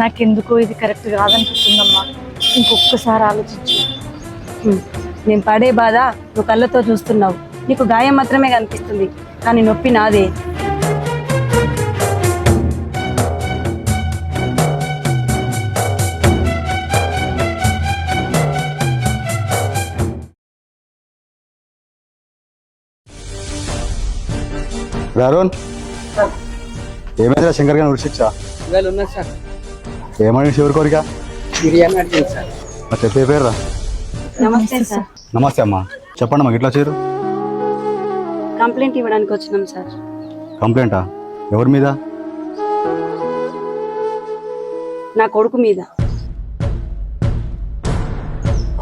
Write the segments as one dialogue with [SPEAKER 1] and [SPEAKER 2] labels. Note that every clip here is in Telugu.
[SPEAKER 1] నాకెందుకో ఇది కరెక్ట్ కాదనిపిస్తుందమ్మా. ఇంకొకసారి ఆలోచించు.
[SPEAKER 2] నేను పడే బాధ నువ్వు కళ్ళతో చూస్తున్నావు. నీకు గాయం మాత్రమే కనిపిస్తుంది, కానీ నొప్పి నాదే.
[SPEAKER 3] అరుణ్, ఏమైందిరా శంకర్ గారిని ఉడిచిచ్చా?
[SPEAKER 4] ఉన్నా సార్,
[SPEAKER 3] ఏమని శివరి కోరిక?
[SPEAKER 4] బిర్యానీ అడిగింది సార్.
[SPEAKER 3] చెప్పే పేరురా.
[SPEAKER 2] నమస్తే సార్.
[SPEAKER 3] నమస్తే అమ్మా, చెప్పండి అమ్మా. ఇట్లా చేయరు?
[SPEAKER 2] కంప్లైంట్ ఇవ్వడానికి వచ్చినాం సార్.
[SPEAKER 3] కంప్లైంటా? ఎవరి మీద?
[SPEAKER 2] నా కొడుకు మీద.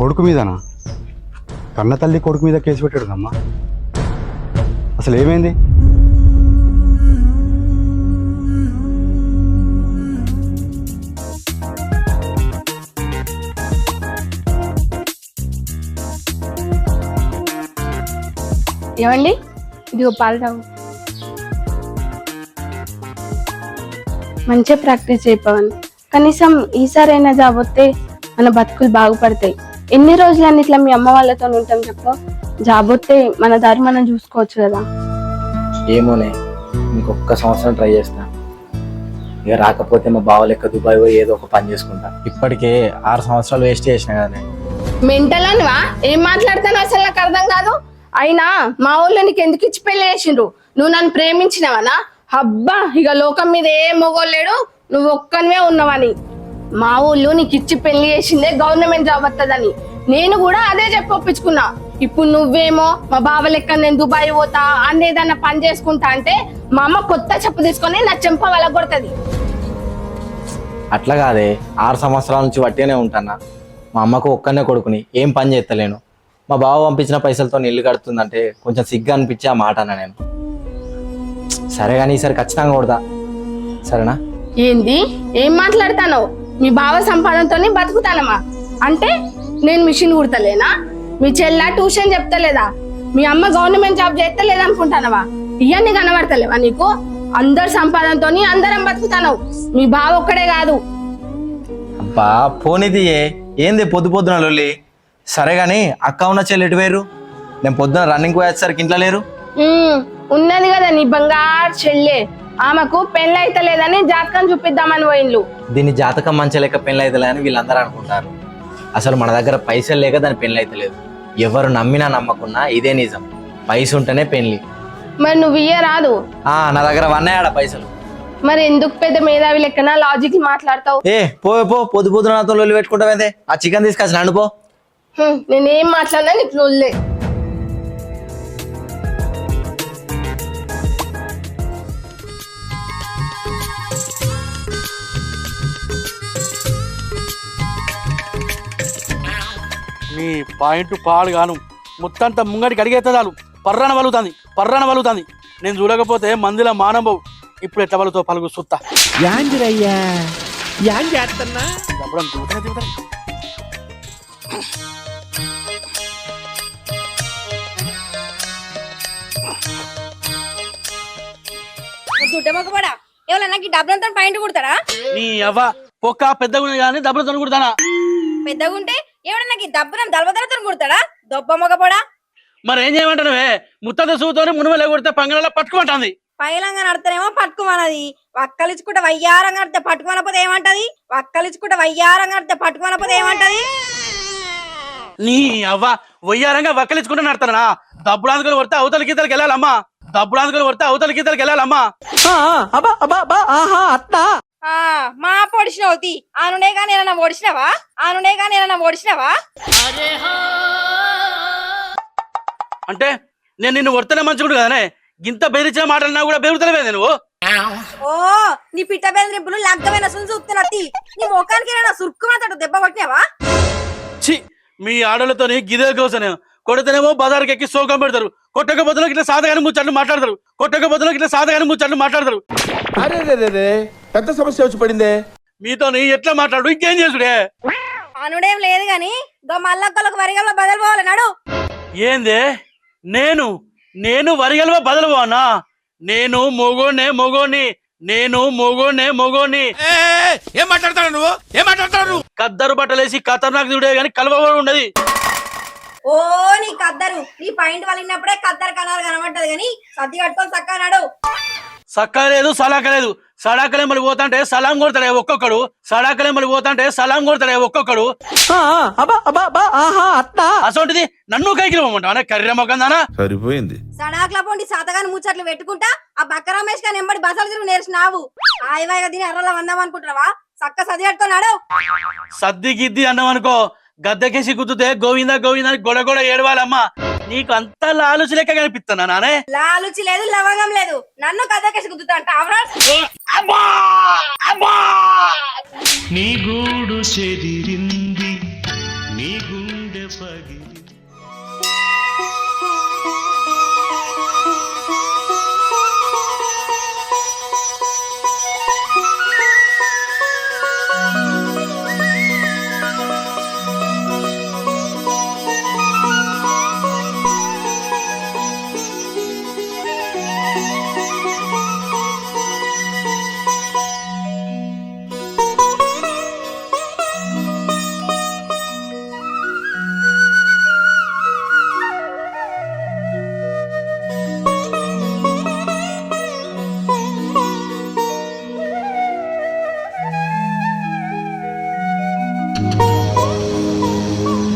[SPEAKER 3] కొడుకు మీదనా? కన్న తల్లి కొడుకు మీద కేసు పెట్టాడుదమ్మా. అసలు ఏమైంది?
[SPEAKER 5] ఏమండి, ఇదిగో పాలు తాగు. మంచిగా ప్రాక్టీస్ చేయపవన్. కనీసం ఈసారైనా జాబ్ వస్తే మన బతుకులు బాగుపడతాయి. ఎన్ని రోజులని ఇట్లా మీ అమ్మ వాళ్ళతో ఉంటాం చెప్పు. జాబ్ వస్తే మన దారి మనం చూసుకోవచ్చు కదా.
[SPEAKER 4] ఏమోనే, ఇంకొక సంవత్సరం ట్రై చేస్తా. ఇక రాకపోతే మా బావ లెక్క దుబాయ్ పోయి ఏదో ఒక పని చేసుకుంటా. ఇప్పటికే 6 సంవత్సరాలు వేస్ట్ చేసిన కదా.
[SPEAKER 5] మెంటల్ అనివా? ఏం మాట్లాడతాను అసలు నాకు అర్థం కాదు. అయినా మా ఊళ్ళో నీకు ఎందుకు ఇచ్చి పెళ్లి చేసిండ్రు? నువ్వు నన్ను ప్రేమించినవనా? అబ్బా, ఇక లోకం మీద ఏ మొగోలేడు, నువ్వు ఒక్కనివే ఉన్నవని. మా ఊళ్ళో నీకు ఇచ్చి పెళ్లి చేసిందే గవర్నమెంట్ జాబ్ వస్తుందని. నేను కూడా అదే చెప్పి ఒప్పించుకున్నా. ఇప్పుడు నువ్వేమో మా బావ లెక్క నేను దుబాయ్ పోతా అన్న ఏదన్నా పని చేసుకుంటా అంటే మా అమ్మ కొత్త చెప్పు తీసుకొని నా చెంప వలగొడుతుంది.
[SPEAKER 4] అట్లా కాదే, 6 సంవత్సరాల నుంచి వట్టిగానే ఉంటానా. మా అమ్మకు ఒక్కనే కొడుకుని, ఏం పని చేస్తలేను. మా బావ పంపించిన పైసలతో ఇల్లు కడుతుందంటే కొంచెం సిగ్గా అనిపించి ఆ మాట అన్నా నేను. సరే కానీ ఈసారి ఖచ్చితంగా కొడతా, సరేనా?
[SPEAKER 5] ఏంది? ఏం మాట్లాడతానో? మీ బావ సంపాదనతో బతుకుతానమా అంటే నేను మిషన్ కుడతలేనా? మీ చెల్ల ట్యూషన్ చెప్తలేదా? మీ అమ్మ గవర్నమెంట్ జాబ్ చేస్తలేదనుకుంటానవా? ఇవన్నీ కనబడతలేవా నీకు? అందరు సంపాదనతో అందరం బతుకుతానవు, మీ బావ ఒక్కడే కాదు.
[SPEAKER 4] అబ్బా పోనీది, ఏంది పొద్దు పొద్దున లొల్లి? సరే గాని అక్క ఉన్న చెల్లి ఎటు వేరు? నేను పొద్దున రన్నింగ్ పోయేసరికి ఇంట్లో లేరు.
[SPEAKER 5] ఉన్నది కదా నీ బంగారు చెల్లె, ఆమెకు పెళ్ళి అయితే లేదని జాతకం చూపిద్దామని పోయిండ్లు.
[SPEAKER 4] దీని జాతకం మంచి లేక పెళ్ళి అయితే అని వీళ్ళందరూ అనుకుంటారు. అసలు మన దగ్గర పైసలు లేక దాని పెళ్ళి అయితే లేదు. ఎవరు నమ్మినా నమ్మకున్నా ఇదే నిజం, పైస ఉంటేనే పెళ్లి.
[SPEAKER 5] మరి నువ్వు ఇయ్య రాదు?
[SPEAKER 4] నా దగ్గర వన్నాయాడ పైసలు.
[SPEAKER 5] మరి ఎందుకు పెద్ద మేధావి లెక్కన లాజిక్ మాట్లాడతావు?
[SPEAKER 4] పో పొద్దు పొద్దున నాతో లొల్లి పెట్టుకుంటావేందే? ఆ చికెన్ తీసుకొచ్చి అనుకో.
[SPEAKER 5] నేనేం మాట్లాడినా నీకు లొల్లే.
[SPEAKER 6] నీ పాయింట్ పాడు గాను మొత్తంతా ముంగడికి అడిగేస్తే చాలు పర్రన వలుగుతుంది. నేను చూడకపోతే మందిలో మానబవు. ఇప్పుడు ఎట్లా వలుతో పలుగు సుత్తా
[SPEAKER 7] దుడ్డమొక్కబడా ఎవరన్నా నాకు డబ్బులతో పాయింట్ కుడతాడా?
[SPEAKER 6] నీ అవ్వ పొక్క పెద్దగా కానీ డబ్బులతో కుడతానా?
[SPEAKER 7] పెద్దగుంటే ఎవడన్నా నాకు దబ్బున దళవదలతో కుడతాడా? దొబ్బ మొగపడా.
[SPEAKER 6] మరి ఏం చేయమంటానువే? ముత్తత సూతోని మునుమలే కొడితే పంగళ పట్టుకుంటుంది.
[SPEAKER 7] పైలంగా నడతానేమో పట్టుకోమన్నది, వక్కలించుకుంటే వయ్యారంగా నడితే పట్టుకోనపోతే ఏమంటది?
[SPEAKER 6] నీ అవ్వ వయ్యారంగా వక్కలించుకుంటే నడతానా? డబ్బులు కొడితే అవతల గీతలకి వెళ్ళాలమ్మా.
[SPEAKER 7] మా పొడిచినవుతి ఆనునేగా నేనన్నా ఓడిచినావా?
[SPEAKER 6] అంటే నేను నిన్ను వర్తనే మంచుకుంటు కదనే, గింత బెదిరించిన మాటలన్నా కూడా బెరుగుతలేవే నువ్వు?
[SPEAKER 7] ఓ నీ పిట్ట బెదిరింపులు లగ్గమైన చూస్తున్నది. నీ ముఖానికి సురుక్కు మాట్లాడు దెబ్బ కొట్టినావా?
[SPEAKER 6] చి, మీ ఆడలతోని గిదే కోసనే. కొడితేనేమో బజార్కి ఎక్కి సోకం పెడతారు, కొట్టకపోతే ఇట్లా సాధగానే ముచ్చట్లు మాట్లాడతారు.
[SPEAKER 8] అరే పెద్ద సమస్య వచ్చి పడిందే.
[SPEAKER 6] మీతో ఎట్లా మాట్లాడు? ఇంకేం చేసుడే?
[SPEAKER 7] అనుడేం లేదు గాని మల్లక్కలకు వరిగల్లో బదలు పోవాలన్నాడు.
[SPEAKER 6] ఏందే? నేను వరిగల్వ బదలు పోనా? నేను మొగోని నేను మొగోని
[SPEAKER 8] ఏం మాట్లాడతాడు నువ్వు
[SPEAKER 6] కద్దరు బట్టలేసి ఖతర్నాక్ దిగుడే గాని కలవ కూడా ఉండదు.
[SPEAKER 7] ఓ నీ కద్దరు నీ పాయింట్ వాళ్ళినప్పుడే కద్దరు కనాలు కనబడ్డది కానీ సర్ది కట్టుకొని చక్కనాడు.
[SPEAKER 6] సక్క లేదు సలాక లేదు. సడాకలే మళ్ళీ పోతాంటే సలాం కొడతాడే ఒక్కొక్కడు. అసోంటిది నన్ను కైకి పోమంటావా కర్రె మొక్కందానా?
[SPEAKER 8] సరిపోయింది.
[SPEAKER 7] సడాకుల పోండి సాతగాని ముచ్చట్లు పెట్టుకుంటా ఆ బక్క రమేష్ గాని ఎంబడి బసలు తిరుగు నేర్చినావు. ఆయివాయిగా దీని ఎర్రలా వందాం అనుకుంటున్నావా? చక్క సర్ది కట్టుకున్నాడు.
[SPEAKER 6] సద్ది గిద్ది అన్నాం అనుకో గద్దెకేసి గుద్దుతే గోవిందా గోవిందా అని గొడగొడ ఏడవాలమ్మా. నీకు అంత లాలుచి లెక్క కనిపిస్తున్నా నానే?
[SPEAKER 7] లాలుచి లేదు లవంగం లేదు. నన్ను కథకేసి గుద్దుతా అంట
[SPEAKER 9] నీ గూడు చెదిరింది నీ గుండె పగిలి.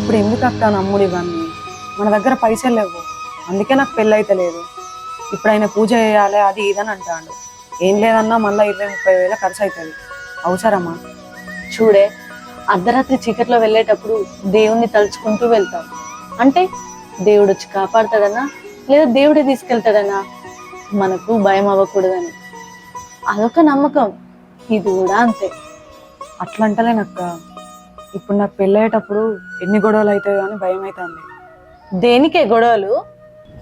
[SPEAKER 2] ఇప్పుడు ఎందుకు అక్క నమ్ముడు ఇవన్నీ? మన దగ్గర పైసలు లేవు, అందుకే నాకు పెళ్ళి అయితే లేదు. ఇప్పుడు ఆయన పూజ చేయాలి అది ఇదని అంటాడు. ఏం లేదన్నా మళ్ళీ 20-30 వేల ఖర్చు అవుతుంది. అవసరమా?
[SPEAKER 1] చూడే, అర్ధరాత్రి చీకట్లో వెళ్ళేటప్పుడు దేవుణ్ణి తలుచుకుంటూ వెళ్తాం. అంటే దేవుడు వచ్చి కాపాడుతాడనా లేదా దేవుడే తీసుకెళ్తాడనా? మనకు భయం అవ్వకూడదని అదొక నమ్మకం. ఇది కూడా అంతే.
[SPEAKER 2] అట్లా అంటలేనక్క. ఇప్పుడు నాకు పెళ్ళి అయ్యేటప్పుడు ఎన్ని గొడవలు అవుతాయో అని భయం అవుతుంది.
[SPEAKER 1] దేనికే గొడవలు?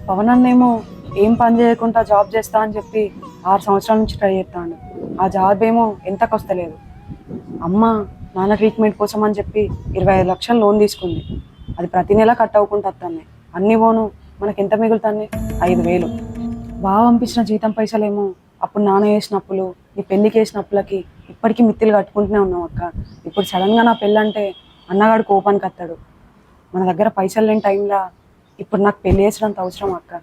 [SPEAKER 2] పవన్ అన్నేమో ఏం పని చేయకుండా జాబ్ చేస్తా అని చెప్పి 6 సంవత్సరాల నుంచి ట్రై చేస్తాడు. ఆ జాబ్ ఏమో ఎంతకు వస్తలేదు. అమ్మ నాన్న ట్రీట్మెంట్ కోసం అని చెప్పి 25 లక్షలు లోన్ తీసుకుంది. అది ప్రతి నెల కట్ అవ్వకుండా వస్తాను. అన్ని పోను మనకి ఎంత మిగులుతాయి? 5,000. బాగా పంపించిన జీతం పైసలేమో అప్పుడు నాన్న వేసిన అప్పులు, నీ పెళ్లికి వేసిన అప్పులకి ఇప్పటికీ మిత్తిలు కట్టుకుంటూనే ఉన్నాం అక్క. ఇప్పుడు సడన్గా నా పెళ్ళంటే అన్నగాడు కోపానికి వస్తాడు. మన దగ్గర పైసలు లేని టైంలో ఇప్పుడు నాకు పెళ్లి చేసినంత అవసరం అక్క.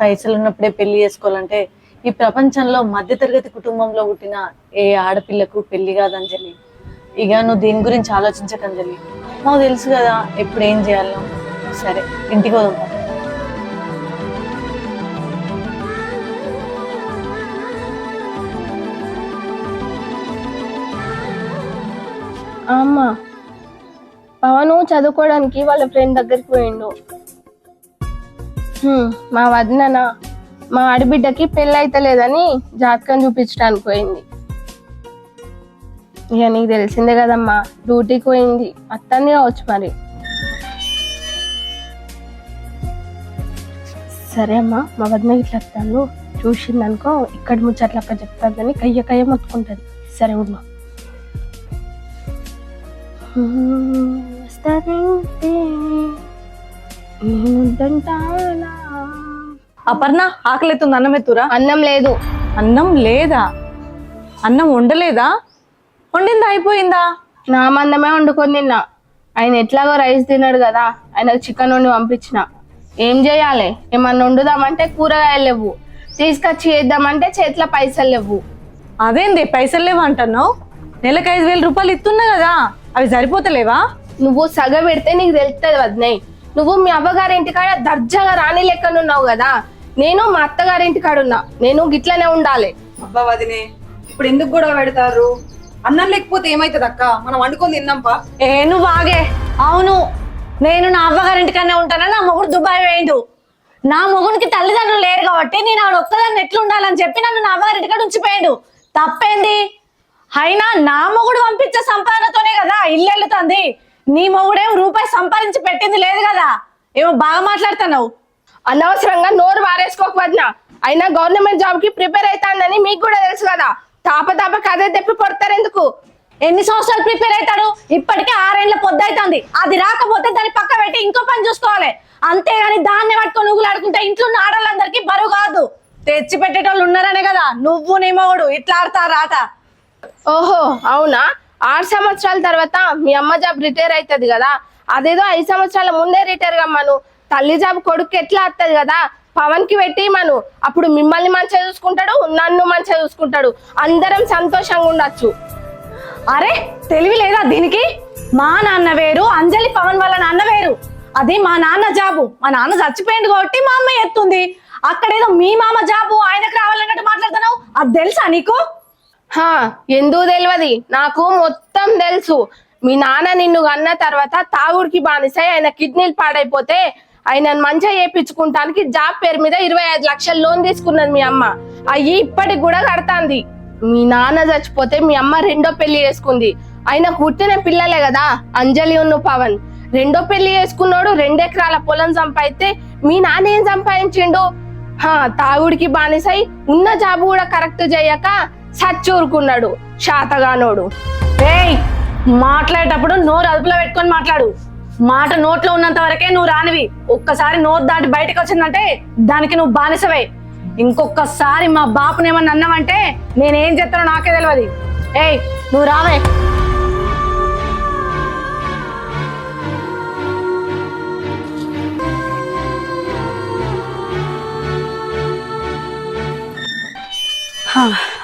[SPEAKER 1] పైసలు ఉన్నప్పుడే పెళ్లి చేసుకోవాలంటే ఈ ప్రపంచంలో మధ్యతరగతి కుటుంబంలో పుట్టిన ఏ ఆడపిల్లకు పెళ్లి కాదు అంజలి. ఇక నువ్వు దీని గురించి ఆలోచించక అంజలి. మాకు తెలుసు కదా ఎప్పుడు ఏం చేయాలో. సరే ఇంటికి పోదాం.
[SPEAKER 5] అమ్మ పవను చదువుకోవడానికి వాళ్ళ ఫ్రెండ్ దగ్గరికి పోయిండు. మా వదిన మా ఆడబిడ్డకి పెళ్ళి అయితలేదని జాతకం చూపించడానికి పోయింది. ఇక నీకు తెలిసిందే కదమ్మా, డ్యూటీకి పోయింది. అత్తని కావచ్చు మరి. సరే అమ్మా, మా వదిన ఇట్లా వస్తాను చూసిందనుకో ఇక్కడ ముచ్చట్లక్క చెప్తాదని కయ్య మొత్తుకుంటది. సరే ఉన్నా.
[SPEAKER 1] అపర్ణ, ఆకలితుంది, అన్నం ఎత్తురా.
[SPEAKER 5] అన్నం లేదు.
[SPEAKER 1] అన్నం లేదా? అన్నం వండలేదా? వండిందా? అయిపోయిందా?
[SPEAKER 5] నా మందమే వండుకొని తిన్నా. ఆయన ఎట్లాగో రైస్ తిన్నాడు కదా, ఆయనకు చికెన్ వండి పంపించిన. ఏం చేయాలి? ఏమన్నా వండుదామంటే కూరగాయలు లేవు, తీసుకొచ్చి చేద్దామంటే చేతిలో పైసలు లేవు.
[SPEAKER 1] అదేంది పైసలు లేవు అంటున్నావు? నెలకు 5,000 రూపాయలు ఇస్తున్నా కదా, అవి సరిపోతలేవా?
[SPEAKER 5] నువ్వు సగ పెడితే నీకు తెలుస్తుంది వదినయ్. నువ్వు మీ అవ్వగారింటికాడ దర్జాగా రాణి లెక్కనున్నావు కదా, నేను మా అత్తగారింటికాడ ఉన్నా. నేను గిట్లనే ఉండాలి.
[SPEAKER 2] అబ్బా వదినే, ఇప్పుడు ఎందుకు గొడవ పెడతారు? అన్నం లేకపోతే ఏమైతుంది అక్క? మనం వండుకొని తిన్నాంపా.
[SPEAKER 1] నువ్వు ఆగే. అవును, నేను నా అవ్వగారింటికన్నా ఉంటానని నా మొగుడు దుబాయ్ వేయండు. నా మొగుడికి తల్లిదండ్రులు లేరు కాబట్టి నేను ఆవిడ ఒక్కదాన్ని ఎట్లా ఉండాలని చెప్పి నన్ను నా అవ్వగారింటికాడ ఉంచిపోయాడు. తప్పేంది? అయినా నా మొగుడు పంపించే సంపాదనతోనే కదా ఇల్లు వెళ్తుంది. నీ మొగుడేం రూపాయి సంపాదించి పెట్టింది లేదు కదా. ఏమో బాగా మాట్లాడుతున్నావు.
[SPEAKER 5] అనవసరంగా నోరు వారేసుకోక వదినా. అయినా గవర్నమెంట్ జాబ్ కి ప్రిపేర్ అవుతానని మీకు కూడా తెలుసు కదా. తాప కదే తెప్పి కొడతారు ఎందుకు?
[SPEAKER 1] ఎన్ని సంవత్సరాలు ప్రిపేర్ అవుతాడు? ఇప్పటికే 6 ఏళ్ల పొద్దు అవుతుంది. అది రాకపోతే దాన్ని పక్క పెట్టి ఇంకో పని చూసుకోవాలి. అంతేగాని దాన్ని పట్టుకొని ఊగులాడుకుంటే ఇంట్లో ఉన్న ఆడవాళ్ళందరికీ బరువు కాదు. తెచ్చి పెట్టేటోళ్ళు ఉన్నారనే కదా నువ్వు నీ మొగుడు ఇట్లా ఆడతారు ఆట.
[SPEAKER 5] ఓహో అవునా? 6 సంవత్సరాల తర్వాత మీ అమ్మ జాబ్ రిటైర్ అవుతుంది కదా, అదేదో 5 సంవత్సరాల ముందే రిటైర్ కమ్మను. తల్లి జాబ్ కొడుకు ఎట్లా వస్తుంది కదా, పవన్ కి పెట్టి మను. అప్పుడు మిమ్మల్ని మంచిగా చూసుకుంటాడు, నన్ను మంచిగా చూసుకుంటాడు, అందరం సంతోషంగా ఉండొచ్చు.
[SPEAKER 1] అరే తెలివి లేదా దీనికి? మా నాన్న వేరు, అంజలి పవన్ వాళ్ళ నాన్న వేరు. అది మా నాన్న జాబు, మా నాన్న చచ్చిపోయింది కాబట్టి మా అమ్మ ఎత్తుంది. అక్కడేదో మీ మామ జాబు ఆయనకు రావాలన్నట్టు మాట్లాడుతున్నావు, అది తెలుసా నీకు?
[SPEAKER 5] ఎందుకు తెలియదు, నాకు మొత్తం తెలుసు. మీ నాన్న నిన్ను అన్న తర్వాత తాగుడికి బానిసై ఆయన కిడ్నీలు పాడైపోతే ఆయన మంచిగా చేయించుకుంటానికి జాబ్ పేరు మీద 25 లక్షల లోన్ తీసుకున్నది మీ అమ్మ. అయ్యి ఇప్పటికి కూడా కడతాంది. మీ నాన్న చచ్చిపోతే మీ అమ్మ రెండో పెళ్లి చేసుకుంది. ఆయన పుట్టిన పిల్లలే కదా అంజలి ఉన్న పవన్. రెండో పెళ్లి చేసుకున్నాడు, 2 ఎకరాల పొలం సంపాదిస్తే మీ నాన్న ఏం సంపాదించిండు? తాగుడికి బానిసై ఉన్న జాబ్ కూడా కరెక్ట్ చేయక సచ్చూరుకున్నాడు శాతగానోడు.
[SPEAKER 1] ఏయ్ మాట్లాడేటప్పుడు నోరు అదుపులో పెట్టుకొని మాట్లాడు. మాట నోట్లో ఉన్నంత వరకే నువ్వు రానివి. ఒక్కసారి నోరు దాటి బయటకు వచ్చిందంటే దానికి నువ్వు బానిసవే. ఇంకొకసారి మా బాపుని ఏమన్నా అన్నావంటే నేనేం చేస్తానో నాకే తెలియదు. ఏయ్ నువ్వు రావే.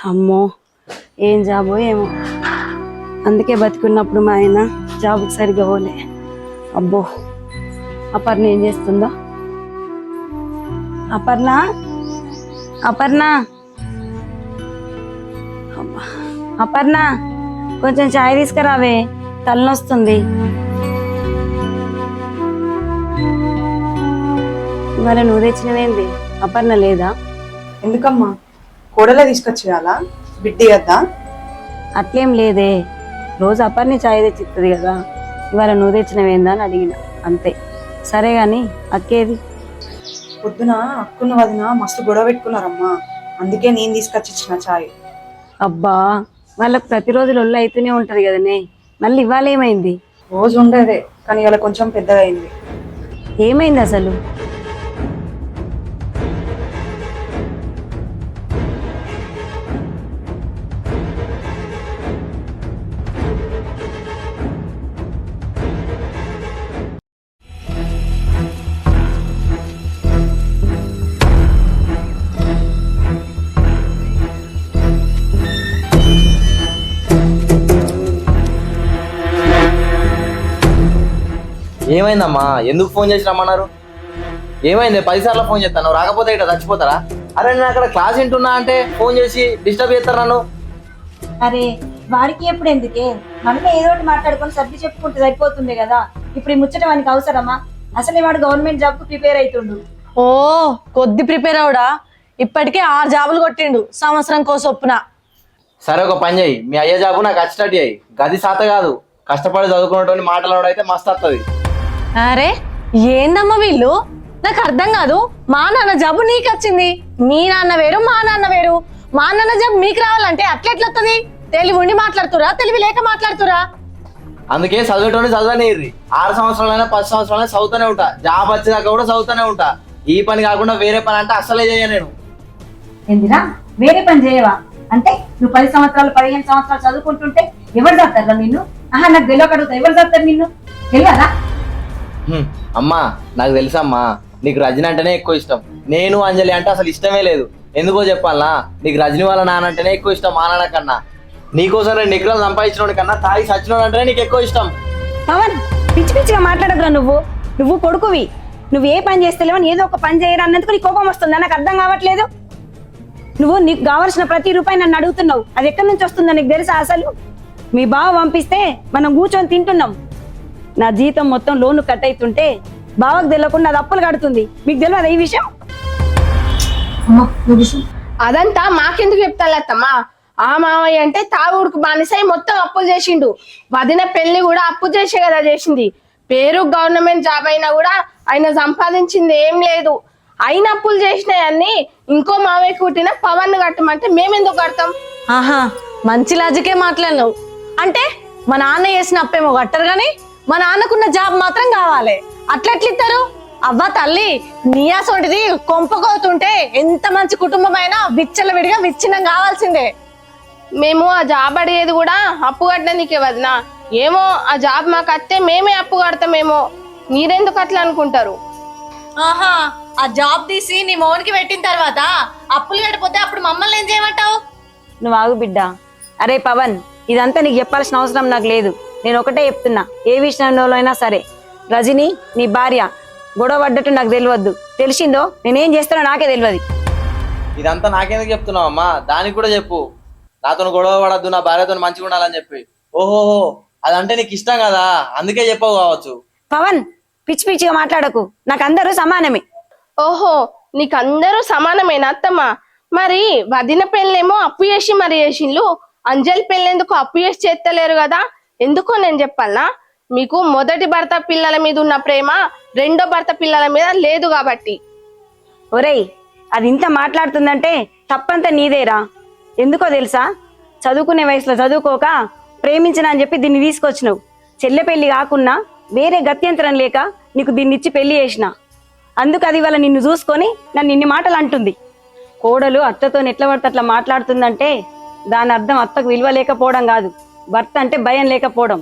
[SPEAKER 2] అమ్మో ఏం జాబో ఏమో, అందుకే బతికున్నప్పుడు మా ఆయన జాబుకి సరిగ్గా పోలే. అబ్బో అపర్ణ ఏం చేస్తుందో? అపర్ణ అపర్ణ అపర్ణ కొంచెం చాయ్ తీసుకురావే, తలనొస్తుంది. ఇవాళ నువ్వు తెచ్చినవేంది? అపర్ణ లేదా?
[SPEAKER 10] ఎందుకమ్మా కోడలే తీసుకొచ్చేయాలా? బిడ్డి కదా?
[SPEAKER 2] అట్లేం లేదే, రోజు అపర్ని చాయ్ తెచ్చిస్తుంది కదా, ఇవాళ నువ్వు తెచ్చినవేందా అని అడిగిన అంతే. సరే గాని అక్కేది?
[SPEAKER 10] పొద్దున అక్కున్న వదిన మస్తు గొడవ పెట్టుకున్నారమ్మా, అందుకే నేను తీసుకొచ్చి ఇచ్చిన చాయ్.
[SPEAKER 2] అబ్బా వాళ్ళకు ప్రతిరోజు లొల్లు అయితేనే ఉంటది కదనే, మళ్ళీ ఇవాళ ఏమైంది?
[SPEAKER 10] రోజు ఉండేదే కానీ ఇలా కొంచెం పెద్దగా అయింది.
[SPEAKER 2] ఏమైంది అసలు?
[SPEAKER 4] ఏమైందమ్మా? ఎందుకు ఫోన్ చేసి రమ్మన్నారు? ఏమైంది? 10 సార్లు ఫోన్ చేస్తాను, రాకపోతే ఇట్లా చచ్చిపోతారా? అరే నేను అక్కడ క్లాస్ వింటున్నా అంటే ఫోన్ చేసి డిస్టర్బ్ చేస్తారు నన్ను.
[SPEAKER 11] అరే వాడికి ఎప్పుడు ఎందుకే, మనమే ఏదో ఒకటి మాట్లాడుకొని సర్ది చెప్పుకుంటే సరిపోతుంది కదా. ఇప్పుడు ఈ ముచ్చట వానికి అవసరమా? అసలే వాడు గవర్నమెంట్ జాబ్ కు ప్రిపేర్ అవుతుండు.
[SPEAKER 1] ఓ కొద్ది ప్రిపేర్ అవుడా? ఇప్పటికే 6 జాబులు కొట్టిండు సంవత్సరం కోసొప్పున.
[SPEAKER 4] సరే ఒక పని చేయి, మీ అయ్యే జాబు నాకు వచ్చేటట్టు అయ్యి. గది సాత కాదు, కష్టపడి చదువుకున్నటువంటి మాట్లాడడం అయితే మస్తు వస్తుంది.
[SPEAKER 1] అరే ఏందమ్మా వీళ్ళు, నాకు అర్థం కాదు. మా నాన్న జాబు నీకు వచ్చింది, మీ నాన్న వేరు మా నాన్న వేరు. మా నాన్న జాబు మీకు రావాలంటే అట్లెట్లొస్తుంది? తెలివి ఉండి మాట్లాడుతురా, తెలివి లేక మాట్లాడుతురా?
[SPEAKER 4] అందుకే చదివేటోని చదవనే 6 సంవత్సరాలైనా 10 సంవత్సరాలైనా చదువుతూనే ఉంటా, జాబ్ వచ్చేదాకా కూడా చదువుతూనే ఉంటా. ఈ పని కాకుండా వేరే పని అంటే అస్సలే చేయ నేను.
[SPEAKER 11] ఏందిరా వేరే పని చేయవా? అంటే నువ్వు 10 సంవత్సరాలు 15 సంవత్సరాలు చదువుకుంటుంటే ఎవరు చదువుతారా నిన్ను? నాకు తెలియక అడుగుతా, ఎవరు చదువుతారు నిన్ను? తెలియదా?
[SPEAKER 4] అమ్మా నాకు తెలుసమ్మా, నీకు రజని అంటేనే ఎక్కువ ఇష్టం. నేను అంజలి అంటే అసలు ఇష్టమే లేదు. ఎందుకో చెప్పాలా, నీకు రజని వాళ్ళ నాన్న అంటేనే ఎక్కువ ఇష్టం మా నాన్న కన్నా. నీకోసం 2 ఎకరాలు సంపాదించిన కన్నా తాగి సచ్చినోడు అంటేనే నీకు ఎక్కువ ఇష్టం.
[SPEAKER 11] పవన్ పిచ్చి పిచ్చిగా మాట్లాడదురా. నువ్వు కొడుకువి, నువ్వు ఏ పని చేస్తలేవో ఏదో ఒక పని చేయరా అన్నందుకు నీ కోపం వస్తుందా? నాకు అర్థం కావట్లేదు. నువ్వు నీకు కావాల్సిన ప్రతి రూపాయి నన్ను అడుగుతున్నావు, అది ఎక్కడి నుంచి వస్తుందో నీకు తెలుసా? అసలు మీ బావ పంపిస్తే మనం కూర్చొని తింటున్నాం. నా జీతం మొత్తం లోను కట్ అవుతుంటే బావకు తెలియకుండా అది అప్పులు కడుతుంది. మీకు తెలియదు ఈ విషయం?
[SPEAKER 5] అదంతా మాకెందుకు చెప్తాలత్తమ్మా? ఆ మావయ్య అంటే తాగుడుకు బానిసై మొత్తం అప్పులు చేసిండు. వదిన పెళ్లి కూడా అప్పు చేసే కదా చేసింది. పేరు గవర్నమెంట్ జాబ్ అయినా కూడా ఆయన సంపాదించింది ఏం లేదు. అయిన అప్పులు చేసినాయన్ని ఇంకో మావయ్య కుట్టిన పవన్ కట్టమంటే మేమెందుకు కడతాం?
[SPEAKER 1] ఆహా మంచి లాజికే మాట్లాడినావు. అంటే మా నాన్న చేసిన అప్పేమో కట్టరు గాని మా నాన్నకున్న జాబ్ మాత్రం కావాలి. అట్లెట్లిస్తారు? అవ్వ తల్లి నీయాసోటిది కొంపకోతుంటే ఎంత మంచి కుటుంబమైనా విచ్చలవిడిగా విచ్ఛిన్నం కావాల్సిందే.
[SPEAKER 5] మేము ఆ జాబ్ అడిగేది కూడా అప్పు కట్టడానికే వదినా. ఏమో ఆ జాబ్ మాకు అత్తే మేమే అప్పు కడతామేమో. మీరెందుకు అట్లా అనుకుంటారు?
[SPEAKER 1] ఆహా, ఆ జాబ్ తీసి నీ మోనికి పెట్టిన తర్వాత అప్పులు కడిపోతే అప్పుడు మమ్మల్ని ఏం చేయమంటావు?
[SPEAKER 11] నువ్వు ఆగు బిడ్డ. అరే పవన్, ఇదంతా నీకు చెప్పాల్సిన అవసరం నాకు లేదు. నేను ఒకటే చెప్తున్నా, ఏ విషయంలో అయినా సరే రజని నీ భార్య గొడవ పడ్డట్టు నాకు తెలియవద్దు. తెలిసిందో నేనేం చేస్తానో నాకే తెలియదు.
[SPEAKER 4] ఇదంతా నాకెందుకు చెప్తున్నావు అమ్మా? దానికి కూడా చెప్పు, నాతో గొడవ పడద్దు, నా భార్యతో మంచిగా ఉండాలని చెప్పి. ఓహోహో, అదంటే నీకు ఇష్టం కదా, అందుకే చెప్పవు కావచ్చు.
[SPEAKER 11] పవన్, పిచ్చి పిచ్చిగా మాట్లాడకు. నాకు అందరూ సమానమే.
[SPEAKER 5] ఓహో, నీకు అందరూ సమానమేనా అత్తమ్మ? మరి వదిన పెళ్ళేమో అప్పు చేసి మరి చేసిండ్లు, అంజలి పెళ్ళెందుకు అప్పు చేసి చేస్తలేరు కదా? ఎందుకో నేను చెప్పాలనా? మీకు మొదటి భర్త పిల్లల మీద ఉన్న ప్రేమ రెండో భర్త పిల్లల మీద లేదు కాబట్టి.
[SPEAKER 11] ఒరేయ్, అది ఇంత మాట్లాడుతుందంటే తప్పంతా నీదేరా. ఎందుకో తెలుసా? చదువుకునే వయసులో చదువుకోక ప్రేమించిన అని చెప్పి దీన్ని తీసుకొచ్చినావు. చెల్లె పెళ్లి కాకున్నా వేరే గత్యంతరం లేక నీకు దీన్ని ఇచ్చి పెళ్లి చేసిన. అందుకు అది ఇవాళ నిన్ను చూసుకొని నన్ను ఇన్ని మాటలు అంటుంది. కోడలు అత్తతో ఎట్లా పడితే అట్లా మాట్లాడుతుందంటే దాని అర్థం అత్తకు విలువ లేకపోవడం కాదు, భర్త అంటే భయం లేకపోవడం.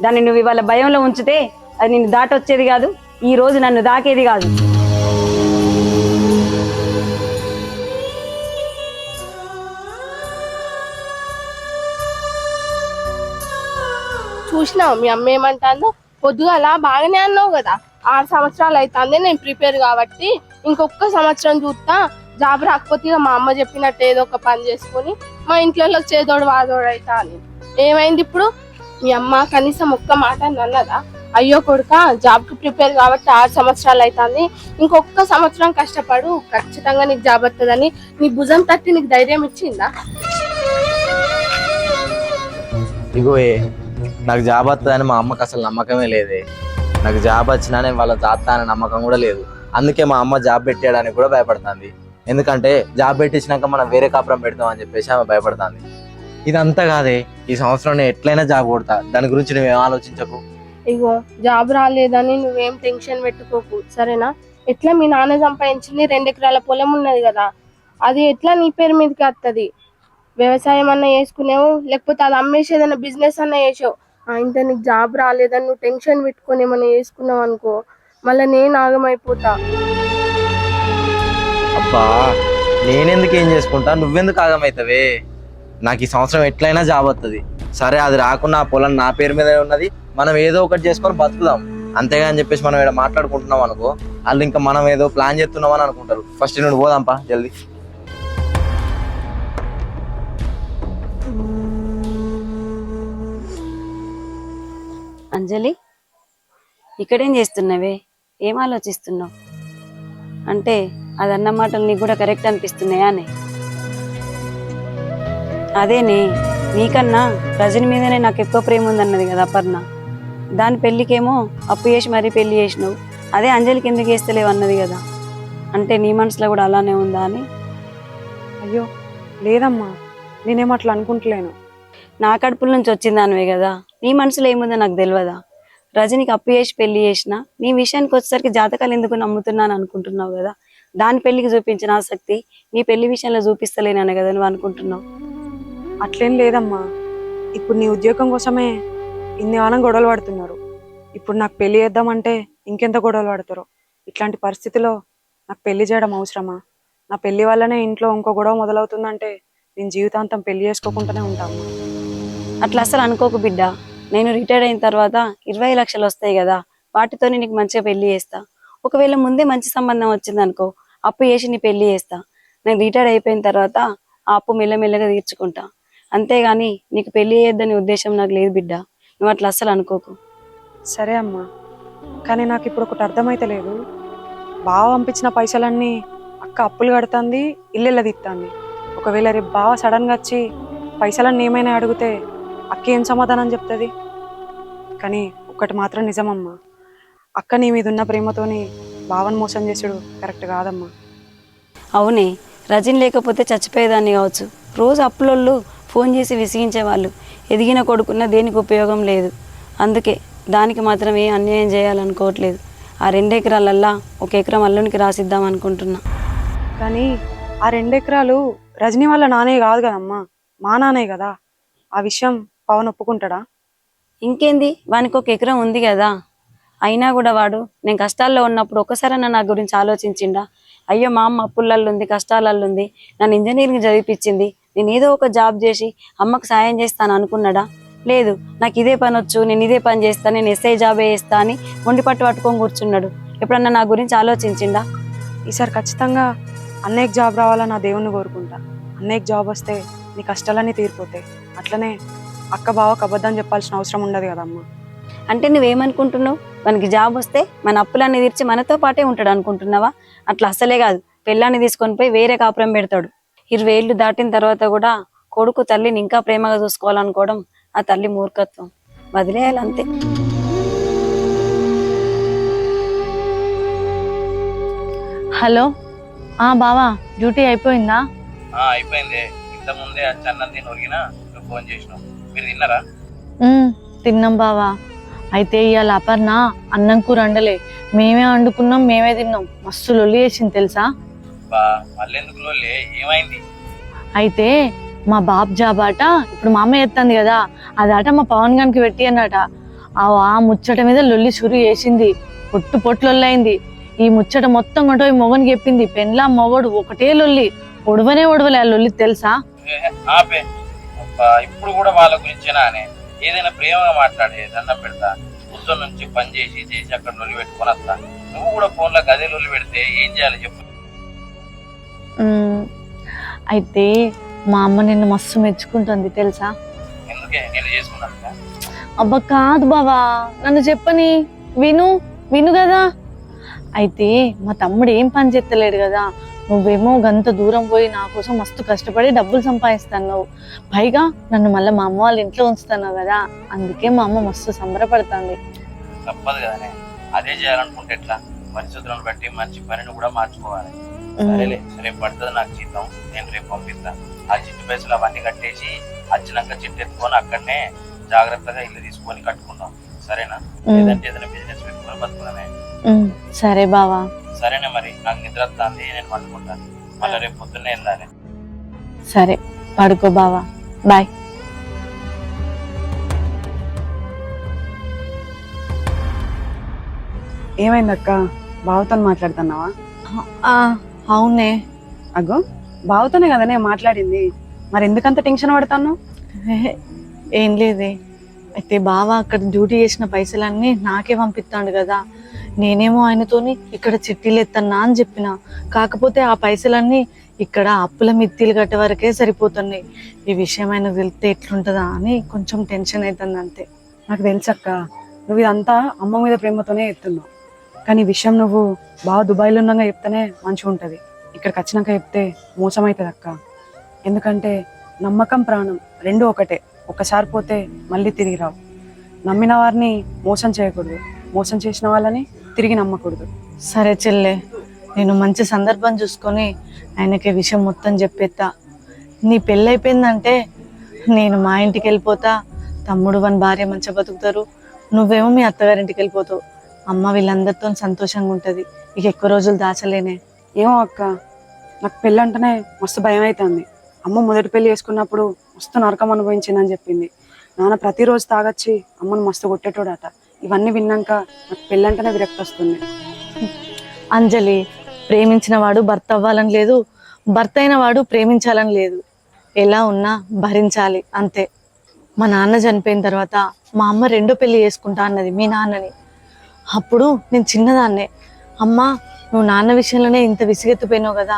[SPEAKER 11] దాన్ని నువ్వు ఇవాళ భయంలో ఉంచితే అది నిన్ను దాటొచ్చేది కాదు, ఈ రోజు నన్ను దాకేది కాదు.
[SPEAKER 5] చూసినావు మీ అమ్మ ఏమంటాను? పొద్దుగాల బాగానే అన్నావు కదా, 6 సంవత్సరాలు అవుతుంది నేను ప్రిపేర్ కాబట్టి ఇంకొక సంవత్సరం చూస్తా, జాబ్ రాకపోతే ఇక మా అమ్మ చెప్పినట్టు ఏదో ఒక పని చేసుకొని మా ఇంట్లో చేదోడు వాదోడు అవుతా అని. ఏమైంది ఇప్పుడు? మీ అమ్మ కనీసం ఒక్క మాట అన్నదా? అయ్యో కొడుక, జాబ్ కి ప్రిపేర్ కాబట్టి 6 సంవత్సరాలు అవుతుంది, ఇంకొక సంవత్సరం కష్టపడు, ఖచ్చితంగా నీకు జాబ్ వస్తుందని నీ భుజం తట్టి నీకు ధైర్యం ఇచ్చిందా?
[SPEAKER 4] ఇగో నాకు జాబ్ వస్తుందని మా అమ్మకి అసలు నమ్మకమే లేదే. నాకు జాబ్ వచ్చినా నేను వాళ్ళ జాబ్ అనే నమ్మకం కూడా లేదు. అందుకే మా అమ్మ జాబ్ పెట్టేయడానికి కూడా భయపడుతుంది. ఎందుకంటే జాబ్ పెట్టించినాక మనం వేరే కాపురం పెడతామని చెప్పేసి ఆమె భయపడుతుంది. ఇదంతా కాదే, ఈ సంవత్సరం నేను ఎట్లయినా జాబ్ కొడతా, దాని గురించి నువ్వేం ఆలోచించకు.
[SPEAKER 5] ఇగో జాబ్ రాలేదని నువ్వేం టెన్షన్ పెట్టుకోకు, సరేనా? ఎట్లా మీ నాన్న సంపాదించింది 2 ఎకరాల పొలం ఉన్నది కదా, అది ఎట్లా నీ పేరు మీదకి వస్తుంది. వ్యవసాయం అన్నా చేసుకునేవు, లేకపోతే అది అమ్మేసి ఏదైనా బిజినెస్ అన్నా చేసావు. ఇంత నీకు జాబ్ రాలేదని నువ్వు టెన్షన్ పెట్టుకొని ఏమన్నా చేసుకున్నావు అనుకో, మళ్ళీ నేను ఆగమైపోతా.
[SPEAKER 4] అబ్బా, నేనెందుకు ఏం చేసుకుంటా, నువ్వెందుకు ఆగమవుతావే? నాకు ఈ సంవత్సరం ఎట్లయినా జాబ్ వస్తుంది. సరే, అది రాకున్నా ఆ పొలం నా పేరు మీదే ఉన్నది, మనం ఏదో ఒకటి చేసుకొని బతుకుదాం. అంతేగాని చెప్పేసి మనం ఇక్కడ మాట్లాడుకుంటున్నాం అనుకో, వాళ్ళు ఇంకా మనం ఏదో ప్లాన్ చేస్తున్నాం అని అనుకుంటారు. ఫస్ట్ నువ్వు పోదాంపా జల్దీ.
[SPEAKER 11] అంజలి, ఇక్కడేం చేస్తున్నావే? ఏం ఆలోచిస్తున్నావు? అంటే అది అన్న మాటలు నీకు కూడా కరెక్ట్ అనిపిస్తున్నాయా అని? అదేనే, నీకన్నా రజని మీదనే నాకు ఎక్కువ ప్రేమ ఉందన్నది కదా అపర్ణ. దాని పెళ్ళికేమో అప్పు చేసి మరీ పెళ్లి చేసినావు, అదే అంజలికి ఎందుకు వేస్తలేవు అన్నది కదా. అంటే నీ మనసులో కూడా అలానే ఉందా అని?
[SPEAKER 2] అయ్యో లేదమ్మా, నేనేం అట్లా అనుకుంటలేను.
[SPEAKER 11] నా కడుపుల నుంచి వచ్చిందానివే కదా, నీ మనసులో ఏముందో నాకు తెలియదా? రజనికి అప్పు చేసి పెళ్లి చేసిన నీ విషయానికి వచ్చేసరికి జాతకాలు ఎందుకు నమ్ముతున్నాను అనుకుంటున్నావు కదా. దాని పెళ్లికి చూపించిన ఆసక్తి నీ పెళ్లి విషయంలో చూపిస్తలేననే కదా నువ్వు అనుకుంటున్నావు.
[SPEAKER 2] అట్లేం లేదమ్మా, ఇప్పుడు నీ ఉద్యోగం కోసమే ఇన్ని వానం గొడవలు పడుతున్నారు. ఇప్పుడు నాకు పెళ్లి చేద్దామంటే ఇంకెంత గొడవలు పడతారో. ఇట్లాంటి పరిస్థితిలో నాకు పెళ్లి చేయడం అవసరమా? నా పెళ్లి వల్లనే ఇంట్లో ఇంకో గొడవ మొదలవుతుందంటే నేను జీవితాంతం పెళ్లి చేసుకోకుండానే ఉంటాను.
[SPEAKER 11] అట్లా అసలు అనుకోకు బిడ్డ. నేను రిటైర్ అయిన తర్వాత 20 లక్షలు వస్తాయి కదా, వాటితోనే నీకు మంచిగా పెళ్లి చేస్తా. ఒకవేళ ముందే మంచి సంబంధం వచ్చింది అనుకో, అప్పు చేసి నీ పెళ్లి చేస్తా. నేను రిటైర్ అయిపోయిన తర్వాత ఆ అప్పు మెల్లమెల్లగా తీర్చుకుంటా. అంతేగాని నీకు పెళ్లి చేయొద్దని ఉద్దేశం నాకు లేదు బిడ్డ. నువ్వు అట్లా అస్సలు అనుకోకు.
[SPEAKER 2] సరే అమ్మా, కానీ నాకు ఇప్పుడు ఒకటి అర్థమైతే లేదు. బావ పంపించిన పైసలన్నీ అక్క అప్పులు కడుతుంది, ఇల్లెళ్ళ తీస్తుంది. ఒకవేళ రేపు బావ సడన్గా వచ్చి పైసలన్నీ ఏమైనా అడిగితే అక్క ఏం సమాధానం చెప్తుంది? కానీ ఒక్కటి మాత్రం నిజమమ్మా, అక్క నీ మీద ఉన్న ప్రేమతోని బావని మోసం చేసుడు కరెక్ట్ కాదమ్మా.
[SPEAKER 11] అవునే, రజని లేకపోతే చచ్చిపోయేదాన్ని కావచ్చు. రోజు అప్పులోళ్ళు ఫోన్ చేసి విసిగించేవాళ్ళు. ఎదిగిన కొడుకున్న దేనికి ఉపయోగం లేదు. అందుకే దానికి మాత్రం ఏ అన్యాయం చేయాలనుకోవట్లేదు. ఆ 2 ఎకరాలల్లా 1 ఎకరం అల్లునికి రాసిద్దాం అనుకుంటున్నా.
[SPEAKER 2] కానీ ఆ 2 ఎకరాలు రజనీ వాళ్ళ నానే కాదు కదమ్మా, మా నానే కదా. ఆ విషయం పవన్ ఒప్పుకుంటాడా?
[SPEAKER 11] ఇంకేంది, వానికి 1 ఎకరం ఉంది కదా. అయినా కూడా వాడు నేను కష్టాల్లో ఉన్నప్పుడు ఒక్కసారైనా నా గురించి ఆలోచించిండా? అయ్యో మా అమ్మ అప్పులల్లో ఉంది, కష్టాలలో ఉంది, నన్ను ఇంజనీరింగ్ చదివిపించింది, నేను ఏదో ఒక జాబ్ చేసి అమ్మకు సాయం చేస్తాను అనుకున్నాడా? లేదు, నాకు ఇదే పని వచ్చు, నేను ఇదే పని చేస్తాను, నేను ఎస్ఐ జాబే చేస్తా అని మొండి పట్టు పట్టుకొని కూర్చున్నాడు. ఎప్పుడన్నా నా గురించి ఆలోచించిండా?
[SPEAKER 2] ఈసారి ఖచ్చితంగా అన్నయ్యకి జాబ్ రావాలని నా దేవుణ్ణి కోరుకుంటా. అన్నయ్యకి జాబ్ వస్తే నీ కష్టాలన్నీ తీరిపోతాయి. అట్లనే అక్క బావకు అబద్ధం చెప్పాల్సిన అవసరం ఉండదు కదమ్మా.
[SPEAKER 11] అంటే నువ్వేమనుకుంటున్నావు? మనకి జాబ్ వస్తే మన అప్పులన్నీ తీర్చి మనతో పాటే ఉంటాడు అనుకుంటున్నావా? అట్లా అసలే కాదు, పెళ్ళాన్ని తీసుకొని పోయి వేరే కాపురం పెడతాడు. 20 ఏళ్ళు దాటిన తర్వాత కూడా కొడుకు తల్లిని ఇంకా ప్రేమగా చూసుకోవాలనుకోవడం ఆ తల్లి మూర్ఖత్వం. వదిలేయాలంతే.
[SPEAKER 1] హలో, బావా డ్యూటీ అయిపోయిందా?
[SPEAKER 4] అయిపోయింది. ఇంత ముందే అన్నం తిని ఒరిగినా నువ్వు ఫోన్ చేసినావు. మీరు తిన్నారా?
[SPEAKER 1] తిన్నాం బావా. అయితే ఇవాళ అపర్ణ అన్నం కూర వండలే, మేమే వండుకున్నాం, మేమే తిన్నాం. మస్తు లొల్లి చేసింది తెలుసా?
[SPEAKER 4] ఏమైంది?
[SPEAKER 1] అయితే మా బాబు జాబ్ అట ఇప్పుడు మా అమ్మ ఎత్తంది కదా, అదట మా పవన్ గారికి పెట్టి అన్నట. ఆ ముచ్చట మీద లొల్లి షురు చేసింది, పొట్టు పొట్టు లొల్లి అయింది. ఈ ముచ్చట మొత్తం కొంట మొగనికి చెప్పింది. పెండ్లా మొగడు ఒకటే లొల్లి, ఒడవలే ఆ లొల్లి తెలుసా?
[SPEAKER 4] ఇప్పుడు కూడా వాళ్ళ గురించేనా? ఏదైనా ప్రేమగా మాట్లాడే దండం పెడతా. పొద్దున్న నుంచి పని చేసి చేసి అక్కడ లొల్లి పెట్టుకొని వస్తా. నువ్వు కూడా ఫోన్ లో గదే లొల్లి పెడితే ఏం చేయాలి చెప్పు?
[SPEAKER 1] అయితే మా అమ్మ నిన్ను మస్తు మెచ్చుకుంటుంది తెలుసా?
[SPEAKER 4] ఎందుకే నేను చేసుకున్నాను?
[SPEAKER 1] అబ్బా కాదు బావా, నన్ను చెప్పని విను విను కదా. అయితే మా తమ్ముడు ఏం పని చేస్తలేడు కదా, నువ్వేమో గంత దూరం పోయి నా కోసం మస్తు కష్టపడి డబ్బులు సంపాదిస్తున్నావు, పైగా నన్ను మళ్ళీ మా అమ్మ వాళ్ళ ఇంట్లో ఉంచుతున్నావు కదా, అందుకే మా అమ్మ మస్తు సంబరపడుతుంది.
[SPEAKER 4] తప్పదు కదనే, అదే చేయాలనుకుంటే ఎట్లా? పరిస్థితులను బట్టి మంచి పనిని కూడా మార్చుకోవాలి. సరేలే, రేపు పడుతుంది నాకు జీతం, నేను రేపు పంపిస్తా. ఆ చిట్టు పైసలు అవన్నీ కట్టేసి వచ్చినాక చిట్టు ఎత్తుకొని అక్కడనే జాగ్రత్తగా ఇల్లు తీసుకొని కట్టుకుందాం, సరేనా? లేదంటే ఏదైనా బిజినెస్ పెట్టుకొని బతుకున్నానే.
[SPEAKER 1] సరే బావా.
[SPEAKER 4] సరేనే, మరి నాకు నిద్ర వస్తుంది, నేను పండుకుంటాను. మళ్ళీ రేపు పొద్దున్నే వెళ్ళాలి.
[SPEAKER 1] సరే పడుకో బావా, బాయ్.
[SPEAKER 2] ఏమైందక్క, బావతో మాట్లాడుతున్నావా?
[SPEAKER 1] అవునే.
[SPEAKER 2] అగ్గో, బావతోనే కదనే మాట్లాడింది, మరి ఎందుకంత టెన్షన్ పడతాను?
[SPEAKER 1] ఏం లేదే, అయితే బావా అక్కడ డ్యూటీ చేసిన పైసలన్నీ నాకే పంపిస్తాడు కదా, నేనేమో ఆయనతోని ఇక్కడ చిట్టీలు ఎత్తన్నా అని చెప్పిన. కాకపోతే ఆ పైసలన్నీ ఇక్కడ అప్పుల మిత్తిలు కట్టే వరకే సరిపోతున్నాయి. ఈ విషయం ఆయనకు తెలిస్తే ఎట్లుంటుందా అని కొంచెం టెన్షన్ అవుతుంది అంతే.
[SPEAKER 2] నాకు తెలుసక్క, నువ్వు ఇదంతా అమ్మ మీద ప్రేమతోనే ఎత్తున్నావు. కానీ ఈ విషయం నువ్వు బాగా దుబాయ్లో ఉండగా చెప్తేనే మంచిగా ఉంటుంది. ఇక్కడికి వచ్చినాక చెప్తే మోసం అవుతుంది అక్క. ఎందుకంటే నమ్మకం ప్రాణం రెండు ఒకటే, ఒక్కసారి పోతే మళ్ళీ తిరిగి రావు. నమ్మిన వారిని మోసం చేయకూడదు, మోసం చేసిన వాళ్ళని తిరిగి నమ్మకూడదు.
[SPEAKER 1] సరే చెల్లె, నేను మంచి సందర్భం చూసుకొని ఆయనకి విషయం మొత్తం చెప్పేస్తా. నీ పెళ్ళైపోయిందంటే నేను మా ఇంటికి వెళ్ళిపోతా, తమ్ముడు వన్ భార్య మంచిగా బతుకుతారు, నువ్వేమో మీ అత్తగారింటికి వెళ్ళిపోతావు. అమ్మ వీళ్ళందరితో సంతోషంగా ఉంటుంది. ఇక ఎక్కువ రోజులు దాచలేనే.
[SPEAKER 2] ఏమో అక్క, నాకు పెళ్ళి అంటేనే మస్తు భయం అవుతుంది. అమ్మ మొదటి పెళ్లి చేసుకున్నప్పుడు మస్తు నరకం అనుభవించిందని చెప్పింది. నాన్న ప్రతిరోజు తాగొచ్చి అమ్మను మస్తు కొట్టేటోడట. ఇవన్నీ విన్నాక నాకు పెళ్ళంటేనే విరక్తి వస్తుంది.
[SPEAKER 1] అంజలి, ప్రేమించిన వాడు భర్త అవ్వాలని లేదు, భర్త అయిన వాడు ప్రేమించాలని లేదు. ఎలా ఉన్నా భరించాలి అంతే. మా నాన్న చనిపోయిన తర్వాత మా అమ్మ రెండో పెళ్లి చేసుకుంటా అన్నది మీ నాన్నని. అప్పుడు నేను చిన్నదాన్నే. అమ్మ, నువ్వు నాన్న విషయంలోనే ఇంత విసిగెత్తిపోయినావు కదా,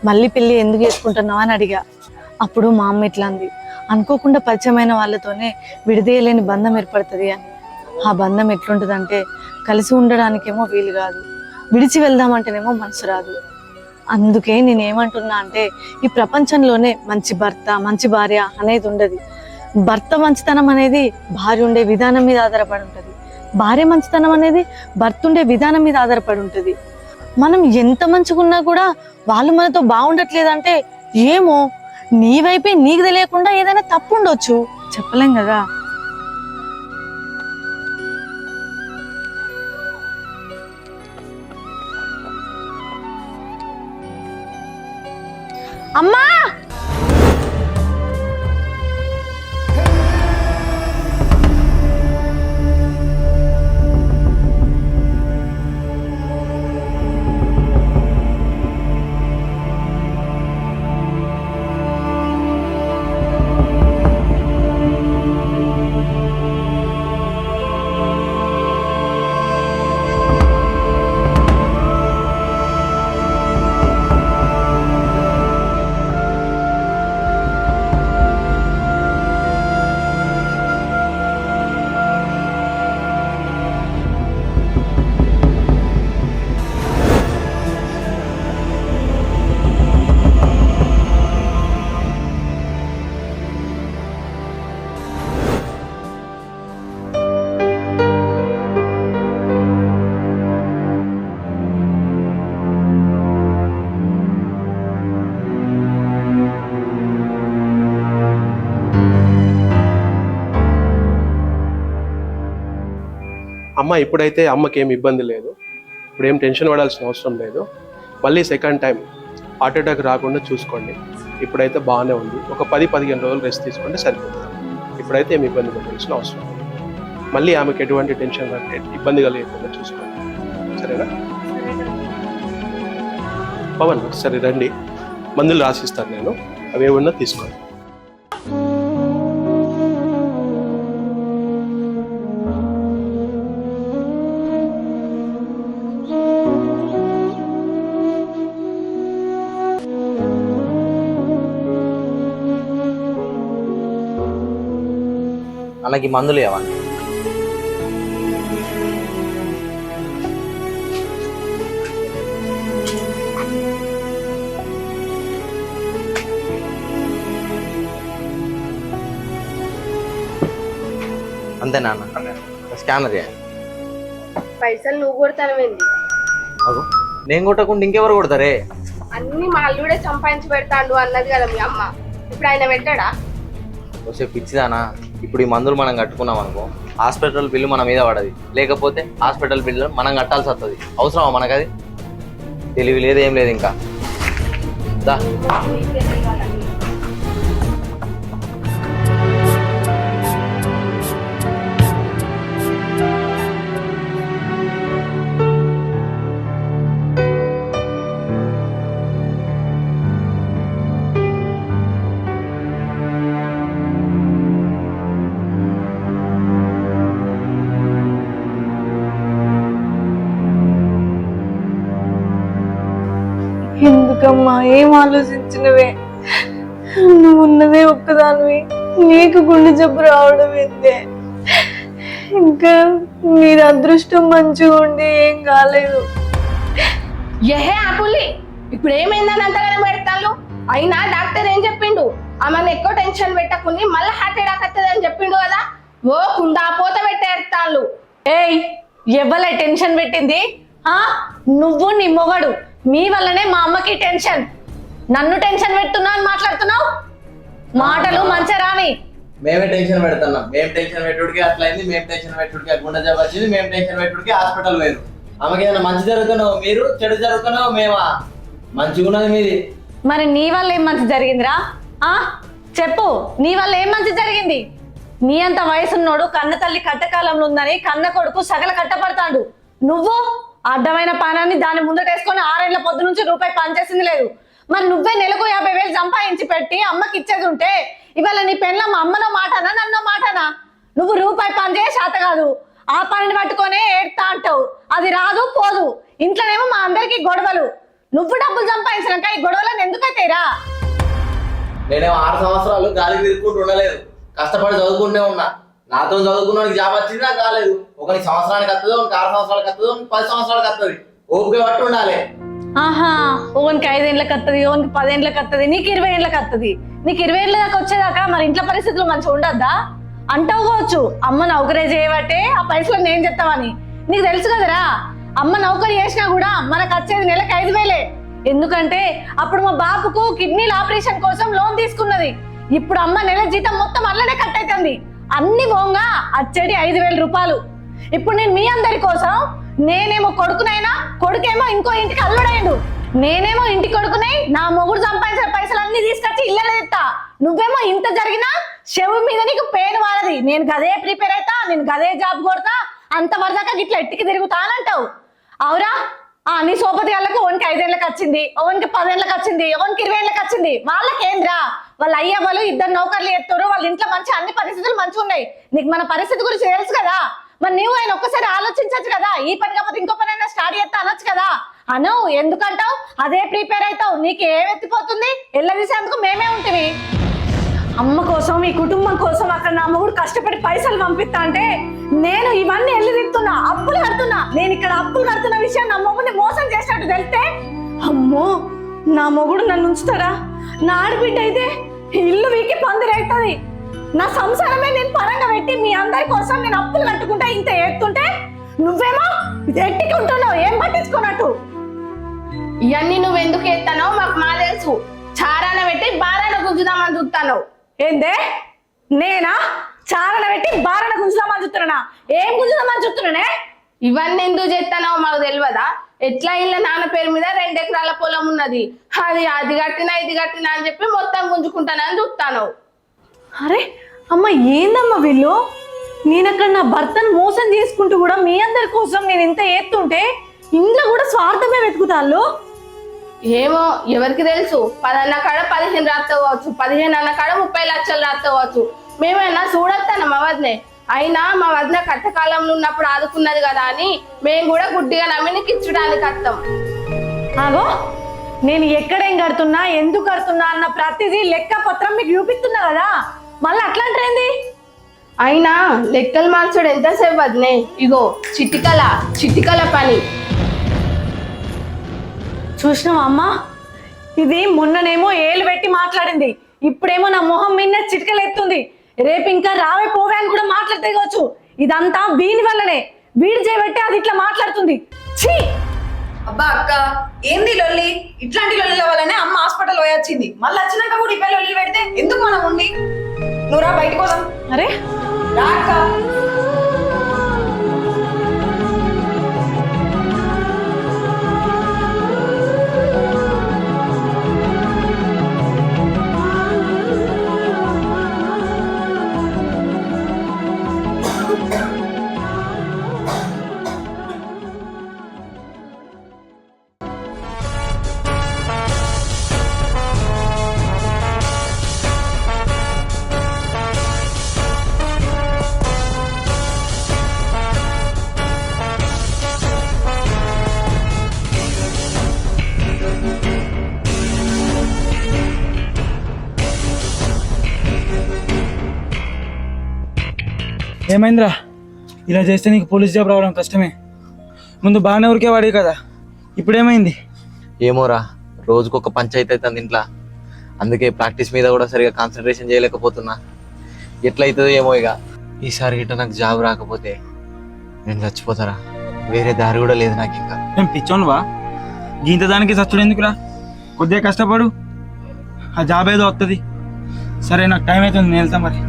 [SPEAKER 1] మళ్ళీ పెళ్ళి ఎందుకు చేసుకుంటున్నావు అని అడిగా. అప్పుడు మా అమ్మ ఇట్లా అంది, అనుకోకుండా పరిచయమైన వాళ్ళతోనే విడదీయలేని బంధం ఏర్పడుతుంది అని. ఆ బంధం ఎట్లుంటుందంటే కలిసి ఉండడానికేమో వీలు కాదు, విడిచి వెళ్దామంటేనేమో మనసు రాదు. అందుకే నేనేమంటున్నా అంటే ఈ ప్రపంచంలోనే మంచి భర్త మంచి భార్య అనేది ఉండదు. భర్త మంచితనం అనేది భార్య ఉండే విధానం మీద ఆధారపడి ఉంటుంది, భార్య మంచితనం అనేది భర్త ఉండే విధానం మీద ఆధారపడి ఉంటుంది. మనం ఎంత మంచిగున్నా కూడా వాళ్ళు మనతో బాగుండట్లేదంటే ఏమో నీ వైపే నీకు తెలియకుండా ఏదైనా తప్పు ఉండొచ్చు, చెప్పలేం కదా. అమ్మా
[SPEAKER 12] అమ్మ ఇప్పుడైతే అమ్మకి ఏమి ఇబ్బంది లేదు, ఇప్పుడు ఏం టెన్షన్ పడాల్సిన అవసరం లేదు. మళ్ళీ సెకండ్ టైం హార్ట్ అటాక్ రాకుండా చూసుకోండి. ఇప్పుడైతే బాగానే ఉంది, ఒక 10-15 రోజులు రెస్ట్ తీసుకుంటే సరిపోతుంది. ఇప్పుడైతే ఏమి ఇబ్బంది పడాల్సిన అవసరం లేదు. మళ్ళీ ఆమెకి ఎటువంటి టెన్షన్ ఇబ్బంది కలిగకుండా చూసుకోండి, సరేనా? పవన్ సరే రండి, మందులు రాసిస్తాను నేను, అవి ఏమన్నా తీసుకోండి.
[SPEAKER 4] అన్నకి మందులు ఇవ్వండి. అంతేనా అన్న? స్కానర్ చేయండి.
[SPEAKER 5] పైసలు నువ్వు కొడతానవేంది?
[SPEAKER 4] అగో నేను కొట్టకుండా ఇంకెవరు కొడతారే?
[SPEAKER 5] అన్ని మా అల్లుడే సంపాదించి పెడతాడు అన్నది కదా మీ అమ్మ, ఇప్పుడు ఆయన పెట్టాడా?
[SPEAKER 4] వచ్చే పిచ్చిదానా, ఇప్పుడు ఈ మందులు మనం కట్టుకున్నాం అనుకో, హాస్పిటల్ బిల్లు మన మీద పడది, లేకపోతే హాస్పిటల్ బిల్లు మనం కట్టాల్సి వస్తుంది. అవసరమా మనకు? అది తెలివి లేదు, ఏం లేదు. ఇంకా దా
[SPEAKER 1] ఎందుకమ్మా ఏం ఆలోచించినవే? నువ్వు ఉన్నదే ఒక్కదానివి, నీకు గుండె జబ్బు రావడం ఏందే? ఇంకా మీరు అదృష్టం మంచిగా ఉండి ఏం కాలేదు.
[SPEAKER 5] ఏహే ఆపుల్లి, ఇప్పుడు ఏమైందని అంతగానే పెడతాను? అయినా డాక్టర్ ఏం చెప్పిండు? ఆమెను ఎక్కువ టెన్షన్ పెట్టకుని మళ్ళీ హార్ట్ అటాక్ వస్తుంది అని చెప్పిండు కదా. ఓ కుండా పోత పెట్టేస్తాను.
[SPEAKER 1] ఏయ్ ఎవ్వలే టెన్షన్ పెట్టింది? నువ్వు నీ మొగడు, మీ వల్లనే మా అమ్మకి టెన్షన్. నన్ను టెన్షన్ పెడుతున్నా అని మాట్లాడుతున్నావు, మాటలు మంచిగా రాని.
[SPEAKER 4] మేమే టెన్షన్ పెడుతున్నాం. మేము టెన్షన్ పెట్టుడికి అట్లయింది, మేము టెన్షన్ పెట్టుడికి గుండె జబ్బు వచ్చింది, మేము టెన్షన్ పెట్టుడికి హాస్పిటల్ వేరు. ఆమెకి ఏదైనా మంచి జరుగుతున్నావు మీరు, చెడు జరుగుతున్నావు మేమా? మంచిగా ఉన్నది మీది.
[SPEAKER 1] మరి నీ వల్ల ఏం మంచి జరిగిందిరా? చెప్పు, నీ వల్ల ఏం మంచి జరిగింది? నీ అంత వయసున్నోడు కన్న తల్లి కట్టకాలంలో ఉందని కన్న కొడుకు సగల కట్టపడతాడు. నువ్వు అడ్డమైన పానాన్ని దాని ముందటేసుకొని 6 ఏళ్ల పొద్దు నుంచి రూపాయి పనిచేసింది లేదు. మరి నువ్వే నెలకు 50,000 సంపాదించి పెట్టి అమ్మకి ఇచ్చేది ఉంటే ఇవాళ నీ పెళ్ళం అమ్మనో మాటనా నన్నో మాటనా? నువ్వు రూపాయి పని చేయ శాత కాదు, ఆ పనిని పట్టుకొనే ఏడ్తా అంటావు. అది రాదు పోదు, ఇంట్లోనేమో మా అందరికి గొడవలు. నువ్వు డబ్బులు సంపాదించినాక ఈ గొడవలను ఎందుకైతేరా?
[SPEAKER 4] నేనేమో 6 సంవత్సరాలు గాలికి తిరుగుకుంటూ ఉండలేదు, కష్టపడి చదువుకుంటూ ఉన్నా. నాతో చదువుకున్నానికి జాబ్ వచ్చింది, నాకు రాలేదు. ఒకరికి సంవత్సరానికి వస్తుందో, ఒకరికి 6 సంవత్సరాలకు వస్తుందో, 10 సంవత్సరాలకు వస్తుంది. ఓపిక పట్టు ఉండాలి.
[SPEAKER 1] ఓనికి 5 ఏళ్ళకి వస్తుంది, ఓనికి 10 ఏళ్ళకి వస్తుంది, నీకు 20 ఏళ్ళకి వస్తుంది. నీకు 20 ఏళ్ళ దాకా వచ్చేదాకా మరి ఇంట్లో పరిస్థితులు మంచిగా ఉండద్దా? అంటావు కావచ్చు, అమ్మ నౌకరీ చేయబట్టే ఆ పైసలు నేను చెప్తామని. నీకు తెలుసు కదరా, అమ్మ నౌకరీ చేసినా కూడా మనకు వచ్చేది నెలకు 5,000. ఎందుకంటే అప్పుడు మా బాబుకు కిడ్నీల ఆపరేషన్ కోసం లోన్ తీసుకున్నది. ఇప్పుడు అమ్మ నెల జీతం మొత్తం అల్లనే కట్ అవుతుంది. అన్ని పోగా వచ్చేది 5,000 రూపాయలు. ఇప్పుడు నేను మీ అందరి కోసం, నేనేమో కొడుకునైనా, కొడుకేమో ఇంకో ఇంటికి అల్లుడైండు. నేనేమో ఇంటి కొడుకునే నా మొగుడు సంపాదించిన పైసలన్నీ తీసుకొచ్చి ఇళ్ళలో ఇస్తా. నువ్వేమో ఇంత జరిగినా చెవు మీద నీకు పెయిన్ వాడది. నేను గదే ప్రిపేర్ అవుతా, నేను గదే జాబ్ కొడతా, అంత వరదాకా గిట్లా ఎట్టికి తిరుగుతా అని అంటావు. అవురా? నీ సోపతి వాళ్ళకి ఓనికి 5 ఏళ్ళకి వచ్చింది, ఓనికి 10 ఏళ్ళకి వచ్చింది, ఓనికి 20 ఏళ్ళకి వచ్చింది. వాళ్ళకేంద్రా? వాళ్ళ అయ్య వాళ్ళు 2 నౌకర్లు ఎత్తారు, వాళ్ళ ఇంట్లో మంచి అన్ని పరిస్థితులు మంచిగా ఉన్నాయి. నీకు మన పరిస్థితి గురించి తెలుసు కదా. మరి నువ్వు ఆయన ఒక్కసారి ఆలోచించచ్చు కదా. ఈ పని కాకపోతే ఇంకో పని అయినా స్టార్ట్ చేస్తా అనొచ్చు కదా. అనవు ఎందుకంటావు? అదే ప్రిపేర్ అవుతావు. నీకు ఏమెత్తిపోతుంది? ఎల్లదీసేందుకు మేమే ఉంటుంది. అమ్మ కోసం, ఈ కుటుంబం కోసం అక్కడ నా మొగుడు కష్టపడి పైసలు పంపిస్తా అంటే నేను ఇవన్నీ ఎల్లు తిడుతున్నా, అప్పులు కడుతున్నా. నేను ఇక్కడ అప్పులు కడుతున్న విషయం నా మొగుడిని మోసం చేసినట్టు తెలిస్తే, అమ్మో నా మొగుడు నన్ను ఉంచుతాడా? నా ఆడబిడ్డ అయితే ఇల్లు వీకి పందిరైతుంది. నా సంసారమే నేను పరంగా పెట్టి మీ అందరి కోసం నేను అప్పులు కట్టుకుంటా ఇంత ఎత్తుంటే నువ్వేమో ఎట్టికి ఉంటున్నావు, ఏం పట్టించుకున్నట్టు.
[SPEAKER 5] ఇవన్నీ నువ్వు ఎందుకు ఎత్తానో మాకు మా తెలుసు. చారాన పెట్టి బారాన గుంజుదామని చూస్తాను.
[SPEAKER 1] ఏందే? నేనా చారణ పెట్టి బారణ గుంజుదామని చూస్తున్నా? ఏం గుంజుదామని చూస్తున్నానే?
[SPEAKER 5] ఇవన్నీ ఎందుకు చేస్తానో మాకు తెలియదా? ఎట్లా ఇళ్ళ నాన్న పేరు మీద 2 ఎకరాల పొలం ఉన్నది, అది కట్టినా ఇది కట్టినా అని చెప్పి మొత్తం గుంజుకుంటానని చూస్తాను.
[SPEAKER 1] అరే అమ్మ, ఏందమ్మా వీళ్ళు? నేను అక్కడ నా భర్తను మోసం చేసుకుంటూ కూడా మీ అందరి కోసం నేను ఇంత ఎత్తుంటే ఇంట్లో కూడా స్వార్థమే వెతుకుతాళ్ళు.
[SPEAKER 5] ఏమో ఎవరికి తెలుసు? 10 అన్న కాడ 15 రాకపోవచ్చు, 15 అన్న కాడ 30 లక్షలు రాకపోవచ్చు. మేమైనా చూడొస్తాను మా వదినే. అయినా మా వదిన కట్టకాలంలో ఉన్నప్పుడు ఆదుకున్నది కదా అని మేము కూడా గుడ్డిగా నమ్మి నీకు ఇచ్చడానికి వస్తాం.
[SPEAKER 1] ఆగో, నేను ఎక్కడేం కడుతున్నా, ఎందుకు కడుతున్నా అన్న ప్రతిదీ లెక్క పత్రం మీకు చూపిస్తున్నా కదా, మళ్ళీ అట్లాంటిది.
[SPEAKER 5] అయినా లెక్కలు మార్చుడు ఎంతసేపు వదినే? ఇగో చిటికల పని.
[SPEAKER 1] చూసినావా అమ్మా? ఇది మొన్ననేమో ఏలు పెట్టి మాట్లాడింది, ఇప్పుడేమో నా మొహం మీద చిటికలు ఎత్తుంది. రేపు ఇంకా రావే పోవే అని కూడా మాట్లాడితే కావచ్చు. ఇదంతా వీని వల్లనే. వీడి చేయబట్టి అది ఇట్లా మాట్లాడుతుంది. ఛీ!
[SPEAKER 10] అబ్బా అక్క, ఏంది లొల్లి? ఇట్లాంటి లొల్లిల వల్లనే అమ్మ హాస్పిటల్ పోయొచ్చింది. మళ్ళీ వచ్చినాక కూడా ఇవ్వ లొల్లి పెడితే ఎందుకు మనం ఉండి? నువ్వు రా బయటకు పోదాం.
[SPEAKER 1] అరే
[SPEAKER 10] రా అక్క.
[SPEAKER 13] ఏమైందిరా? ఇలా చేస్తే నీకు పోలీస్ జాబ్ రావడం కష్టమే. ముందు బాగానే ఊరికే వాడే కదా, ఇప్పుడేమైంది?
[SPEAKER 4] ఏమోరా, రోజుకొక పంచాయతీ అవుతుంది ఇంట్లో. అందుకే ప్రాక్టీస్ మీద కూడా సరిగా కాన్సన్ట్రేషన్ చేయలేకపోతున్నా. ఎట్లయితుందో ఏమో. ఇక ఈసారి గిట్ట నాకు జాబ్ రాకపోతే నేను చచ్చిపోతారా? వేరే దారి కూడా లేదు నాకు ఇంకా.
[SPEAKER 13] నేను పిచ్చోనువా? గీంత దానికి చచ్చుడు ఎందుకురా? కొద్దిగా కష్టపడు, ఆ జాబ్ ఏదో వస్తుంది. సరే, నాకు టైం అవుతుంది, నేను వెళ్తా మరి.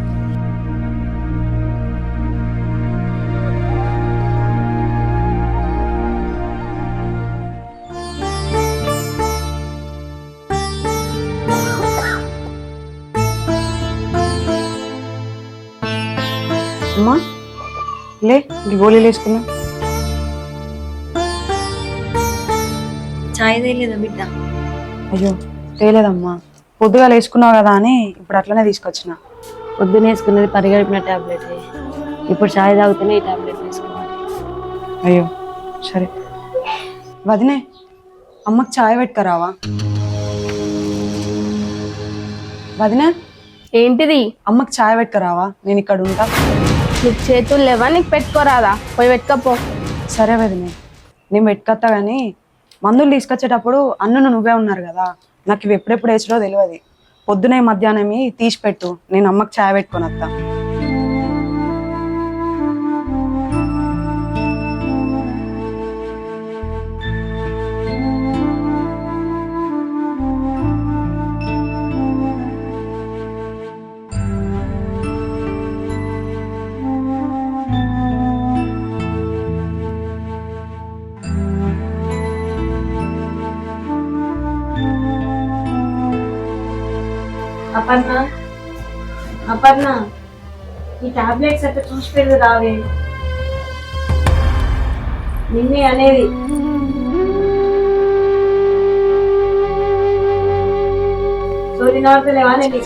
[SPEAKER 2] అమ్మా లే, గోళీలు వేసుకున్నా.
[SPEAKER 7] చాయ్ తేలేదా బిడ్డ?
[SPEAKER 2] అయ్యో తేలేదమ్మా, పొద్దుగా వేసుకున్నావు కదా అని ఇప్పుడు అట్లనే తీసుకొచ్చిన.
[SPEAKER 1] పొద్దున వేసుకున్నది పరిగెడిపిన టాబ్లెట్, ఇప్పుడు చాయ్ తాగుతూనే ఈ టాబ్లెట్ వేసుకోవాలి.
[SPEAKER 2] అయ్యో సరే. వదినే, అమ్మకి చాయ్ పెట్టుకరావా? వదినే,
[SPEAKER 5] ఏంటిది?
[SPEAKER 2] అమ్మకి చాయ్ పెట్టుకరావా? నేను ఇక్కడ ఉంటా.
[SPEAKER 5] నీకు చేతులు లేవా? నీకు పెట్టుకోరాదా? పోయి పెట్టుకపో.
[SPEAKER 2] సరే వదినే, నేను పెట్టుకొస్తా. కానీ మందులు తీసుకొచ్చేటప్పుడు అన్నును నువ్వే ఉన్నారు కదా, నాకు ఇవి ఎప్పుడెప్పుడు వేసాడో తెలియదు. పొద్దునే మధ్యాహ్నం తీసి పెట్టు, నేను అమ్మకి చాయ్ పెట్టుకొని వస్తా.
[SPEAKER 1] అపర్ణ అపర్ణ ఈ టాబ్లెట్స్ అట్లా చూసి పెడదు రావే నిన్నే అనేది సూర్య నాకులేవా నీకు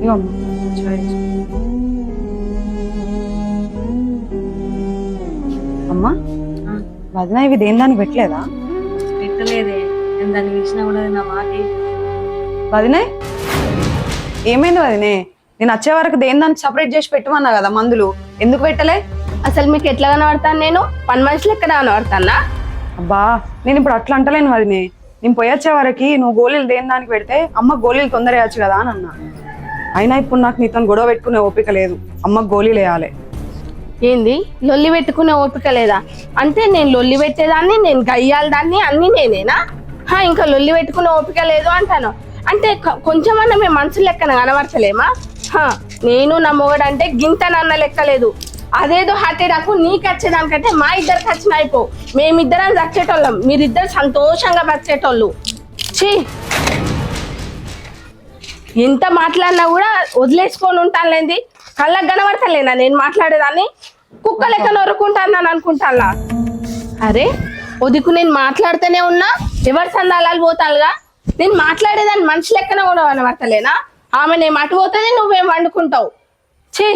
[SPEAKER 2] ఇగో అమ్మ, చాయ్. అమ్మా వదిన ఇవి దేని దానికి పెట్టలేదా?
[SPEAKER 1] పెట్టలేదే నేను దాన్ని పిలిచినా కూడా నా మాట
[SPEAKER 2] వదినే ఏమైంది వదినే? నేను వచ్చే వరకు దేని దానికి సపరేట్ చేసి పెట్టమన్నా కదా మందులు, ఎందుకు పెట్టలే?
[SPEAKER 5] అసలు మీకు ఎట్లా కనబడతాను నేను? పని మనుషులు ఎక్కడ కనబడతానా?
[SPEAKER 2] అబ్బా నేను ఇప్పుడు అట్లా అంటలేను వదినే. నేను పోయొచ్చే వరకు నువ్వు గోళీలు దేని దానికి పెడితే అమ్మ గోళీలు తొందర వేయచ్చు కదా అని అన్నా. అయినా ఇప్పుడు నాకు నీతో గొడవ పెట్టుకునే ఓపిక లేదు. అమ్మకు గోళీలు వేయాలి.
[SPEAKER 5] ఏంది లొల్లి పెట్టుకునే ఓపిక లేదా? అంటే నేను లొల్లి పెట్టేదాన్ని, నేను గయ్యాలి దాన్ని, అన్ని నేనేనా? ఇంకా లొల్లి పెట్టుకునే ఓపిక లేదు అంటాను. అంటే కొంచెమన్నా మేము మనుషులు లెక్కన కనబడతలేమా? నేను నా మొగడు అంటే గింత నన్న లెక్కలేదు. అదేదో హార్ట్ అటాక్ నీకు వచ్చేదానికంటే మా ఇద్దరికి వచ్చిన అయిపో. మేమిద్దరం చచ్చేటోళ్ళం, మీరిద్దరు సంతోషంగా బతికేటోళ్ళు. ఛీ, ఎంత మాట్లాడినా కూడా వదిలేసుకొని ఉంటానులేంది. కళ్ళకు కనబడతలేనా నేను మాట్లాడేదాన్ని? కుక్క లెక్క నొరుకుంటాను అనుకుంటానా? అరే వదికు నేను మాట్లాడుతూనే ఉన్నా, ఎవరి సందాలాలు పోతానుగా. నేను మాట్లాడేదాన్ని మనిషి లెక్కన కూడా కనబడతలేనా? ఆమె నేను అటు పోతుంది, నువ్వేం వండుకుంటావు. ఛీ,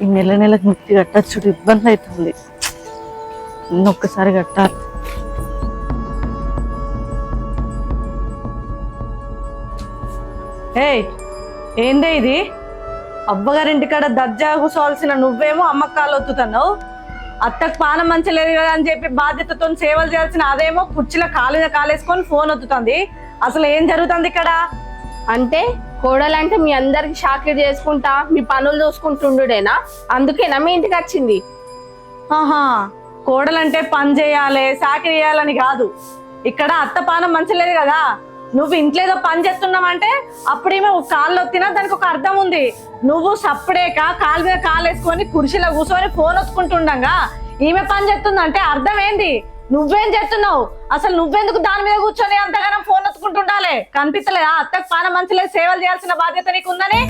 [SPEAKER 1] ఈ నెల నెలకు ముక్తి కట్టచ్చు, ఇబ్బంది అవుతుంది. ఒక్కసారి కట్టాలి. ఏందే ఇది? అబ్బగారింటికాడ దర్జా కూర్చోవాల్సిన నువ్వేమో అమ్మకు కాలు ఒత్తుతున్నావు. అత్తకు పానం మంచలేదు కదా అని చెప్పి బాధ్యతతో సేవలు చేయాల్సిన అదేమో కుర్చీలో కాలు కాలేసుకొని ఫోన్ ఒత్తుతుంది. అసలు ఏం జరుగుతుంది ఇక్కడ?
[SPEAKER 5] అంటే కోడలంటే మీ అందరికి షాకిడ్ చేసుకుంటా మీ పనులు చూసుకుంటుండేనా? అందుకేనా మీ ఇంటికి వచ్చింది?
[SPEAKER 1] ఆహా, కోడలంటే పని చేయాలి, సాకిరి చేయాలని కాదు. ఇక్కడ అత్త పానం మంచలేదు కదా, నువ్వు ఇంట్లో ఏదో పని చేస్తున్నావంటే అప్పుడేమో కాళ్ళు ఒత్తినా దానికి ఒక అర్థం ఉంది. నువ్వు సప్పుడేక కాలు మీద కాలు వేసుకొని కుర్చీలో కూర్చొని ఫోన్ ఒత్తుకుంటుండగా ఈమె పని చేస్తుందంటే అర్థం ఏంది? నువ్వేం చేస్తున్నావు? అసలు నువ్వెందుకు దాని మీద కూర్చొని అంతగానం ఫోన్ ఒత్తుకుంటుండాలి? కనిపించలేదా అత్తకు పానం మంచలేదు, సేవలు చేయాల్సిన బాధ్యత నీకు ఉందని?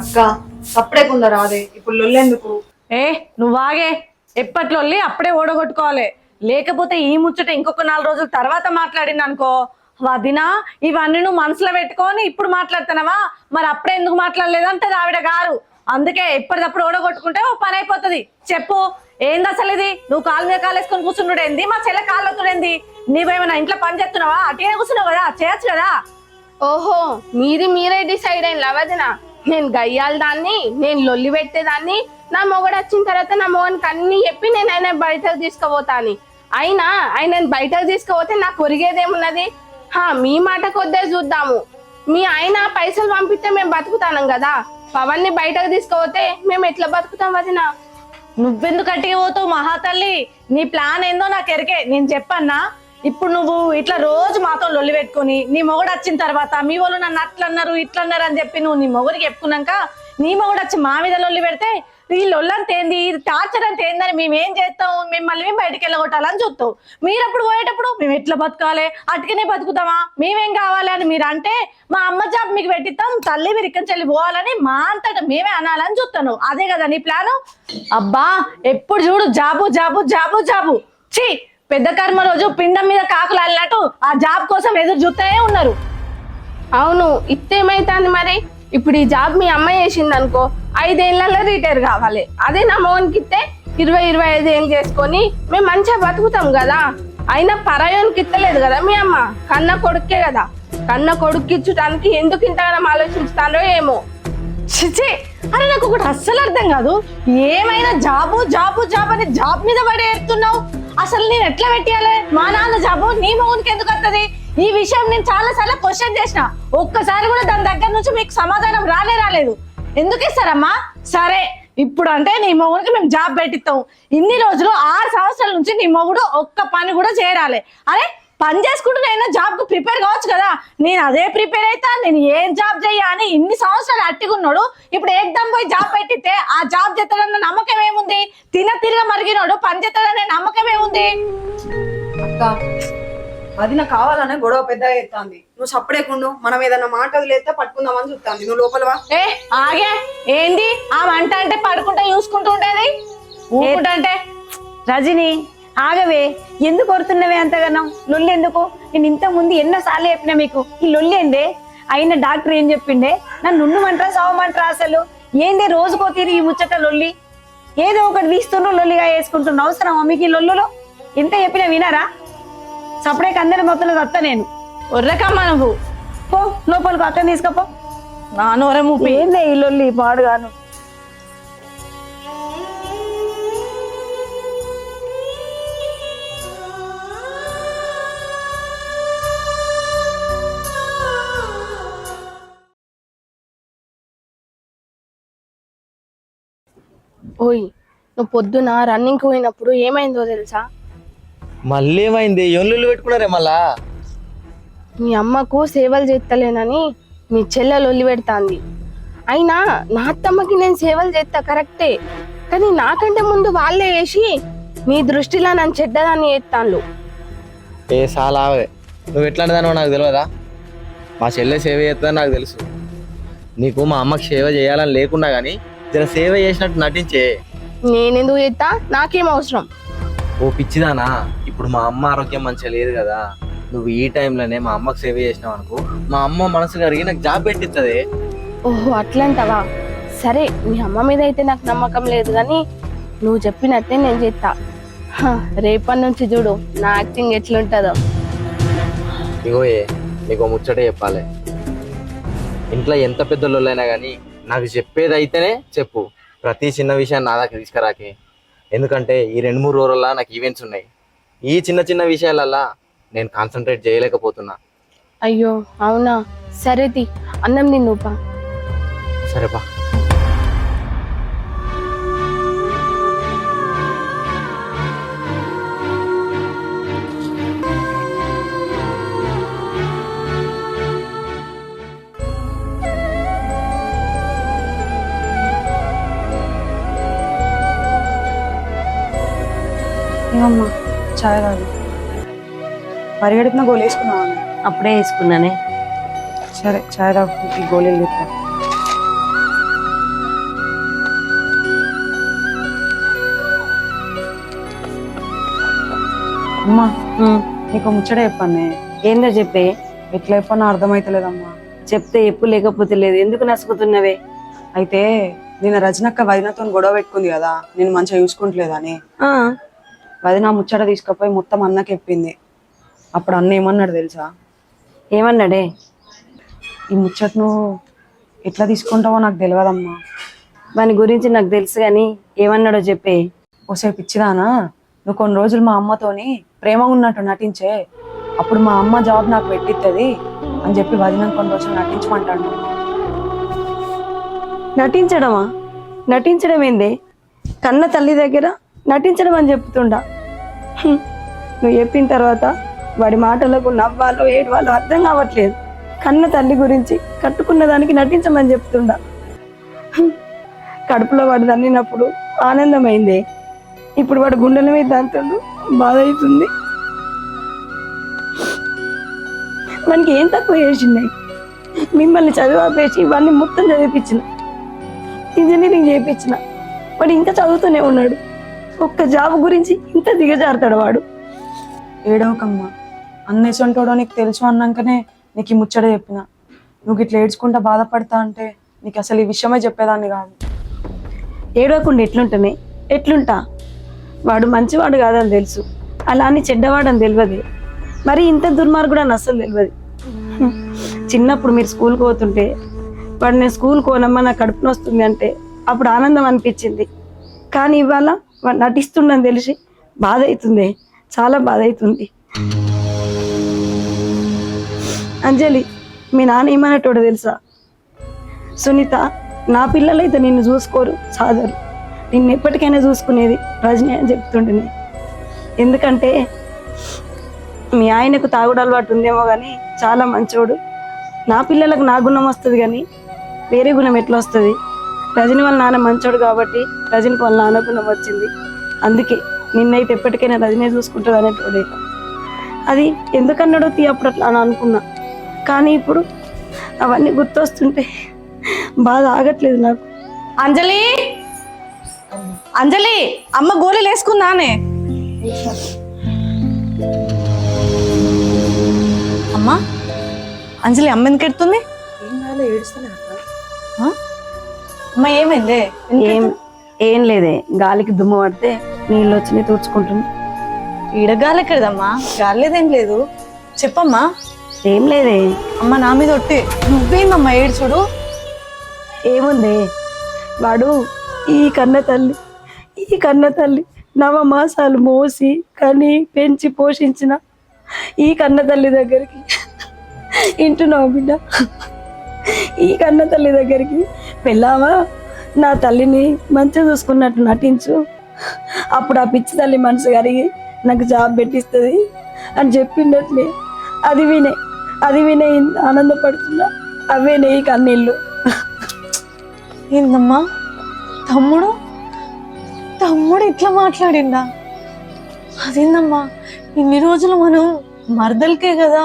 [SPEAKER 2] అక్క సప్పుడేకుందా రాదే, ఇప్పుడు లొల్లెందుకు?
[SPEAKER 1] నువ్వు ఆగే, ఎప్పట్లో అప్పుడే ఓడగొట్టుకోవాలి. లేకపోతే ఈ ముచ్చట ఇంకొక 4 రోజుల తర్వాత మాట్లాడింది అనుకో, వదినా ఇవన్నీ నువ్వు మనసులో పెట్టుకొని ఇప్పుడు మాట్లాడుతున్నావా, మరి అప్పుడే ఎందుకు మాట్లాడలేదు అంటే ఆవిడ గారు. అందుకే ఎప్పటికప్పుడు ఓడగొట్టుకుంటే ఓ పని అయిపోతుంది. చెప్పు ఏంది అసలు ఇది? నువ్వు కాలు మీద కాలు వేసుకొని కూర్చుంటుడేంది? మా చెల్లె కాళ్ళు వస్తుడేంది? నీవేమైనా ఇంట్లో పని చేస్తున్నావా? అటే కూర్చున్నావు కదా, చేయొచ్చు కదా.
[SPEAKER 5] ఓహో, మీరే డిసైడ్ అయిన వదినా. నేను గయ్యాలి దాన్ని, నేను లొల్లి పెట్టేదాన్ని. నా మొగడు వచ్చిన తర్వాత నా మొగనికి అన్ని చెప్పి నేను ఆయన బయటకు తీసుకుపోతాను. అయినా ఆయన బయటకు తీసుకుపోతే నాకు ఒరిగేదేమున్నది? మీ మాట కొద్దే చూద్దాము. మీ ఆయన పైసలు పంపిస్తే మేము బతుకుతాం కదా, పవన్ని బయటకు తీసుకుపోతే మేము ఎట్లా బతుకుతాం వదినా?
[SPEAKER 1] నువ్వెందుకు అట్టికి పోతావు మహాతల్లి? నీ ప్లాన్ ఏందో నాకు ఎరికే, నేను చెప్పన్నా. ఇప్పుడు నువ్వు ఇట్లా రోజు మాతో లొల్లి పెట్టుకుని నీ మొగుడు వచ్చిన తర్వాత మీ వాళ్ళు నన్ను అట్లన్నారు ఇట్లన్నారు అని చెప్పి నువ్వు నీ మొగుడికి చెప్పుకున్నాక నీ మొగుడు వచ్చి మా మీద లొల్లి పెడితే ఈ లొల్లంత ఏంది, ఇది టార్చర్ అంత ఏందని మేమేం చేస్తాం? మేము బయటికి వెళ్ళగొట్టాలని చూస్తావు. మీరు అప్పుడు పోయేటప్పుడు మేము ఎట్లా బతకాలి, అటుకనే బతుకుతామా, మేమేం కావాలి అని మీరు అంటే మా అమ్మ జాబ్ మీకు పెట్టిస్తాం, తల్లి మీరు ఇక్కడి నుంచి పోవాలని మా అంతటా మేమే అనాలని చూస్తాను. అదే కదా నీ ప్లాను? అబ్బా ఎప్పుడు చూడు జాబు జాబు జాబు జాబు. ఛీ, పెద్ద కర్మ రోజు పిండం మీద కాకులు అల్లినట్టు ఆ జాబ్ కోసం ఎదురు చూస్తూనే ఉన్నారు.
[SPEAKER 5] అవును, ఇత్తేమైతుంది మరి? ఇప్పుడు ఈ జాబ్ మీ అమ్మ చేసింది అనుకో, 5 ఏళ్లలో రిటైర్ కావాలి. అదే నా మోహన్కి ఇస్తే 20-25 ఏళ్ళు చేసుకొని మేము మంచిగా బతుకుతాం కదా. అయినా పరాయోనికి ఇస్తలేదు కదా మీ అమ్మ, కన్న కొడుకే కదా. కన్న కొడుకు ఇచ్చడానికి ఎందుకు ఇంతగానో ఆలోచిస్తారో ఏమో.
[SPEAKER 1] చిచి, అరే నాకు ఒకటి అస్సలు అర్థం కాదు. ఏమైనా జాబు జాబు జాబ్ అని జాబ్ మీద పడేస్తున్నావు. అసలు నేను ఎట్లా పెట్టాలి? మా నాన్న జాబు నీ మోహన్కి ఎందుకు వస్తుంది? ఈ విషయం నేను చాలా సార్లు క్వశ్చన్ చేసిన, ఒక్కసారి కూడా దాని దగ్గర నుంచి మీకు సమాధానం రాలేదు. ఎందుకు ఇస్తారమ్మా? సరే ఇప్పుడు అంటే నీ మొగుడికి మేము జాబ్ పెట్టిస్తాం. ఇన్ని రోజులు 6 సంవత్సరాల నుంచి నీ మొగుడు ఒక్క పని కూడా చేయరాలే. అరే పని చేసుకుంటూ జాబ్ కు ప్రిపేర్ కావచ్చు కదా. నేను అదే ప్రిపేర్ అవుతా, నేను ఏం జాబ్ చెయ్యా అని ఇన్ని సంవత్సరాలు అట్టిగున్నాడు. ఇప్పుడు ఏకదం పోయి జాబ్ పెట్టితే ఆ జాబ్ చేస్తాడన్న నమ్మకం ఏముంది? తిరిగా మరిగినోడు పని చేస్తాడనే నమ్మకం ఏముంది?
[SPEAKER 2] అక్క అది నాకు కావాలనే గొడవ పెద్దగా ఎత్తాంది. నువ్వు సప్పుడేకుండు, మనం ఏదన్నా మాట వదిలేస్తే పట్టుకుందామని చూస్తాంది. నువ్వు లోపలవా.
[SPEAKER 1] ఏ ఆగే, ఏంది ఆ వంట అంటే పడుకుంటా చూసుకుంటూ ఉండేది ఊపుకుంటే?
[SPEAKER 11] రజని ఆగవే, ఎందుకు కొడుతున్నవే అంతగానం? లొల్లి ఎందుకు? నేను ఇంత ముందు ఎన్నోసార్లు చెప్పినా మీకు ఈ లొల్లి ఏందే? అయిన డాక్టర్ ఏం చెప్పిండే? నన్ను నుండమంటారా సావమంటారా? అసలు ఏందే రోజుకో తీరి ఈ ముచ్చట లొల్లి? ఏదో ఒకటి తీస్తున్నారు, లొల్లిగా వేసుకుంటున్నావు. అవసరమా మీకు ఈ లొల్లులో? ఎంత చెప్పినా వినారా? సపరేట్ అందరి మొత్తంలో వస్తా నేను.
[SPEAKER 1] ఒర్రకమ్మా నువ్వు,
[SPEAKER 11] పో లోపలికి అక్కడ తీసుకపో.
[SPEAKER 1] నా నోరే మూపి.
[SPEAKER 11] ఏందే ఈ లొల్లి పాడుగాను?
[SPEAKER 5] ఓయ్, నువ్వు పొద్దున రన్నింగ్ పోయినప్పుడు ఏమైందో తెలుసా?
[SPEAKER 4] మళ్ళీ ఏమైంది? ఏళ్ళు పెట్టుకున్నారే మళ్ళా?
[SPEAKER 5] మీ అమ్మకు సేవలు చేస్తలేనని మీ చెల్లెలు ఒల్లి పెడతాంది. అయినా నా అత్తమ్మకి నేను సేవలు చేస్తా కరెక్టే, కానీ నాకంటే ముందు వాళ్ళే వేసి మీ దృష్టిలో నన్ను చెడ్డదాన్ని చేస్తాను.
[SPEAKER 4] ఏ సాలావే, నువ్వు ఎట్లాంటిదానో నాకు తెలియదా? మా చెల్లె సేవ చేస్తుందని నాకు తెలుసు. నీకు మా అమ్మకి సేవ చేయాలని లేకున్నా కానీ జర సేవ చేసినట్టు నటించే.
[SPEAKER 5] నేనెందుకు చేస్తా? నాకేం అవసరం?
[SPEAKER 4] ఓ పిచ్చిదానా, ఇప్పుడు మా అమ్మ ఆరోగ్యం మంచిగా లేదు కదా, నువ్వు ఈ టైంలోనే మా అమ్మకు సేవ చేసినావు అనుకో, మా అమ్మ మనసు కరిగి నాకు జాబ్ పెట్టిస్తుంది.
[SPEAKER 5] ఓహో అట్లంటావా? సరే, మీ అమ్మ మీద అయితే నాకు నమ్మకం లేదు, కానీ నువ్వు చెప్పినట్టే నేను చేస్తా. రేపటి నుంచి చూడు నా యాక్టింగ్ ఎట్లుంటుందో.
[SPEAKER 4] ఇగోయే, నీకు ముచ్చట చెప్పాలి. ఇంట్లో ఎంత పెద్ద లొల్లైనా కానీ నాకు చెప్పేది అయితేనే చెప్పు. ప్రతి చిన్న విషయాన్ని నా దాకా తీసుకురాకే. ఎందుకంటే ఈ 2-3 రోజుల్లో నాకు ఈవెంట్స్ ఉన్నాయి. ఈ చిన్న చిన్న విషయాలల్లా నేను కాన్సన్ట్రేట్ చేయలేకపోతున్నా.
[SPEAKER 5] అయ్యో అవునా? సరే తి, అన్నం తిన్నుపా.
[SPEAKER 4] సరేపా.
[SPEAKER 2] ఏమమ్మా చాయ్ తాగు. పరిగెడుతున్న గోలు వేసుకున్నావా?
[SPEAKER 11] అప్పుడే వేసుకున్నానే.
[SPEAKER 2] సరే చాయ్ తాగు, ఈ గోళీలు చెప్తా. అమ్మా నీకు ముచ్చట చెప్పానే.
[SPEAKER 11] ఏందో చెప్పే.
[SPEAKER 2] ఎట్లా చెప్పన్నా అర్థమైతలేదమ్మా.
[SPEAKER 11] చెప్తే ఎప్పు లేకపోతే లేదు. ఎందుకు నసుకుతున్నవే?
[SPEAKER 2] అయితే నేను రజనక్క వదినతో గొడవ పెట్టుకుంది కదా, నేను మంచిగా చూసుకుంటలేదని. వదిన ముచ్చట తీసుకుపోయి మొత్తం అన్నకి చెప్పింది. అప్పుడు అన్న ఏమన్నాడు తెలుసా?
[SPEAKER 11] ఏమన్నాడే?
[SPEAKER 2] ఈ ముచ్చట నువ్వు ఎట్లా తీసుకుంటావో నాకు తెలియదమ్మా.
[SPEAKER 11] వాని గురించి నాకు తెలుసు కానీ ఏమన్నాడో చెప్పే.
[SPEAKER 2] ఓసేపు ఇచ్చిదానా, నువ్వు కొన్ని రోజులు మా అమ్మతోని ప్రేమ ఉన్నట్టు నటించే, అప్పుడు మా అమ్మ జాబ్ నాకు పెట్టిస్తుంది అని చెప్పి వదిన కొన్ని రోజులు నటించమంటాడు.
[SPEAKER 11] నటించడమా? నటించడం ఏందే? కన్న తల్లి దగ్గర నటించడం అని చెప్తుండా. నువ్వు చెప్పిన తర్వాత వాడి మాటలకు నవ్వాలో ఏడవాలో అర్థం కావట్లేదు. కన్న తల్లి గురించి కట్టుకున్న దానికి నటించమని చెప్తుండా. కడుపులో వాడు తన్నినప్పుడు ఆనందమైందే, ఇప్పుడు వాడు గుండెల మీద దంతుండు, బాధ అవుతుంది. మనకి ఏం తక్కువ చేసిండే? మిమ్మల్ని చదివాపేసి ఇవన్నీ మొత్తం చదివిపించిన, ఇంజనీరింగ్ చేయించిన, వాడు ఇంకా చదువుతూనే ఉన్నాడు. ఒక్క జాబ్ గురించి ఇంత దిగజారుతాడు వాడు.
[SPEAKER 2] ఏడవకమ్మా, అన్నేసంటోడో నీకు తెలుసు అన్నాకనే నీకు ఈ ముచ్చట చెప్పిన. నువ్వు ఇట్లా ఏడ్చుకుంటా బాధపడతా అంటే నీకు అసలు ఈ విషయమే చెప్పేదాన్ని కాదు.
[SPEAKER 11] ఏడవకుండా ఎట్లుంటా? వాడు మంచివాడు కాదని తెలుసు, అలా అని చెడ్డవాడని తెలియదు. మరి ఇంత దుర్మార్గుడు అని అసలు తెలియదు. చిన్నప్పుడు మీరు స్కూల్కి పోతుంటే వాడు నేను స్కూల్ కోనమ్మా నాకు కడుపున వస్తుంది అంటే అప్పుడు ఆనందం అనిపించింది. కానీ ఇవాళ వాడు నటిస్తుండని తెలిసి బాధ అవుతుంది, చాలా బాధ అవుతుంది. అంజలి, మీ నాన్న ఏమన్నట్టు తెలుసా? సునీత, నా పిల్లలైతే నిన్ను చూసుకోరు, సాదరు, నిన్ను ఎప్పటికైనా చూసుకునేది రజని అని చెప్తుండే. ఎందుకంటే మీ ఆయనకు తాగుడు అలవాటు ఉందేమో కానీ చాలా మంచోడు. నా పిల్లలకు నా గుణం వస్తుంది కానీ వేరే గుణం ఎట్లా వస్తుంది? రజని వాళ్ళ నాన్న మంచోడు కాబట్టి రజనికి వాళ్ళ నాన్న గుణం వచ్చింది. అందుకే నిన్నైతే ఎప్పటికైనా రజనే చూసుకుంటుంది అనేటోడే. అది ఎందుకన్నాడో అప్పుడు అట్లా అని అనుకున్నా, కానీ ఇప్పుడు అవన్నీ గుర్తొస్తుంటే బాధ ఆగట్లేదు నాకు.
[SPEAKER 1] అంజలి, అంజలి, అమ్మ గోళీలు వేసుకుందానే? అమ్మా, అంజలి అమ్మ ఎందుకు ఎడుతుంది? అమ్మ ఏమైందే?
[SPEAKER 11] ఏం లేదే, గాలికి దుమ్ము పడితే నీళ్ళు వచ్చి తుడుచుకుంటున్నా.
[SPEAKER 1] ఈడ గాలి ఎక్కడదమ్మా? గాలి లేదేం లేదు, చెప్పమ్మా.
[SPEAKER 11] ఏం లేదే
[SPEAKER 1] అమ్మ, నా మీద ఒట్టి. నువ్వేందమ్మా ఏడ్చుడు?
[SPEAKER 11] ఏముంది, వాడు ఈ కన్న తల్లి 9 మాసాలు మోసి కని పెంచి పోషించిన ఈ కన్న తల్లి దగ్గరికి ఇంటున్నావు బిడ్డ. ఈ కన్న తల్లి దగ్గరికి వెళ్ళావా, నా తల్లిని మంచిగా చూసుకున్నట్టు నటించు, అప్పుడు ఆ పిచ్చి తల్లి మనసు కరిగి నాకు జాబ్ పెట్టిస్తుంది అని చెప్పిండట్లే. అది వినే ఆనందపడుతున్నా, అవేనే ఈ కన్నీళ్ళు.
[SPEAKER 1] ఏందమ్మా, తమ్ముడు ఇట్లా మాట్లాడిందా? అదేందమ్మా, ఇన్ని రోజులు మనం మరదలకే కదా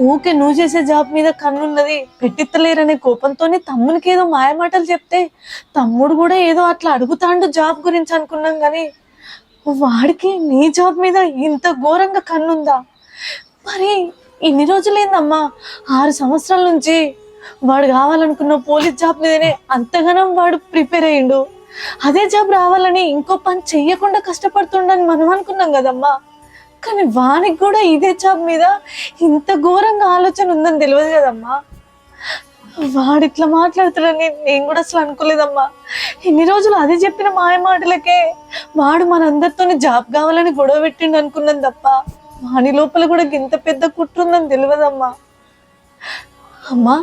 [SPEAKER 1] ఊకే నువ్వు చేసే జాబ్ మీద కన్నున్నది, పెట్టిత్తలేరనే కోపంతోనే తమ్మునికి ఏదో మాయమాటలు చెప్తే తమ్ముడు కూడా ఏదో అట్లా అడుగుతాండు జాబ్ గురించి అనుకున్నాం, కానీ వాడికి నీ జాబ్ మీద ఇంత ఘోరంగా కన్నుందా? మరి ఇన్ని రోజులు ఏందమ్మా, 6 సంవత్సరాల నుంచి వాడు కావాలనుకున్న పోలీస్ జాబ్ మీదనే అంతగానం వాడు ప్రిపేర్ అయ్యిండు. అదే జాబ్ రావాలని ఇంకో పని చెయ్యకుండా కష్టపడుతుండని మనం అనుకున్నాం కదమ్మా. కానీ వానికి కూడా ఇదే జాబ్ మీద ఇంత ఘోరంగా ఆలోచన ఉందని తెలియదు కదమ్మా. వాడు ఇట్లా మాట్లాడుతాడని నేను కూడా అసలు అనుకోలేదమ్మా. ఇన్ని రోజులు అది చెప్పిన మాయ మాటలకే వాడు మనందరితో జాబ్ కావాలని గొడవ పెట్టిండు అనుకున్నాను తప్ప వాని లోపల కూడా ఇంత పెద్ద కుట్రుందని తెలియదమ్మా. అమ్మా,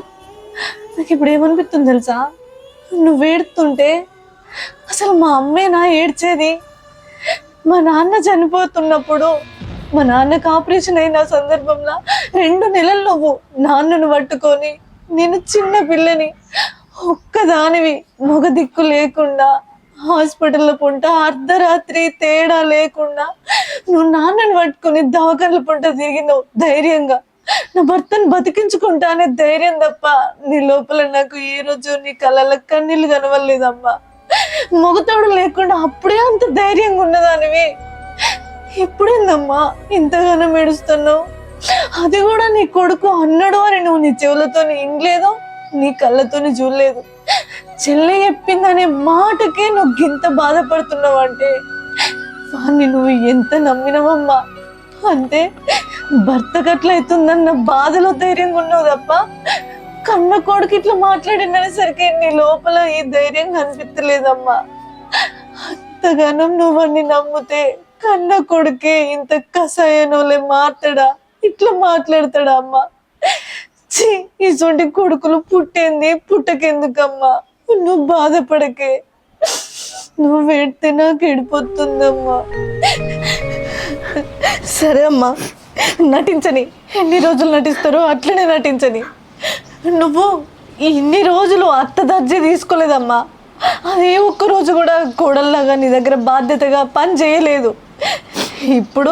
[SPEAKER 1] నాకు ఇప్పుడు ఏమనిపిస్తుంది తెలుసా, నువ్వు ఏడుతుంటే అసలు మా అమ్మేనా ఏడ్చేది? మా నాన్న చనిపోతున్నప్పుడు, మా నాన్నకు ఆపరేషన్ అయిన సందర్భంలో 2 నెలలు నువ్వు నాన్నను పట్టుకొని, నేను చిన్న పిల్లని ఒక్కదానివి మగ దిక్కు లేకుండా హాస్పిటల్లో పుంట అర్ధరాత్రి తేడా లేకుండా నువ్వు నాన్నని పట్టుకొని దవాఖానల పుంట తిరిగినావు ధైర్యంగా. నా భర్తను బతికించుకుంటా అనే ధైర్యం తప్ప నీ లోపల నాకు ఏ రోజు నీ కళ్ళ కన్నీళ్ళు కనవలేదమ్మా. మొగతోడు లేకుండా అప్పుడే అంత ధైర్యంగా ఉన్నదానివి, ఇప్పుడేందమ్మా ఇంతగానో ఏడుస్తున్నావు? అది కూడా నీ కొడుకు అన్నాడు అని నువ్వు నీ చెవులతో వినలేదు, నీ కళ్ళతోని చూడలేదు. చెల్లి చెప్పిందనే మాటకే నువ్వు ఇంత బాధపడుతున్నావు అంటే వాడిని నువ్వు ఎంత నమ్మినవమ్మా. అంటే భర్తకు అట్లా అవుతుందన్న బాధలో ధైర్యంగా ఉన్నావు తప్ప కన్న కొడుకు ఇట్లా మాట్లాడినసరికి నీ లోపల ఈ ధైర్యం కనిపించలేదమ్మా. అంతగానో నువ్వు వాడిని నమ్మితే కన్న కొడుకే ఇంత కషాయనోలే ఇట్లా మాట్లాడతాడా అమ్మా? ఇటువంటి కొడుకులు పుట్టకెందుకమ్మా? నువ్వు బాధపడకే, నువ్వు పెడితే నాకు ఎడిపోతుందమ్మా. సరే అమ్మా, నటించని, ఎన్ని రోజులు నటిస్తారో అట్లనే నటించని. నువ్వు ఇన్ని రోజులు అత్త దర్జీ తీసుకోలేదమ్మా, అదే ఒక్కరోజు కూడా కోడల్లాగా నీ దగ్గర బాధ్యతగా పని చేయలేదు. ఇప్పుడు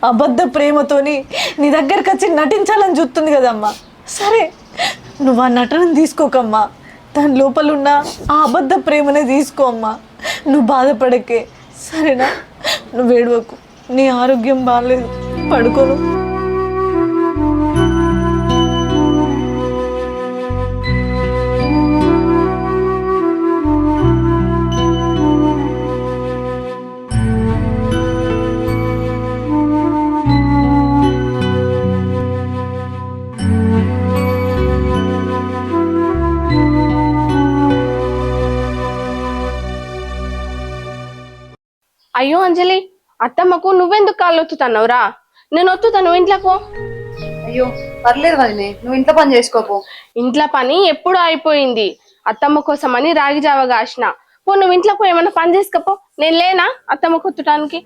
[SPEAKER 1] అబద్ధ ప్రేమతోని నీ దగ్గరకు వచ్చి నటించాలని చూస్తుంది కదమ్మా. సరే, నువ్వు ఆ నటనను తీసుకోకమ్మా, దాని లోపల ఉన్న ఆ అబద్ధ ప్రేమనే తీసుకో అమ్మా. నువ్వు బాధపడకే, సరేనా? నువ్వు ఏడవకు, నీ ఆరోగ్యం బాగాలేదు, పడుకోను.
[SPEAKER 5] అయ్యో అంజలి, అత్తమ్మకు నువ్వెందుకు కాళ్ళు ఒత్తుతున్నావురా? నేను ఒత్తుతాను, ఇంట్లోకి.
[SPEAKER 10] అయ్యో పర్లేదు వదినే, నువ్వు ఇంట్లో పని చేసుకోపో.
[SPEAKER 5] ఇంట్లో పని ఎప్పుడు అయిపోయింది. అత్తమ్మ కోసమని రాగి జావ కాసిన. నువ్వు ఇంట్లోకి ఏమన్నా పని చేసుకోపో, నేను లేనా అత్తమ్మ కొత్తటానికి?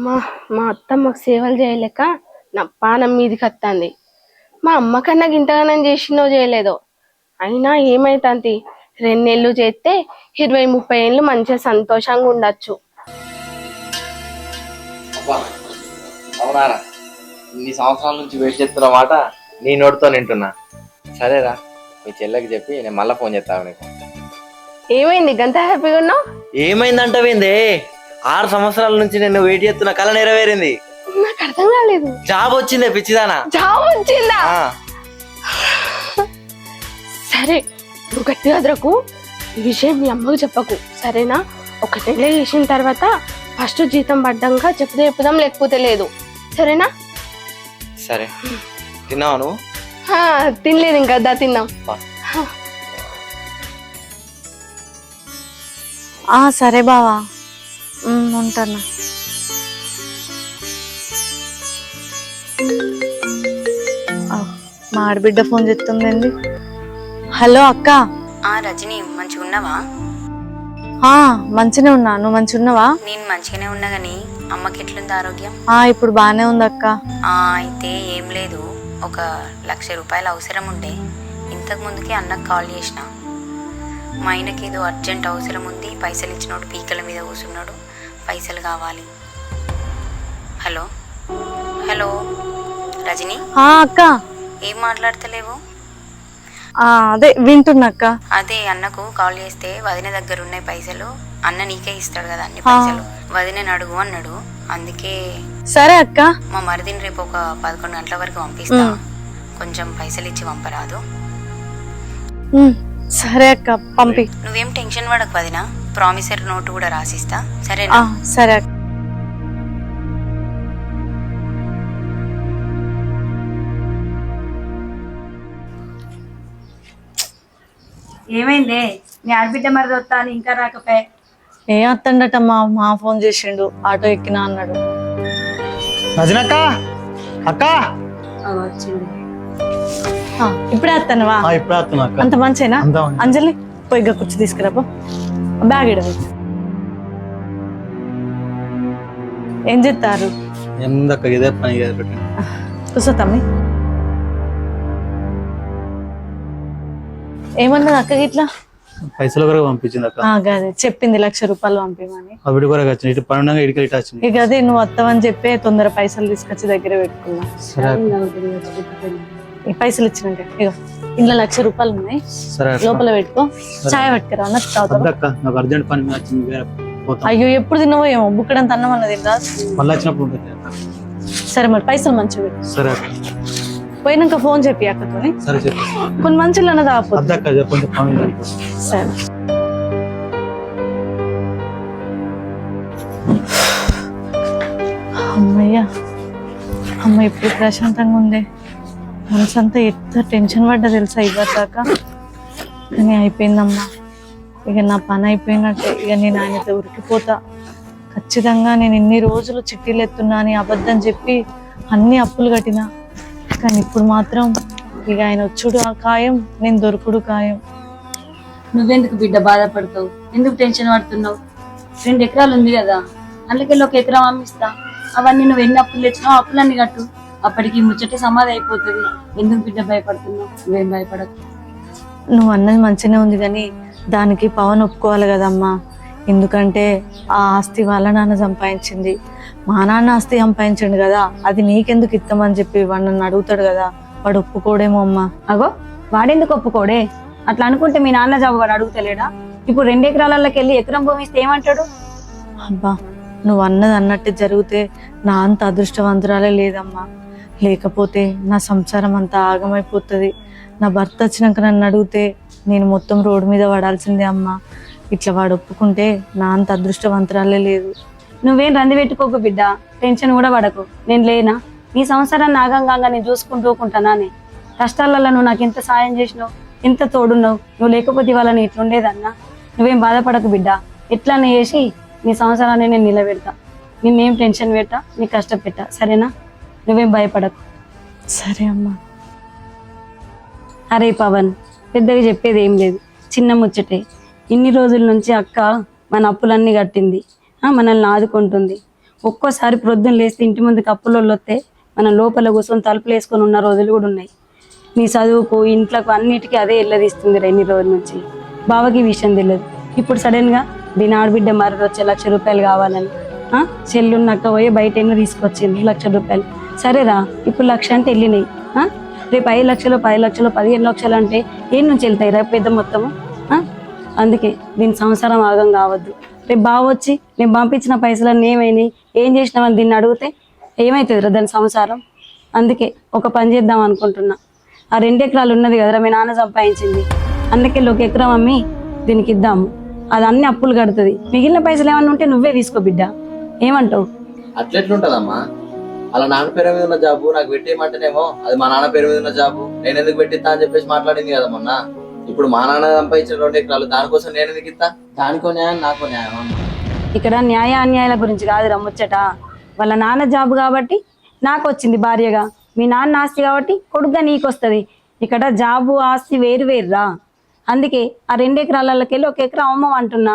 [SPEAKER 5] అమ్మా మా అత్తమ్మకు సేవలు చేయలేక నా పానం మీదికి వస్తుంది. మా అమ్మ కన్నా ఇంతగానం చేసినో చేయలేదో అయినా ఏమైతుంది, 2 నెలలు చేస్తే 20-30 ఏళ్ళు మంచిగా సంతోషంగా ఉండొచ్చు.
[SPEAKER 4] అవునారా, ఇన్ని సంవత్సరాల నుంచి వెయిట్ చేస్తున్న మాట నీ నోటితో వింటున్నా. సరేరా, మీ చెల్లెకి చెప్పి నేను మళ్ళీ ఫోన్ చేస్తాను నీకు.
[SPEAKER 5] ఏమైంది గంత హ్యాపీగా ఉన్నావు?
[SPEAKER 4] ఏమైందంటవేందే, 6 సంవత్సరాల నుంచి నేను వెయిట్ చేస్తున్న కళ నెరవేరింది.
[SPEAKER 5] నాకు అర్థం కాలేదు.
[SPEAKER 4] జాబ్ వచ్చిందే పిచ్చిదానా.
[SPEAKER 5] జాబ్ వచ్చిందా? సరే, నువ్వు గట్టిగా అదరకు. ఈ విషయం మీ అమ్మకు చెప్పకు, సరేనా? 1 నెల చేసిన తర్వాత ఫస్ట్ జీతం పడ్డాక చెప్పుదాం, లేకపోతే లేదు, సరేనా?
[SPEAKER 4] సరే, తిన్నావా నువ్వు?
[SPEAKER 5] తినలేదు ఇంకా, దా తిన్నాం.
[SPEAKER 1] సరే బావా, ఉంటాను. మా ఆడబిడ్డ ఫోన్ చేస్తుందండి. హలో అక్క.
[SPEAKER 14] రజని, మంచిగా ఉన్నావా?
[SPEAKER 1] మంచిగానే ఉన్నా, నువ్వు మంచిగా ఉన్నావా?
[SPEAKER 14] నేను మంచిగానే ఉన్నా గానీ అమ్మకి ఎట్లుంది ఆరోగ్యం?
[SPEAKER 1] ఇప్పుడు బానే ఉంది అక్క.
[SPEAKER 14] అయితే ఏం లేదు, 1,00,000 రూపాయలు అవసరం ఉండే. ఇంతకు ముందుకే అన్నకు కాల్ చేసిన. మా ఆయనకి ఏదో అర్జెంట్ అవసరం ఉంది, పైసలు ఇచ్చినోడు పీకల మీద కూర్చున్నాడు, పైసలు కావాలి. Hello hello Rajani.
[SPEAKER 1] అక్క.
[SPEAKER 14] ఏం మాట్లాడతలేవు?
[SPEAKER 1] అదే వింటున్నా అక్క.
[SPEAKER 14] అదే అన్నకు కాల్ చేస్తే వదిన దగ్గర ఉన్నాయి పైసలు, అన్న నీకే ఇస్తాడు కదా అన్ని పైసలు, వదినని అడుగు అన్నాడు. అందుకే
[SPEAKER 1] సరే అక్క.
[SPEAKER 14] మా మరిదిని రేపు 11 గంటల వరకు పంపిస్తా, కొంచెం పైసలు ఇచ్చి పంపరాదు?
[SPEAKER 1] సరే అక్క, పంపి.
[SPEAKER 14] నువ్వేం టెన్షన్ పడకు వదిన, ప్రామిసరీ నోటు కూడా రాసిస్తా, సరేనా?
[SPEAKER 1] సరే అక్క.
[SPEAKER 11] ఏమైందే, నీ ఆడబిడ్డ మరి వస్తా అని ఇంకా రాకపోయే?
[SPEAKER 1] ఏం వస్తుండటమ్మా, మా ఫోన్ చేసిండు, ఆటో ఎక్కినా అన్నాడు.
[SPEAKER 13] రజనక్క, అక్క
[SPEAKER 11] వచ్చింది.
[SPEAKER 1] ఇప్పుడే వస్తానువా?
[SPEAKER 13] ఇప్పుడే వస్తున్నా.
[SPEAKER 1] అంత మంచేనా? అంజలి పోయి కుర్చీ తీసుకురాపో, బ్యాగ్ ఇడవు. ఏం చెప్తారు?
[SPEAKER 13] ఇదే పని
[SPEAKER 1] కూర్చోతమ్మి. ఏమన్నది అక్క ఇట్లా?
[SPEAKER 13] పైసలు కూడా పంపించింది అక్క.
[SPEAKER 1] అదే చెప్పింది, 1,00,000 రూపాయలు పంపిమని.
[SPEAKER 13] అవి కూడా వచ్చింది, ఇటు పనుండగా ఇటుక ఇటు వచ్చింది.
[SPEAKER 1] ఇక అదే నువ్వు వస్తావని చెప్పి తొందర పైసలు తీసుకొచ్చి దగ్గర పెట్టుకున్నా. ఈ పైసలు ఇచ్చినాక ఇక ఇంట్లో 1,00,000 రూపాయలు ఉన్నాయి, లోపల పెట్టుకో. చాయ్ పట్టుకురా అన్న తాగుతా.
[SPEAKER 13] నాకు అర్జెంట్ పని మీద వచ్చింది.
[SPEAKER 1] అయ్యో ఎప్పుడు తిన్నావో ఏమో, బుక్కడంత అన్నం అన్నది
[SPEAKER 13] మళ్ళీ వచ్చినప్పుడు ఉంటుంది.
[SPEAKER 1] సరే మరి పైసలు మంచిగా పెట్టు.
[SPEAKER 13] సరే,
[SPEAKER 1] పోయినాక ఫోన్ చెప్పి అక్కతో.
[SPEAKER 13] సరే చెప్పి
[SPEAKER 1] కొన్ని మంచిలు అన్నది ఆపోతుంది. సరే. అమ్మయ్యా, అమ్మ ఇప్పుడు ప్రశాంతంగా ఉండే. మనసు అంతా ఎంత టెన్షన్ పడ్డా తెలుసా ఇవ్వదాకా, కానీ అయిపోయిందమ్మా. ఇక నా పని అయిపోయినట్టే. ఇక నేను ఆయనతో ఉరికిపోతా ఖచ్చితంగా. నేను ఇన్ని రోజులు చిట్టీలు ఎత్తున్నా అని అబద్ధం చెప్పి అన్ని అప్పులు కట్టినా, కానీ ఇప్పుడు మాత్రం ఇక ఆయన వచ్చుడు ఖాయం, నేను దొరుకుడు ఖాయం.
[SPEAKER 11] నువ్వెందుకు బిడ్డ బాధపడతావు? ఎందుకు టెన్షన్ పడుతున్నావు? 2 ఎకరాలు ఉంది కదా, అందుకెళ్ళి 1 ఎకరం అమ్మిస్తా. అవన్నీ నువ్వు ఎన్ని అప్పులు తెచ్చినావు, అప్పులన్నీ కట్టు. అప్పటికి ముచ్చటి సమాధి అయిపోతుంది. ఎందుకు బిడ్డ భయపడుతున్నావు? నువ్వేం భయపడకు.
[SPEAKER 1] నువ్వు అన్నది మంచిగానే ఉంది, కానీ దానికి పవన్ ఒప్పుకోవాలి కదమ్మా. ఎందుకంటే ఆ ఆస్తి వాళ్ళ నాన్న సంపాదించింది, మా నాన్న ఆస్తి సంపాదించండు కదా, అది నీకెందుకు ఇస్తామని చెప్పి వాడు నన్ను అడుగుతాడు కదా, వాడు ఒప్పుకోడేమో అమ్మా.
[SPEAKER 11] అగో వాడెందుకు ఒప్పుకోడే? అట్లా అనుకుంటే మీ నాన్న జాబు వాడు అడుగుతలేడా? ఇప్పుడు 2 ఎకరాలకి వెళ్ళి ఎకరం భూమి ఇస్తే ఏమంటాడు?
[SPEAKER 1] అబ్బా, నువ్వు అన్నది అన్నట్టు జరిగితే నా అంత అదృష్టవంతురాలే లేదమ్మా. లేకపోతే నా సంసారం అంతా ఆగమైపోతుంది. నా భర్త వచ్చినాక నన్ను అడిగితే నేను మొత్తం రోడ్డు మీద పడాల్సిందే అమ్మా. ఇట్లా వాడు ఒప్పుకుంటే నా అంత అదృష్టవంతురాలే లేదు.
[SPEAKER 11] నువ్వేం రంది పెట్టుకోకు బిడ్డ, టెన్షన్ కూడా పడకు. నేను లేనా? నీ సంవత్సరాన్ని ఆగంగా నేను చూసుకుంటూ ఊకుంటానానే. కష్టాలలో నువ్వు నాకు ఎంత సాయం చేసినావు, ఎంత తోడున్నావు. నువ్వు లేకపోతే వాళ్ళని ఇట్లుండేదన్నా. నువ్వేం బాధపడకు బిడ్డ, ఎట్లానే చేసి నీ సంవత్సరాన్ని నేను నిలబెడతా. నిన్నేం టెన్షన్ పెట్టా, నీ కష్టపెట్టా, సరేనా? నువ్వేం భయపడకు.
[SPEAKER 1] సరే అమ్మా.
[SPEAKER 11] అరే పవన్, పెద్దగా చెప్పేది ఏం లేదు, చిన్న ముచ్చటే. ఇన్ని రోజుల నుంచి అక్క మన అప్పులన్నీ కట్టింది, మనల్ని ఆదుకుంటుంది. ఒక్కోసారి ప్రొద్దున లేస్తే ఇంటి ముందు కప్పులు వస్తే మనం లోపల కూర్చొని తలుపులు వేసుకొని ఉన్న రోజులు కూడా ఉన్నాయి. నీ చదువుకు ఇంట్లోకి అన్నిటికీ అదే ఎల్లదీస్తుంది ఎన్ని రోజుల నుంచి. బావకి ఈ విషయం తెలియదు. ఇప్పుడు సడన్గా దీని ఆడబిడ్డ మరి వచ్చే ₹1,00,000 కావాలని చెల్లున్నక్క పోయి బయట ఏమో తీసుకొచ్చింది ₹1,00,000. సరేరా ఇప్పుడు 1,00,000 అంటే వెళ్ళినాయి. రేపు 5 లక్షలు 10 లక్షలు 15 లక్షలు అంటే ఏం నుంచి వెళ్తాయి రేపు పెద్ద మొత్తము. అందుకే దీని సంసారం ఆగం కావద్దు. రేపు బావ వచ్చి నేను పంపించిన పైసలన్నీ ఏమైనాయి, ఏం చేసినామని దీన్ని అడిగితే ఏమవుతుంది దాని సంసారం. అందుకే ఒక పని చేద్దాం అనుకుంటున్నా. ఆ 2 ఎకరాలు ఉన్నది కదరా మీ నాన్న సంపాదించింది, అందుకెళ్ళి 1 ఎకరం అమ్మి దీనికి ఇద్దాము. అది అన్ని అప్పులు కడుతుంది. మిగిలిన పైసలు ఏమన్నా ఉంటే నువ్వే తీసుకో బిడ్డ, ఏమంటావు?
[SPEAKER 4] అట్లెట్లుంటదమ్మా? అలా నాన్న పేరు మీద ఉన్న జాబు నాకు పెట్టేయమంటేనేమో అది మా నాన్న పేరు మీద ఉన్న జాబు, నేను ఎందుకు పెట్టిస్తా అని చెప్పేసి మాట్లాడింది కదా మొన్న. ఇప్పుడు మా నాన్న సంపాదించిన 2 ఎకరాలు దానికోసం నేను ఎందుకు ఇస్తా? దానికో న్యాయం నాకో న్యాయం అమ్మ.
[SPEAKER 11] ఇక్కడ న్యాయ అన్యాయాల గురించి కాదురా ముచ్చట. వాళ్ళ నాన్న జాబు కాబట్టి నాకు వచ్చింది భార్యగా, మీ నాన్న ఆస్తి కాబట్టి కొడుకుగా నీకు వస్తుంది. ఇక్కడ జాబు ఆస్తి వేరు వేరురా. అందుకే ఆ 2 ఎకరాలకెళ్ళి 1 ఎకరం అమ్మమంటున్నా.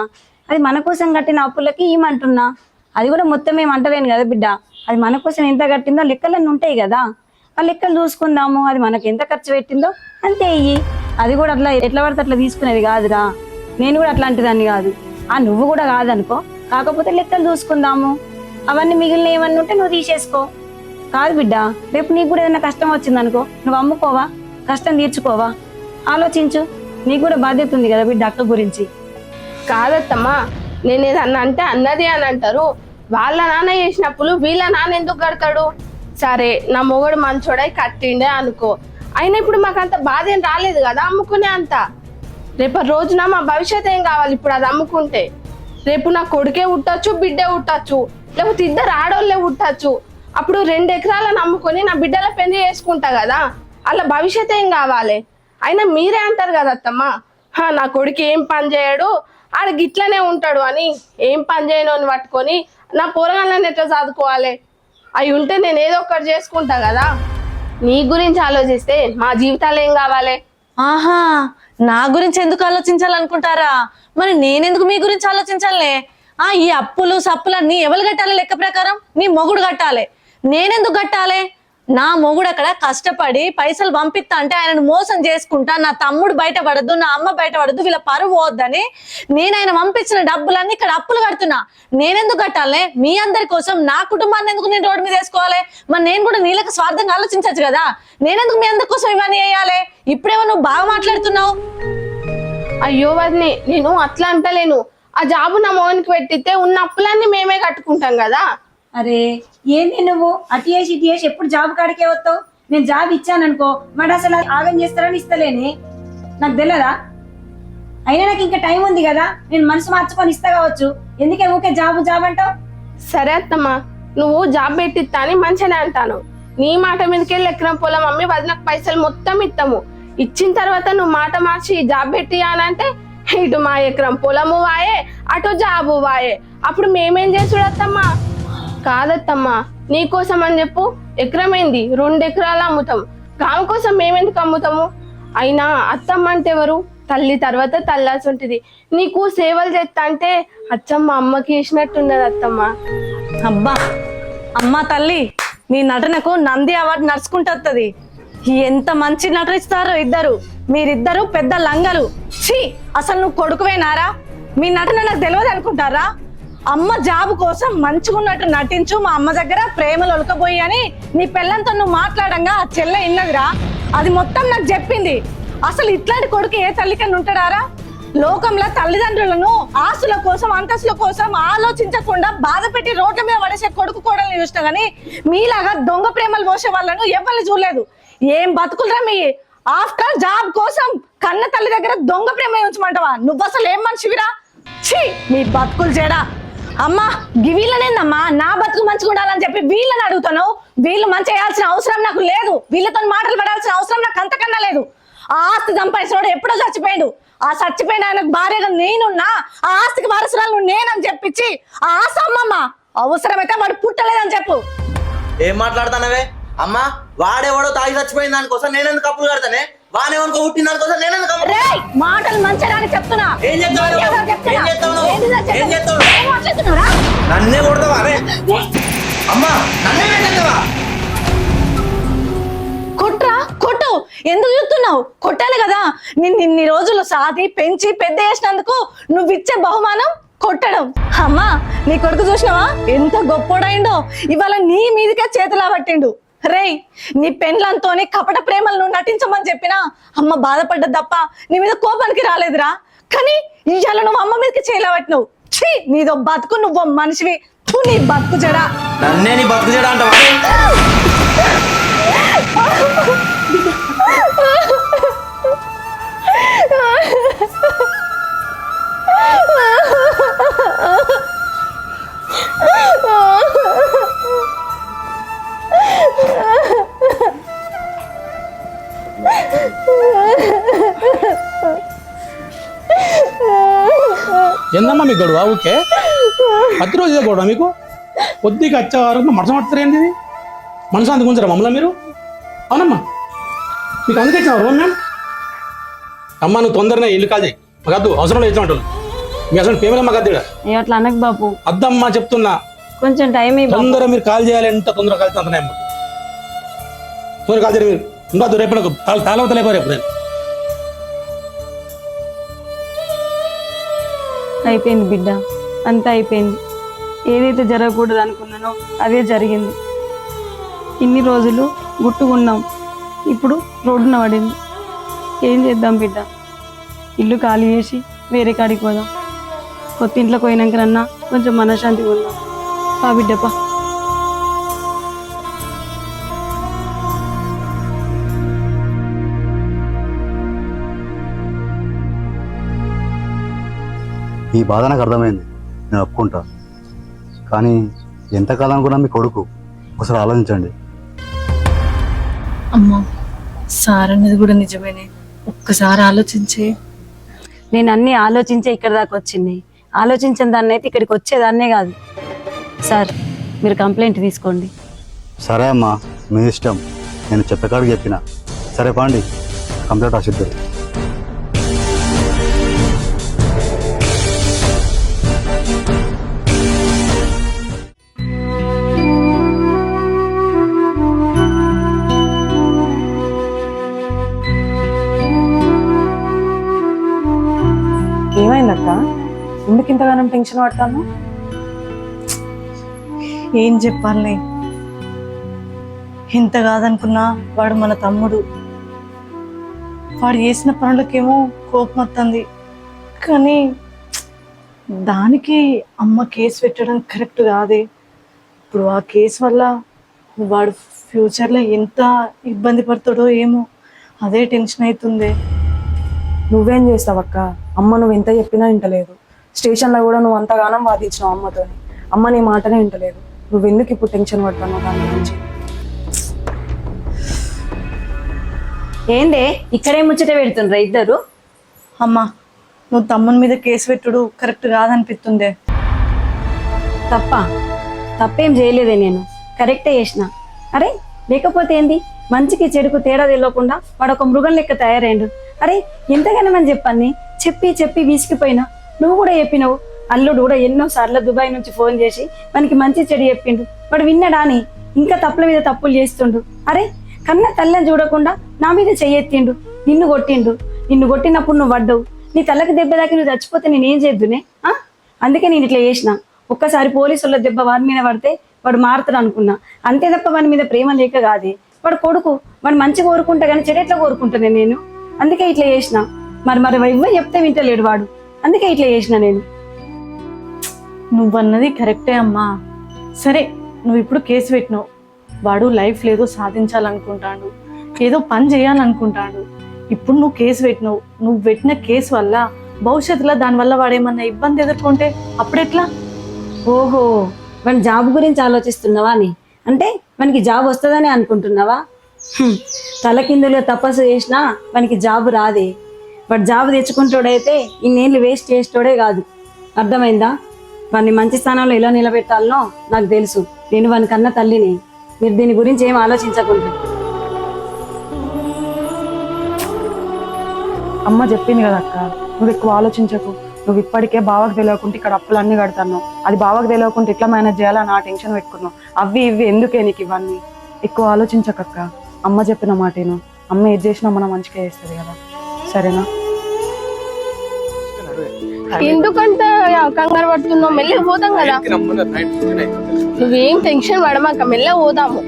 [SPEAKER 11] అది మన కోసం కట్టిన అప్పులకి ఏమంటున్నా. అది కూడా మొత్తం ఏమంటలేను కదా బిడ్డ, అది మన కోసం ఎంత కట్టిందో లెక్కలన్నీ ఉంటాయి కదా, ఆ లెక్కలు చూసుకుందాము. అది మనకి ఎంత ఖర్చు పెట్టిందో అంతే ఇయ్యి. అది కూడా అట్లా ఎట్లా పడితే అట్లా తీసుకునేది కాదురా. నేను కూడా అట్లాంటి దాన్ని కాదు, నువ్వు కూడా కాదనుకో. కాకపోతే లెక్కలు చూసుకుందాము. అవన్నీ మిగిలిన ఏమన్నా ఉంటే నువ్వు తీసేసుకో. కాదు బిడ్డ, రేపు నీకు కూడా ఏదైనా కష్టం వచ్చిందనుకో, నువ్వు అమ్ముకోవా, కష్టం తీర్చుకోవా? ఆలోచించు, నీకు కూడా బాధ్యత ఉంది కదా బిడ్డ అక్క గురించి.
[SPEAKER 5] కాదత్తమ్మా, నేను ఏదన్నా అంటే అన్నది అని అంటారు. వాళ్ళ నాన్న చేసినప్పుడు వీళ్ళ నాన్న ఎందుకు కడతాడు? సరే నా మొగుడు మంచోడై కట్టిండే అనుకో, అయినా ఇప్పుడు మాకు అంత బాధ ఏం రాలేదు కదా అమ్ముకునే అంత. రేపు రోజున మా భవిష్యత్ ఏం కావాలి ఇప్పుడు అది అమ్ముకుంటే? రేపు నా కొడుకే ఉట్టచ్చు, బిడ్డే ఉట్టచ్చు, లేకపోతే 2 ఆడోళ్ళే ఉట్టచ్చు. అప్పుడు 2 ఎకరాలను అమ్ముకొని నా బిడ్డల పెళ్లి చేసుకుంటా కదా, అలా భవిష్యత్ ఏం కావాలి? అయినా మీరే అంటారు కదా అత్తమ్మ, నా కొడుకు ఏం పని చేయడు, ఆడ గిట్లనే ఉంటాడు అని. ఏం పని చేయను అని పట్టుకొని నా పోరగాళ్ళని ఎట్లా చదువుకోవాలి? అవి ఉంటే నేను ఏదో ఒకటి చేసుకుంటా కదా. నీ గురించి ఆలోచిస్తే మా జీవితాలు ఏం కావాలి?
[SPEAKER 1] ఆహా, నా గురించి ఎందుకు ఆలోచించాలనుకుంటారా? మరి నేనెందుకు మీ గురించి ఆలోచించాలే? ఈ అప్పులు సప్పులన్నీ ఎవరు కట్టాలి? లెక్క ప్రకారం నీ మొగుడు కట్టాలి. నేనెందుకు కట్టాలి? నా మొగుడు అక్కడ కష్టపడి పైసలు పంపిస్తా అంటే ఆయనను మోసం చేసుకుంటా, నా తమ్ముడు బయటపడద్దు, నా అమ్మ బయటపడద్దు, వీళ్ళ పరువు పోద్దని నేను ఆయన పంపించిన డబ్బులన్నీ ఇక్కడ అప్పులు కడుతున్నా. నేనెందుకు కట్టాలి? మీ అందరి కోసం, నా కుటుంబాన్ని ఎందుకు నేను రోడ్డు మీద వేసుకోవాలి? మరి నేను కూడా నీళ్ళకి స్వార్థంగా ఆలోచించచ్చు కదా. నేనెందుకు మీ అందరి కోసం ఇవన్నీ వేయాలి? ఇప్పుడేమో నువ్వు బాగా మాట్లాడుతున్నావు.
[SPEAKER 5] అయ్యో వదిని, నేను అట్లా అంటలేను. ఆ జాబు నా మోహన్కి పెట్టితే ఉన్న అప్పులన్నీ మేమే కట్టుకుంటాం కదా.
[SPEAKER 11] అరే ఏంటి నువ్వు అటు చేసి ఇటు చేసి ఎప్పుడు జాబ్ కాడికే వస్తావు? నేను జాబ్ ఇచ్చాననుకో వాడు అసలు ఆగం చేస్తారని ఇస్తలేనే, నాకు తెలియదా? అయినా నాకు ఇంకా టైం ఉంది కదా, నేను మనసు మార్చుకొని ఇస్తా కావచ్చు. ఎందుకే ఊకే జాబ్ జాబ్ అంటావు?
[SPEAKER 5] సరే అత్తమ్మా, నువ్వు జాబ్ పెట్టిస్తా అని మంచిగానే అంటాను. నీ మాట మీదకెళ్ళి ఎకరం పొలం అమ్మి వదినకు పైసలు మొత్తం ఇస్తాము. ఇచ్చిన తర్వాత నువ్వు మాట మార్చి జాబ్ పెట్టియానంటే ఇటు మా ఎకరం పొలము వాయే, అటు జాబు వాయే. అప్పుడు మేమేం చేసుడు అత్తమ్మా? కాదత్తమ్మా, నీకోసం అని చెప్పు ఎకరం ఏంది 2 ఎకరాలు అమ్ముతాం. గామ కోసం మేమెందుకు అమ్ముతాము? అయినా అత్తమ్మ అంటే ఎవరు? తల్లి తర్వాత తల్లాసి ఉంటుంది. నీకు సేవలు చేస్తా అంటే అచ్చమ్మ అమ్మకి వేసినట్టున్నది అత్తమ్మ.
[SPEAKER 1] అబ్బా అమ్మ తల్లి, నీ నటనకు నంది అవార్డు నడుచుకుంటది. ఎంత మంచి నటిస్తారో ఇద్దరు. మీరిద్దరు పెద్ద లంగలు. ఛీ, అసలు నువ్వు కొడుకువేనారా? మీ నటన నాకు తెలియదు అనుకుంటారా? అమ్మ జాబు కోసం మంచిగా ఉన్నట్టు నటించు, మా అమ్మ దగ్గర ప్రేమలు ఒలకపోయి అని నీ పిల్లంతో నువ్వు మాట్లాడంగా ఆ చెల్లె ఇన్నదిరా. అది మొత్తం నాకు చెప్పింది. అసలు ఇట్లాంటి కొడుకు ఏ తల్లికన్నా ఉంటాడారా? లోకంలో తల్లిదండ్రులను ఆస్తుల కోసం అంతస్తుల కోసం ఆలోచించకుండా బాధ పెట్టి రోడ్ల మీద పడేసే కొడుకు కోడల్ని చూసినా గానీ మీలాగా దొంగ ప్రేమలు పోసే వాళ్ళను ఎవరిని చూడలేదు. ఏం బతుకులరా మీ? ఆఫ్టర్ జాబ్ కోసం కన్న తల్లి దగ్గర దొంగ ప్రేమ ఉంచమంటావా? నువ్వు అసలు ఏం మనిషివిరా? ఛీ, మీ బతుకులు చేడా. అమ్మా వీళ్ళనేందమ్మా నా బతుకు మంచిగా ఉండాలని చెప్పి వీళ్ళని అడుగుతాను. వీళ్ళు మంచి చేయాల్సిన అవసరం నాకు లేదు. వీళ్ళతో మాటలు పడాల్సిన అవసరం నాకు అంతకన్నా లేదు. ఆ ఆస్తి సంపాదించినోడు ఎప్పుడో చచ్చిపోయాడు. ఆ చచ్చిపోయిన ఆయనకు భార్యగా నేనున్నా, ఆ ఆస్తికి వారసురాలు నేనని చెప్పించి ఆ ఆస్తి అమ్మమ్మ అవసరమైతే వాడు పుట్టలేదని చెప్పు.
[SPEAKER 4] ఏం మాట్లాడతానవే అమ్మా? వాడేవాడో తాగి చచ్చిపోయిన దానికోసం నేనెందుకు అప్పులు కడతానే? వానేమనుకో పుట్టిన దానికోసం నేనెందుకు
[SPEAKER 1] మాటలు మంచిగా చెప్తున్నా.
[SPEAKER 4] ఏం చెప్తావు? నన్నే కొడతావా? అమ్మా నన్నే పెట్టవా?
[SPEAKER 1] కొట్రా కొట్టు, ఎందుకు చూస్తున్నావు? కొట్టాలి కదా, నిన్ను ఇన్ని రోజులు సాది పెంచి పెద్ద చేసినందుకు నువ్వు ఇచ్చే బహుమానం కొట్టడం. అమ్మా నీ కొడుకు చూసినావా ఎంత గొప్పోడైండో, ఇవాళ నీ మీదకే చేతులా పట్టిండు. రేయ్ నీ పెండ్లంతోని కపట ప్రేమలు నువ్వు నటించమని చెప్పినా అమ్మ బాధపడ్డది తప్ప నీ మీద కోపానికి రాలేదురా. కానీ ఇవాళ నువ్వు అమ్మ మీదకి చేయలా పట్టినావు. ఛీ నీదో బతుకు, నువ్వు మనిషివి. నీ బతుకు జడా.
[SPEAKER 4] నన్నే నీ బతుకు చెడ అంటావా?
[SPEAKER 6] ఏందమ్మా మీకు గొడవ? ఓకే ప్రతిరోజు ఇదే గొడవ మీకు? కొద్దిగా వచ్చేవారు మనసు పడుతారు ఏంది? మనసు అందుకు ఉంచారా మమ్మల్ని మీరు? అవునమ్మా మీకు అందుకే ఇచ్చిన రోమ్ మ్యామ్. అమ్మ నువ్వు తొందరగా ఇల్లు కాదు మాకు అవసరం లేదు ఇచ్చిన మీ అసలు పేమెంట్ అమ్మ కద్దు
[SPEAKER 11] అట్లా అనకు బాబు,
[SPEAKER 6] అద్దమ్మా చెప్తున్నా.
[SPEAKER 11] కొంచెం టైం
[SPEAKER 6] తొందర మీరు కాల్ చేయాలి, ఎంత తొందరగా కలిసి అంత అమ్మ తొందర కాల్ చేయాలి. మీరు ఉండదు రేపు నాకు తాళవతలేపారు రేపు. నేను
[SPEAKER 11] అయిపోయింది బిడ్డ, అంతా అయిపోయింది. ఏదైతే జరగకూడదు అనుకున్నానో అదే జరిగింది. ఇన్ని రోజులు గుట్టుకున్నాం, ఇప్పుడు రోడ్డున పడింది. ఏం చేద్దాం బిడ్డ? ఇల్లు ఖాళీ చేసి వేరే కాడికి పోదాం. కొత్త ఇంట్లోకి పోయినాకనన్నా కొంచెం మనశ్శాంతిగా ఉందాం. పా బిడ్డపా.
[SPEAKER 3] ఈ బాధ నాకు అర్థమైంది, నేను ఒప్పుకుంటా. కానీ ఎంతకాలం అనుకున్నా మీ కొడుకు, ఒకసారి ఆలోచించండి.
[SPEAKER 2] అమ్మా సార్ అన్నది కూడా నిజమేనే, ఒక్కసారి ఆలోచించే.
[SPEAKER 11] నేను అన్ని ఆలోచించే ఇక్కడ దాకా వచ్చింది. ఆలోచించిన దాన్ని అయితే ఇక్కడికి వచ్చేదాన్నే కాదు. సార్ మీరు కంప్లైంట్ తీసుకోండి.
[SPEAKER 3] సరే అమ్మా మీ ఇష్టం, నేను చెప్పేకాడికి చెప్పిన. సరే పాండి కంప్లైంట్ రాసిద్దరు.
[SPEAKER 2] ఏమైందక్క? ఎందుకు ఇంతగానం టెన్షన్ పడతాను?
[SPEAKER 1] ఏం చెప్పాలి, ఇంత కాదనుకున్నా వాడు మన తమ్ముడు. వాడు చేసిన పనులకేమో కోపం వస్తుంది, కానీ దానికి అమ్మ కేసు పెట్టడం కరెక్ట్ కాదే. ఇప్పుడు ఆ కేసు వల్ల వాడు ఫ్యూచర్లో ఎంత ఇబ్బంది పడతాడో ఏమో, అదే టెన్షన్ అవుతుంది.
[SPEAKER 2] నువ్వేం చేస్తావక్క? అమ్మ నువ్వు ఎంత చెప్పినా వింటలేదు. స్టేషన్లో కూడా నువ్వు అంతగానం వాదించినావు అమ్మతో. అమ్మ నీ మాటనే వింటలేదు. నువ్వెందుకు ఇప్పుడు టెన్షన్ పడుతున్నావు దాని గురించి?
[SPEAKER 11] ఏందే ఇక్కడే ముచ్చట పెడుతుండ్రా ఇద్దరు?
[SPEAKER 1] అమ్మా నువ్వు తమ్ముని మీద కేసు పెట్టుడు కరెక్ట్ కాదనిపిస్తుందే.
[SPEAKER 11] తప్పేం చేయలేదే, నేను కరెక్టే చేసిన. అరే లేకపోతే ఏంది, మంచికి చెడుకు తేడా తెలియకుండా వాడు ఒక మృగం లెక్క తయారైండు. అరే ఎంతగానో అని చెప్పాన్ని చెప్పి విసిగిపోయినా. నువ్వు కూడా చెప్పినావు. అల్లుడు కూడా ఎన్నో సార్లు దుబాయ్ నుంచి ఫోన్ చేసి మనకి మంచి చెడు చెప్పిండు. వాడు విన్నాడా అని ఇంకా తప్పుల మీద తప్పులు చేస్తుండు. అరే కన్న తల్లని చూడకుండా నా మీద చెయ్యెత్తిండు, నిన్ను కొట్టిండు. నిన్ను కొట్టినప్పుడు నువ్వు పడ్డావు. నీ తల్లకి దెబ్బ దాకి నువ్వు చచ్చిపోతే నేనేం చేద్దునే? అందుకే నేను ఇట్లా చేసిన. ఒక్కసారి పోలీసుల దెబ్బ వాడి మీద పడితే వాడు మారుతాడు అనుకున్నా, అంతే తప్ప వాడి మీద ప్రేమ లేక కాదే. వాడు కొడుకు, వాడు మంచి కోరుకుంటా కానీ చెడు ఎట్లా కోరుకుంటానే నేను? అందుకే ఇట్లా చేసిన. మరి ఇవ్వ చెప్తే వింటలేడు వాడు, అందుకే ఇట్లా చేసిన నేను.
[SPEAKER 1] నువ్వన్నది కరెక్టే అమ్మా. సరే నువ్వు ఇప్పుడు కేసు పెట్టినావు, వాడు లైఫ్ లేదో సాధించాలనుకుంటాడు, ఏదో పని చేయాలనుకుంటాడు. ఇప్పుడు నువ్వు కేసు పెట్టినావు. నువ్వు పెట్టిన కేసు వల్ల భవిష్యత్తులో దానివల్ల వాడేమన్నా ఇబ్బంది ఎదుర్కొంటే అప్పుడెట్లా?
[SPEAKER 11] ఓహో వాడి జాబ్ గురించి ఆలోచిస్తున్నావా అని? అంటే మనకి జాబ్ వస్తుందని అనుకుంటున్నావా? తలకిందులో తపస్సు చేసినా మనకి జాబ్ రాదే. వాడు జాబ్ తెచ్చుకుంటాడైతే ఇన్నేళ్ళు వేస్ట్ చేసేటోడే కాదు. అర్థమైందా? వాడిని మంచి స్థానంలో ఎలా నిలబెట్టాలనో నాకు తెలుసు. నేను వాని కన్న తల్లిని. మీరు దీని గురించి ఏం ఆలోచించకుండా.
[SPEAKER 2] అమ్మ చెప్పింది కదా అక్క, నువ్వు ఎక్కువ ఆలోచించకు. నువ్వు ఇప్పటికే బావకు తెలియకుండా ఇక్కడ అప్పులన్నీ కడతాను. అది బావకు తెలియకుండా ఎట్లా మేనేజ్ చేయాలో నా టెన్షన్ పెట్టుకున్నావు. అవి ఇవి ఎందుకే నీకు ఇవన్నీ? ఎక్కువ ఆలోచించకక్క. అమ్మ చెప్పిన మాటేను. అమ్మ ఏది చేసినా మనం మంచిగా చేస్తుంది కదా, సరేనా?
[SPEAKER 5] ఎందుకంత కంగారు పడుతున్నావు? మెల్లగా పోతాం కదా. నువ్వేం టెన్షన్ పడమాక, మెల్లగా పోదాము.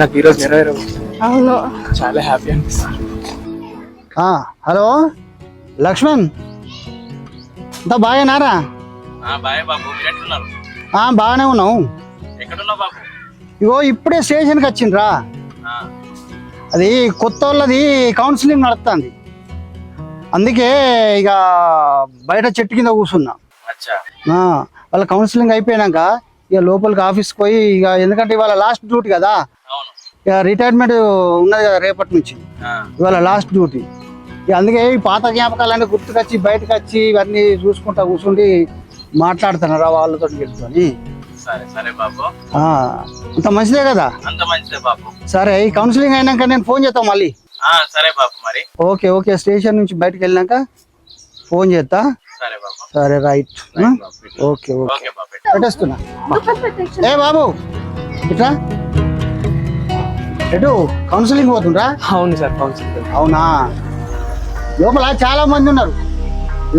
[SPEAKER 12] నాకు ఈరోజు నెరవేరవు.
[SPEAKER 5] అవును,
[SPEAKER 12] చాలా హ్యాపీ అనిపిస్తుంది.
[SPEAKER 3] హలో లక్ష్మణ్, అంతా బాగానారా? బాగానే ఉన్నావు. ఇగో ఇప్పుడే స్టేషన్కి వచ్చిండ్రా. అది కొత్త వాళ్ళది కౌన్సిలింగ్ నడుస్తుంది, అందుకే ఇక బయట చెట్టు కింద కూర్చున్నా. వాళ్ళ కౌన్సిలింగ్ అయిపోయినాక ఇక లోపలికి ఆఫీస్కి పోయి ఇక, ఎందుకంటే ఇవాళ లాస్ట్ డ్యూటీ కదా, ఇక రిటైర్మెంట్ ఉన్నది కదా రేపటి నుంచి, ఇవాళ లాస్ట్ డ్యూటీ. ఇక అందుకే ఈ పాత జ్ఞాపకాలన్నీ గుర్తుకొచ్చి బయటకు వచ్చి ఇవన్నీ చూసుకుంటా కూర్చుండి మాట్లాడుతున్నారా వాళ్ళతో గెలుచుకొని. అంత మంచిదే కదా? సరే, ఈ కౌన్సిలింగ్ అయినాక నేను ఫోన్ చేస్తాను మళ్ళీ. ఓకే ఓకే, స్టేషన్ నుంచి బయటకు వెళ్ళినాక ఫోన్ చేస్తా. సరే రైట్, ఓకే ఓకే, పెట్టేస్తున్నా. ఏ బాబు ఇట్లా ఎటు కౌన్సిలింగ్ పోతుండ్రా?
[SPEAKER 12] అవును సార్, కౌన్సిలింగ్.
[SPEAKER 3] అవునా? లోపల చాలా మంది ఉన్నారు,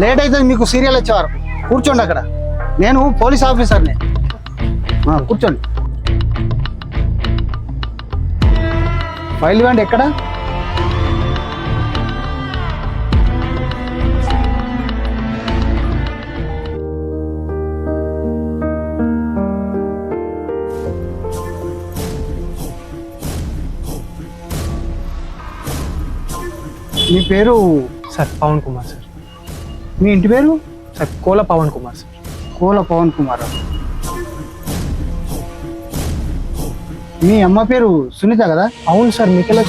[SPEAKER 3] లేట్ అవుతుంది మీకు సీరియల్ వచ్చే వరకు. కూర్చోండి అక్కడ, నేను పోలీస్ ఆఫీసర్ని. కూర్చోండి. ఫైల్ ఇవ్వండి. ఎక్కడ? మీ పేరు?
[SPEAKER 12] Sir Pawan Kumar sir.
[SPEAKER 3] మీ ఇంటి పేరు?
[SPEAKER 12] Sir Kola Pawan Kumar sir.
[SPEAKER 3] కోల పవన్ కుమార్. మీ అమ్మ పేరు సునీత కదా?
[SPEAKER 12] అవును సార్, మీకెలా?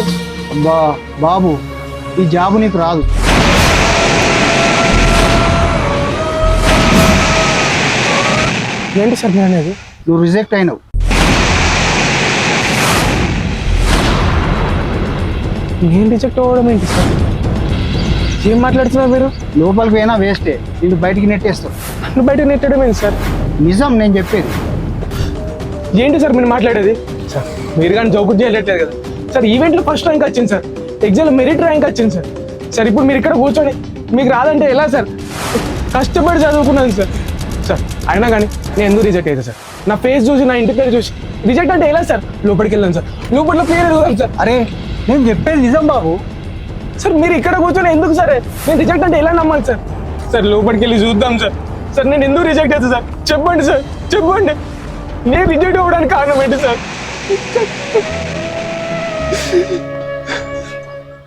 [SPEAKER 3] బాబు, ఈ జాబు నీకు రాదు.
[SPEAKER 12] ఏంటి సార్ మీరు అనేది?
[SPEAKER 3] నువ్వు రిజెక్ట్ అయినావు.
[SPEAKER 12] నేను రిజెక్ట్ అవ్వడం ఏంటి సార్? ఏం మాట్లాడుతున్నారు మీరు?
[SPEAKER 3] లోపలికి పోయినా వేస్టే, నేను బయటికి నెట్టేస్తావు.
[SPEAKER 12] నువ్వు బయటకు నెట్టడం ఏంటి సార్?
[SPEAKER 3] నిజం నేను చెప్పేది.
[SPEAKER 12] ఏంటి సార్ మీరు మాట్లాడేది? సార్ మీరు కానీ జోకుడు చేయట్లేదు కదా సార్. ఈవెంట్లో ఫస్ట్ ర్యాంక్ వచ్చింది సార్, ఎగ్జామ్లో మెరిట్ ర్యాంక్ వచ్చింది సార్. సార్ ఇప్పుడు మీరు ఇక్కడ కూర్చొని మీకు రాదంటే ఎలా సార్? కష్టపడి చదువుకున్నాను సార్. సార్ అయినా కానీ నేను ఎందుకు రిజెక్ట్ అవుతా సార్? నా ఫేస్ చూసి, నా ఇంటి పేరు చూసి రిజెక్ట్ అంటే ఎలా సార్? లోపలికి వెళ్ళాను సార్, లోపల పేరు ఎదుగుతాను సార్.
[SPEAKER 3] అరే నేను చెప్పేది నిజం బాబు.
[SPEAKER 12] సార్ మీరు ఇక్కడ కూర్చొని ఎందుకు సార్? నేను రిజెక్ట్ అంటే ఎలా నమ్మాలి సార్? సార్ లోపలికి వెళ్ళి చూద్దాం సార్. సార్ నేను ఎందుకు రిజెక్ట్ అవుతా సార్? చెప్పండి సార్, చెప్పండి. నేను రిజెక్ట్ అవ్వడానికి కారణం ఏంటి సార్?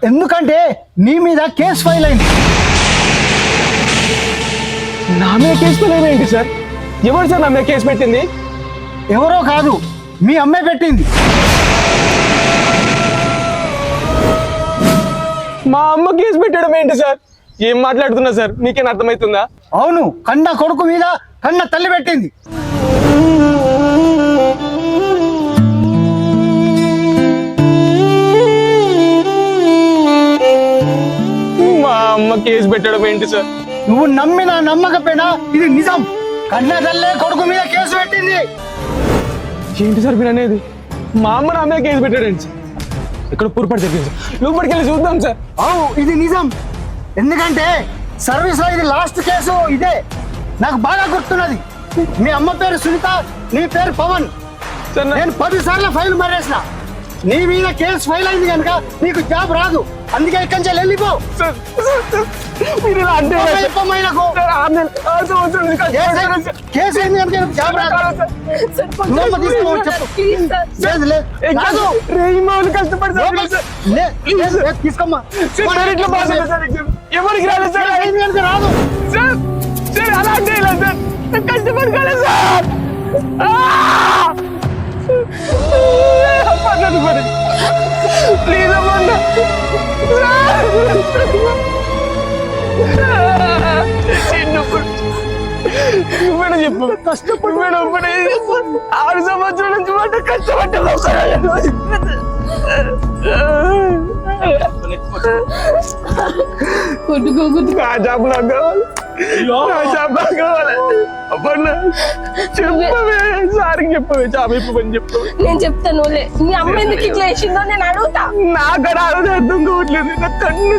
[SPEAKER 3] ఎందుకంటే నీ మీద కేసు ఫైల్ అయింది.
[SPEAKER 12] నా మీద కేసు ఫైల్ ఏంటి సార్? ఎవరు సార్ నా మీద కేసు పెట్టింది?
[SPEAKER 3] ఎవరో కాదు, మీ అమ్మాయి పెట్టింది.
[SPEAKER 12] మా అమ్మ కేసు పెట్టడం ఏంటి సార్? ఏం మాట్లాడుతున్నా సార్? మీకేం అర్థమవుతుందా?
[SPEAKER 3] అవును, కన్న కొడుకు మీద కన్న తల్లి పెట్టింది.
[SPEAKER 12] మా అమ్మ కేసు పెట్టడం ఏంటి సార్?
[SPEAKER 3] నువ్వు నమ్మినా నమ్మకపోయినా ఇది నిజం. కన్న తల్లే కొడుకు మీద కేసు పెట్టింది.
[SPEAKER 12] ఏంటి సార్ మీరు అనేది? మా అమ్మ నా మీద కేసు పెట్టాడండి సార్. ఇక్కడ పొరపాటు జరిగింది సార్, లోపలికి వెళ్ళి చూద్దాం సార్.
[SPEAKER 3] అవును ఇది నిజం, ఎందుకంటే సర్వీస్ లో ఇది లాస్ట్ కేసు ఇదే. నాకు బాగా గుర్తున్నది. మీ అమ్మ పేరు సునీత, నీ పేరు పవన్. నేను 10 సార్లు ఫైల్ మరేసిన. నీ మీద కేసు ఫైల్ అయింది కనుక నీకు జాబ్ రాదు, అందుకే ఇక్కడి నుంచి వెళ్ళిపో. కేసు అయింది కనుక జాబ్ రాదు. తీసుకోమ్మా.
[SPEAKER 12] ఎవరికి రాలేదు సార్?
[SPEAKER 3] రాదు
[SPEAKER 12] సార్, అలా అంటే ఇలా సార్, కష్టపడుకోలేదు సార్. ప్లీజ్ అమ్మా, నువ్వేనా చెప్పు. కష్టపడి 6 సంవత్సరాల నుంచి కష్టపడ్డా.
[SPEAKER 5] కొట్టుకో
[SPEAKER 12] నా జాబ్ నాకు కావాలి, నా జాబ్ నాకు కావాలి. అప్పన్నా చెప్పవే, సార్కి చెప్పవే, జాబ్ ఇప్పని చెప్పవే.
[SPEAKER 5] నేను చెప్తాను మీ అమ్మ ఎందుకు ఇట్లా వేసిందో నేను అడుగుతా.
[SPEAKER 12] నాకు రాదు, అర్థం కావట్లేదు. నా కన్ను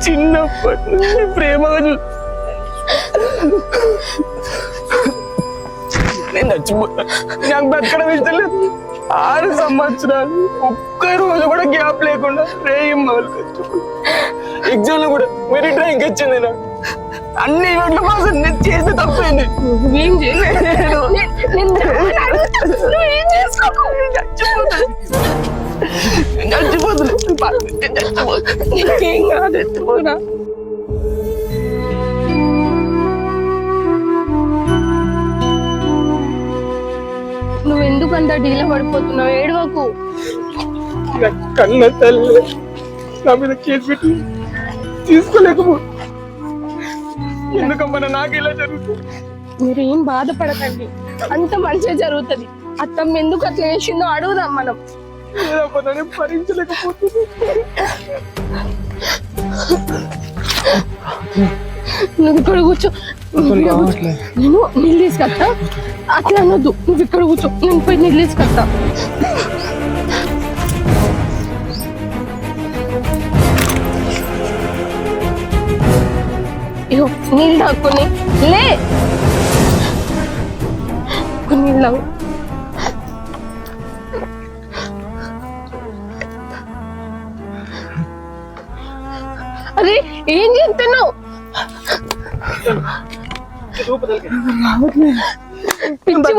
[SPEAKER 12] చిన్నప్పటి నుంచి ప్రేమగా నేను చచ్చిపోతా. నాకు బతకడం ఇష్టం లేదు. 6 సంవత్సరాలు ఒక్క రోజు కూడా గ్యాప్ లేకుండా రేయం మొదలు ఎగ్జామ్ లో కూడా మెరిట్ ర్యాంక్ వచ్చింది. నాకు అన్ని ఈవెంట్ల కోసం నేను చేస్తే తప్పైంది.
[SPEAKER 5] ఏం చేయలేదు, నీకేం కాదు, ఎత్తుకోరా. నువ్వు ఎందుకంత డీలా పడిపోతున్నావు? ఏడవకు.
[SPEAKER 12] కన్న తల్లి నా మీద కేసు పెట్టి తీసుకోలేకపో. ఎందుకమ్మా నాకు ఇలా జరుగుతుంది?
[SPEAKER 5] మీరేం బాధపడకండి, అంత మంచిగా జరుగుతుంది. అత్తమ్మ ఎందుకు అట్లా చేసిందో అడుగుదాం మనం.
[SPEAKER 12] భరించలేకపోతుంది.
[SPEAKER 5] నువ్వు ఇక్కడ కూర్చో, నేను నీళ్ళు తీసుకొస్తా. అట్లా అనొద్దు, నువ్వు ఇక్కడ కూర్చో, నేను పోయి నీళ్ళు తీసుకొస్తా. ఇగో నీళ్ళు తాక్కుని లే, నీళ్ళు తాగు. అరే ఏం చేస్తున్నావు? పిచ్చి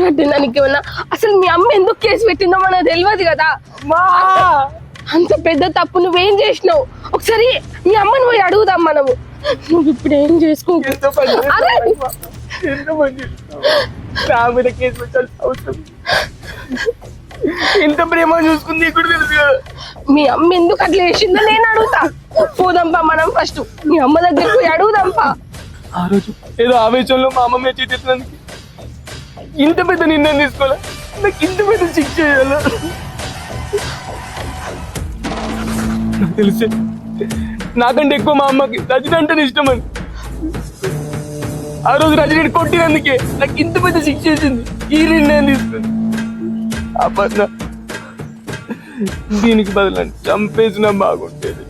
[SPEAKER 5] పట్టిందా నీకేమన్నా? అసలు మీ అమ్మ ఎందుకు కేసు పెట్టిందో మనకు తెలియదు కదా. అంత పెద్ద తప్పు నువ్వేం చేసినావు? ఒకసారి మీ అమ్మని పోయి అడుగుదాం మనము. నువ్వు ఇప్పుడు ఏం చేసుకో.
[SPEAKER 12] ఎంత ప్రేమ చూసుకుంది ఇక్కడ తెలుసు కదా.
[SPEAKER 5] మీ అమ్మ ఎందుకు అట్లా వేసిందో నేను అడుగుతా. పోదాంపా మనం ఫస్ట్ మీ అమ్మ దగ్గరికి పోయి అడుగుదాంపా.
[SPEAKER 12] ఆ రోజు ఏదో ఆవేశంలో మా అమ్మ మీద చేతినందుకు ఇంత పెద్ద నిర్ణయం తీసుకోవాలా? నాకు ఇంత పెద్ద శిక్ష చేయాలా? నాకు తెలిసే నాకంటే ఎక్కువ మా అమ్మకి రజనీ అంటే ఇష్టం అని. ఆ రోజు రజనీ కొట్టినందుకే నాకు ఇంత పెద్ద శిక్ష చేసింది. ఈ నిర్ణయం తీసుకుంది. అప్పన్న దీనికి బదులు చంపేసినా బాగుంటేది.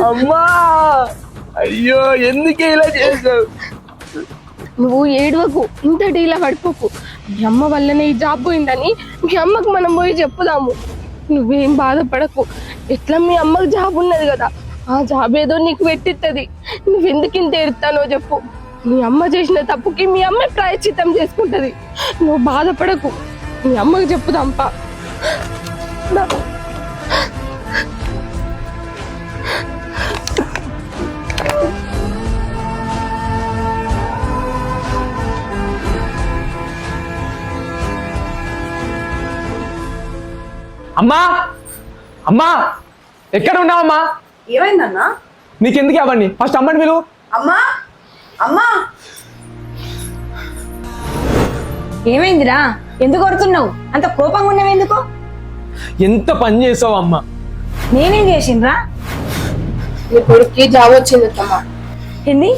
[SPEAKER 12] అమ్మా అయ్యో ఎందుకే ఇలా చేసావు?
[SPEAKER 5] నువ్వు ఏడవకు, ఇంత డీలా పడిపోకు. మీ అమ్మ వల్లనే ఈ జాబ్ పోయిందని మీ అమ్మకు మనం పోయి చెప్పుదాము. నువ్వేం బాధపడకు. ఎట్లా మీ అమ్మకు జాబ్ ఉన్నది కదా, ఆ జాబ్ ఏదో నీకు పెట్టిస్తుంది. నువ్వెందుకు ఇంత ఎడతానో చెప్పు. మీ అమ్మ చేసిన తప్పుకి మీ అమ్మ ప్రాయశ్చిత్తం చేసుకుంటది. నువ్వు బాధపడకు, మీ అమ్మకి చెప్పుదాంపా.
[SPEAKER 12] అమ్మా అమ్మా ఎక్కడ ఉన్నావమ్మా?
[SPEAKER 10] ఏమైందన్నా?
[SPEAKER 12] నీకెందుకు అవన్నీ? ఫస్ట్ అమ్మని పిలువు.
[SPEAKER 10] అమ్మా అమ్మా
[SPEAKER 11] ఏమైందిరా? ఎందుకు కొడుతున్నావు? అంత కోపంగా ఉన్నావు ఎందుకు?
[SPEAKER 12] ఎంత పని చేసావు అమ్మా?
[SPEAKER 11] నేనేం చేసిండ్రా?
[SPEAKER 5] నీ కొడుక్కి జాబ్ వచ్చింది అత్తమ్మ.
[SPEAKER 11] ఏంది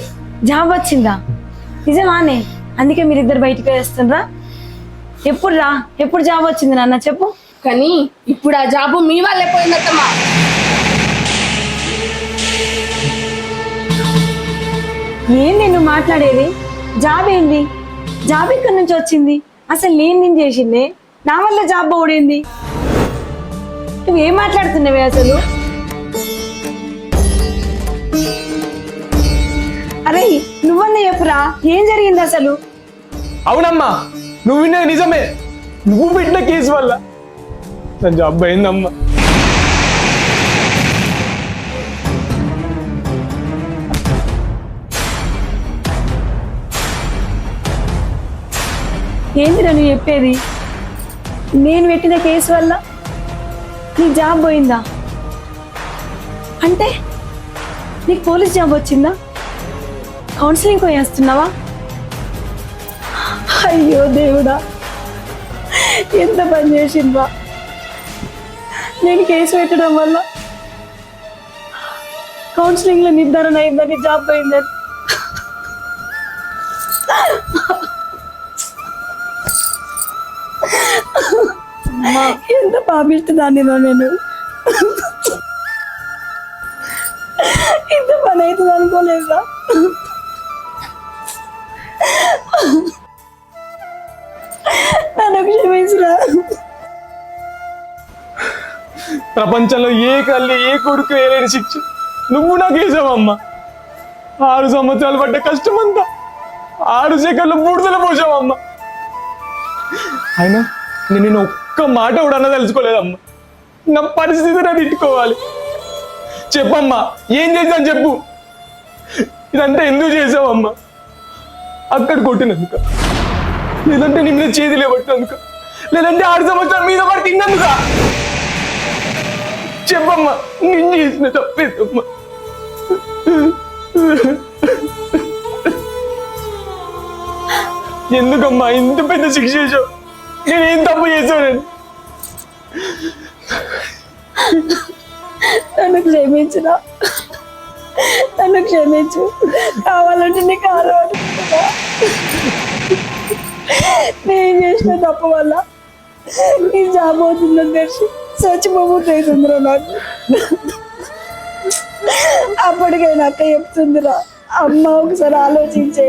[SPEAKER 11] జాబ్ వచ్చిందా? నిజమానే? అందుకే మీరిద్దరు బయటికి వేస్తుండ్రా? ఎప్పుడు రా, ఎప్పుడు జాబ్ వచ్చింది నాన్న చెప్పు.
[SPEAKER 5] కానీ ఇప్పుడు ఆ జాబు మీ వాళ్ళే పోయిందత్తమ్మ.
[SPEAKER 11] ఏంది నువ్వు మాట్లాడేది? జాబ్ ఏంది? జాబ్ ఎక్కడి నుంచి వచ్చింది? అసలు నేను చేసిందే, నా వల్ల జాబ్ పోడింది. నువ్వేం మాట్లాడుతున్నావే అసలు? అరే నువ్వన్నా చెప్పురా, ఏం జరిగింది అసలు?
[SPEAKER 12] అవునమ్మా, నువ్వు విన్నది నిజమే. నువ్వు పెట్టిన కేసు వల్ల నా జాబ్ అయిందమ్మా.
[SPEAKER 11] ఏంటిరా నువ్వు చెప్పేది? నేను పెట్టిన కేసు వల్ల నీ జాబ్ పోయిందా? అంటే నీకు పోలీస్ జాబ్ వచ్చిందా? కౌన్సిలింగ్ పోయేస్తున్నావా? అయ్యో దేవుడా, ఎంత పని చేసిండ్రా. నేను కేసు పెట్టడం వల్ల కౌన్సిలింగ్ లో నిర్ధారణ అయిందని, జాబ్ పోయిందని. ఎంత పాపిష్టి దాన్నిరా నేను. ఇంత పని అవుతుంది అనుకోలేదురా. నన్ను క్షమించరా.
[SPEAKER 13] ప్రపంచంలో ఏ తల్లి ఏ కొడుకు వేయలేని శిక్ష నువ్వు నాకు వేసావమ్మా. 6 సంవత్సరాలు పడ్డ కష్టమంతా 6 సెకండ్లు బూడిదల పోసావమ్మా. అయినా నేను ఒక్క మాట కూడా అన్న తెలుసుకోలేదమ్మా. నా పరిస్థితి నేను తిట్టుకోవాలి. చెప్పమ్మా, ఏం చేశాను చెప్పు. ఇదంతా ఎందుకు చేసావమ్మా? అక్కడ కొట్టినందుక, లేదంటే నీ మీద చేతి లేబట్టినందుక, లేదంటే 6 సంవత్సరాల మీద పడి తిన్నందుక? చెప్పమ్మా, నేను చేసిన తప్పేదమ్మా. ఎందుకమ్మా ఇంత పెద్ద శిక్ష చేసావు? నేనేం తప్పు చేశాను?
[SPEAKER 11] నన్ను క్షమించురా. నన్ను క్షమించు. కావాలంటే నీకు ఆలోచించురా. నేను చేసిన తప్పు వల్ల నీ జాబ్ అవుతుందని తెలిసి చచ్చిపోబుద్ధి అవుతుందిరా నాకు. అప్పటికైనా అక్క చెప్తుందిరా, అమ్మ ఒకసారి ఆలోచించే,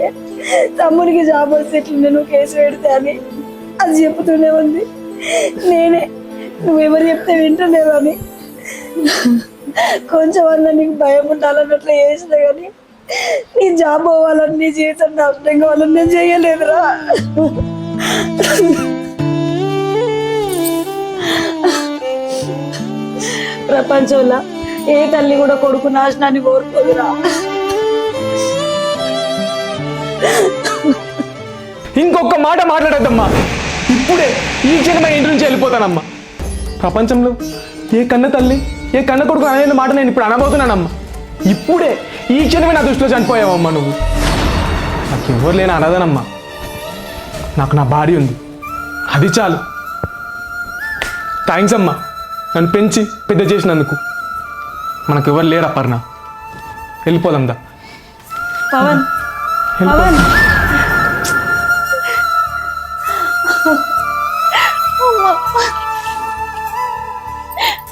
[SPEAKER 11] తమ్ముడికి జాబ్ వస్తే ఇట్లా నువ్వు కేసు పెడితే అని అది చెప్తూనే ఉంది. నేనే నువ్వెవరు చెప్తే వింటలేవని కొంచెం అన్న నీకు భయం ఉండాలన్నట్లు చేసిన, కానీ నీ జాబ్ పోవాలని, నీ జీవితం నాశనం కావాలని నేను చేయలేదురా. ప్రపంచంలో ఏ తల్లి కూడా కొడుకు నాశనాన్ని కోరుకోదురా.
[SPEAKER 13] ఇంకొక మాట మాట్లాడద్దమ్మా. ఇప్పుడే ఈ క్షణమే ఇంటి నుంచి వెళ్ళిపోతానమ్మా. ప్రపంచంలో ఏ కన్న తల్లి ఏ కన్న కొడుకు అనే మాట నేను ఇప్పుడు అనబోతున్నానమ్మా. ఇప్పుడే ఈ క్షణమే నా దృష్టిలో చనిపోయావమ్మా నువ్వు. నాకు ఎవరు లేని అనదనమ్మా. నాకు నా భార్య ఉంది, అది చాలు. థ్యాంక్స్ అమ్మా, నన్ను పెంచి పెద్ద చేసినందుకు. మనకు ఎవరు లేరు అపర్ణ. వెళ్ళిపోదాందా?
[SPEAKER 11] పవన్, పవన్.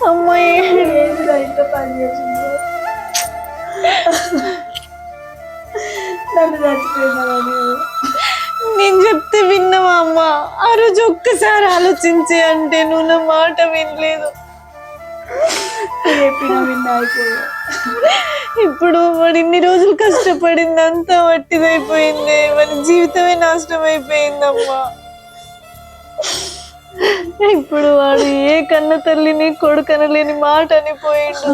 [SPEAKER 11] అమ్మాయి ఇంత పని చేసిందో. నన్ను చచ్చిపోయినావని
[SPEAKER 1] నేను చెప్తే విన్నావా అమ్మ? ఆ రోజు ఒక్కసారి ఆలోచించి అంటే నువ్వు నా మాట వినలేదు.
[SPEAKER 11] చెప్పిన విన్నాయిపోయా.
[SPEAKER 1] ఇప్పుడు వాడు ఇన్ని రోజులు కష్టపడింది అంతా వట్టిదైపోయింది. వాడి జీవితమే నాశనం అయిపోయిందమ్మా. ఇప్పుడు వాడు ఏ కన్న తల్లిని కొడుకనలేని మాట అనిపోయిండు.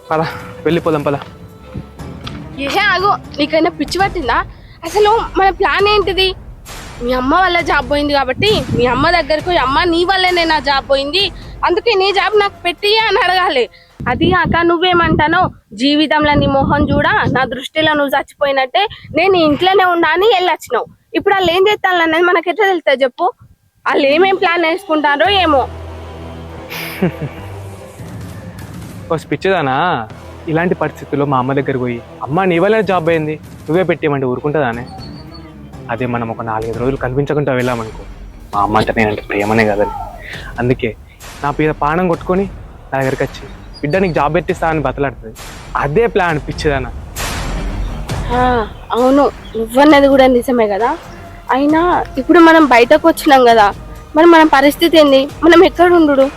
[SPEAKER 12] పద వెళ్ళిపోదాం పద.
[SPEAKER 5] ఏ ఆగు, నీకైనా పిచ్చి పట్టిందా? అసలు మన ప్లాన్ ఏంటిది? మీ అమ్మ వల్ల జాబ్ పోయింది కాబట్టి మీ అమ్మ దగ్గరకు, అమ్మ నీ వల్లనే నా జాబ్ పోయింది, అందుకే నీ జాబ్ నాకు పెట్టి అని అడగాలి. అది కాక నువ్వేమంటానో, జీవితంలో నీ మొహం చూడ నా దృష్టిలో నువ్వు చచ్చిపోయినట్టే, నేను ఇంట్లోనే ఉండా అని వెళ్ళొచ్చినావు. ఇప్పుడు వాళ్ళు ఏం చేస్తాను అన్నది మనకి ఎట్లా తెలుస్తుంది చెప్పు? వాళ్ళు ఏమేం ప్లాన్ వేసుకుంటారో ఏమో.
[SPEAKER 12] పిచ్చిదానా, ఇలాంటి పరిస్థితుల్లో మా అమ్మ దగ్గర పోయి అమ్మ నీ వల్లనే జాబ్ అయింది నువ్వే పెట్టేయమంటే ఊరుకుంటుందానే? అదే మనం ఒక 4-5 రోజులు కనిపించకుండా వెళ్ళామనుకో, మా అమ్మ అంటే నేనంటే ప్రేమనే కదని. అందుకే నా మీద పానం కొట్టుకొని నా దగ్గరికి వచ్చి బిడ్డ నీకు జాబ్ పెట్టిస్తా అని బతలాడుతుంది. అదే ప్లాన్ పిచ్చిదానా.
[SPEAKER 5] అవును, నువ్వన్నది కూడా నిజమే కదా. అయినా ఇప్పుడు మనం బయటకు వచ్చినాం కదా, మరి మన పరిస్థితి ఏంది? మనం ఎక్కడ ఉండు?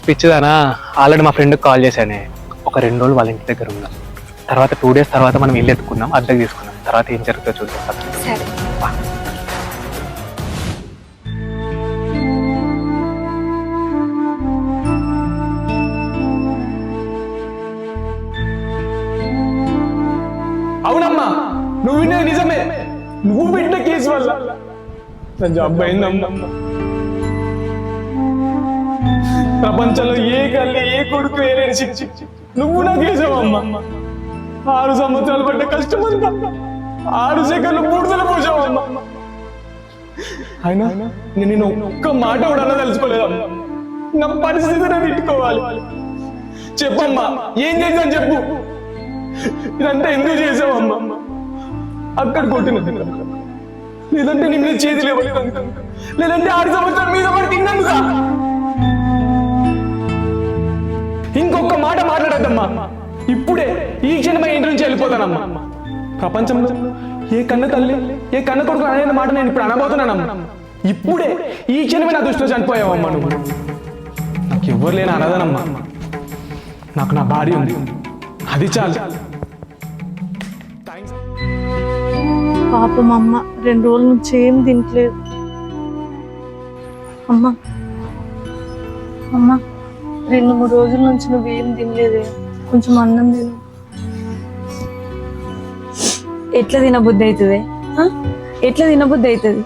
[SPEAKER 12] పిచ్చిదానా, ఆల్రెడీ మా ఫ్రెండ్కి కాల్ చేశానే. ఒక 2 రోజులు వాళ్ళ ఇంటి దగ్గర ఉన్నాం. తర్వాత 2 days తర్వాత మనం ఇల్లు ఎత్తుకున్నాం, అద్దెకు తీసుకున్నాం. తర్వాత ఏం జరుగుతుందో చూద్దాం.
[SPEAKER 5] సరే.
[SPEAKER 13] అవునమ్మా, నువ్వు వినేది నిజమే. నువ్వు పెట్టిన కేసు వల్ల నా జాబ్ అయిందమ్మా. ప్రపంచంలో ఏ తల్లి ఏ కొడుకు వేయలేని శిక్ష నువ్వు నాకు వేసావమ్మా. 6 సంవత్సరాలు పడ్డ కష్టమంతా 6 సెకండ్లు బూడిదల పోసావమ్మా. అయినా నేను ఒక్క మాట కూడా తెలుసుకోలేదమ్మా. నా పరిస్థితి నేను ఇట్టుకోవాలి. చెప్పమ్మా, ఏం చేశాను చెప్పు. ఇదంతా ఎందుకు చేసావమ్మా? అక్కడ కొట్టిన లేదంటే నీ మీద చేతి లేవు, లేదంటే 6 సంవత్సరాల మీద పడి తిన్నందుక. ఇంకొక మాట మాట్లాడద్దమ్మా. ఇప్పుడే ఈ క్షణమే ఇంటి నుంచి వెళ్ళిపోతానమ్మా. ప్రపంచంలో ఏ కన్న తల్లి ఏ కన్న కొడుకు అనే మాట నేను ఇప్పుడు అనబోతున్నానమ్మా. ఇప్పుడే ఈ క్షణమే నా దృష్టిలో చనిపోయావమ్మా నువ్వు. నాకు ఎవరు లేని అనదనమ్మా. నాకు నా భార్య ఉంది, అది చాలు.
[SPEAKER 1] పాపం అమ్మ 2 రోజుల నుంచి ఏం తినట్లేదు. అమ్మ అమ్మ 2-3 రోజుల నుంచి నువ్వేం తినలేదే, కొంచెం అన్నం తిను.
[SPEAKER 11] ఎట్లా తినబుద్ధి అవుతుంది? ఎట్లా తినబుద్ధి అవుతుంది?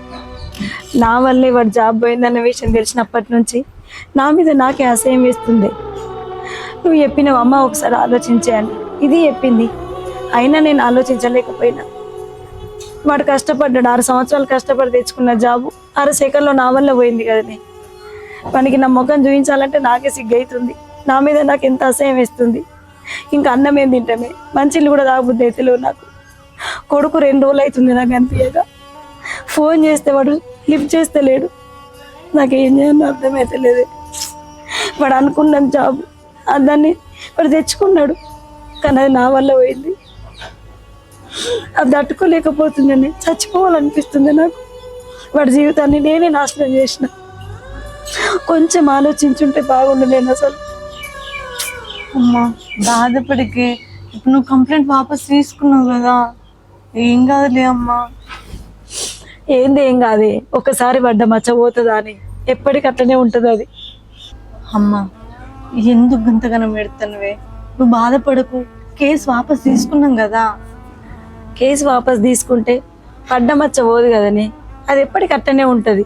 [SPEAKER 11] నా వల్లే వాడు జాబ్ పోయిందన్న విషయం తెలిసినప్పటి నుంచి నా మీద నాకే అసహ్యం వేస్తుంది. నువ్వు చెప్పినావు అమ్మ ఒకసారి ఆలోచించాను, ఇది చెప్పింది. అయినా నేను ఆలోచించలేకపోయినా. వాడు కష్టపడ్డాడు, 6 సంవత్సరాలు కష్టపడి తెచ్చుకున్న జాబు 6 సెకండ్లో నా వల్ల పోయింది కదనే. వానికి నా ముఖం చూపించాలంటే నాకే సిగ్గవుతుంది. నా మీద నాకు ఎంత అసహ్యం వేస్తుంది. ఇంకా అన్నం ఏం తింటామే, మంచిలు కూడా తాగబుద్ధి అవుతలేవు నాకు. కొడుకు 2 రోజులు అవుతుంది నాకు అనిపించగా. ఫోన్ చేస్తే వాడు లిఫ్ట్ చేస్తే లేడు. నాకేం చేయాలో అర్థమవుతలేదు. వాడు అనుకున్న జాబ్ దాన్ని వాడు తెచ్చుకున్నాడు, కానీ అది నా వల్ల పోయింది. అది తట్టుకోలేకపోతుందని చచ్చిపోవాలనిపిస్తుంది నాకు. వాడి జీవితాన్ని నేనే నాశనం చేసిన. కొంచెం ఆలోచించుంటే బాగుండలేను అసలు.
[SPEAKER 1] అమ్మా బాధపడికే, ఇప్పుడు నువ్వు కంప్లైంట్ వాపస్ తీసుకున్నావు కదా, ఏం కాదులే అమ్మా.
[SPEAKER 11] ఏంది ఏం కాదే, ఒకసారి పడ్డ మచ్చ పోతుందా అని ఎప్పటికీ అట్లనే ఉంటుంది అది.
[SPEAKER 1] అమ్మా ఎందుకు గంతగానం పెడతానువే, నువ్వు బాధపడకు. కేసు వాపస్ తీసుకున్నాం కదా.
[SPEAKER 11] కేసు వాపస్ తీసుకుంటే పడ్డ మచ్చ పోదు కదని, అది ఎప్పటికీ అట్లనే ఉంటుంది.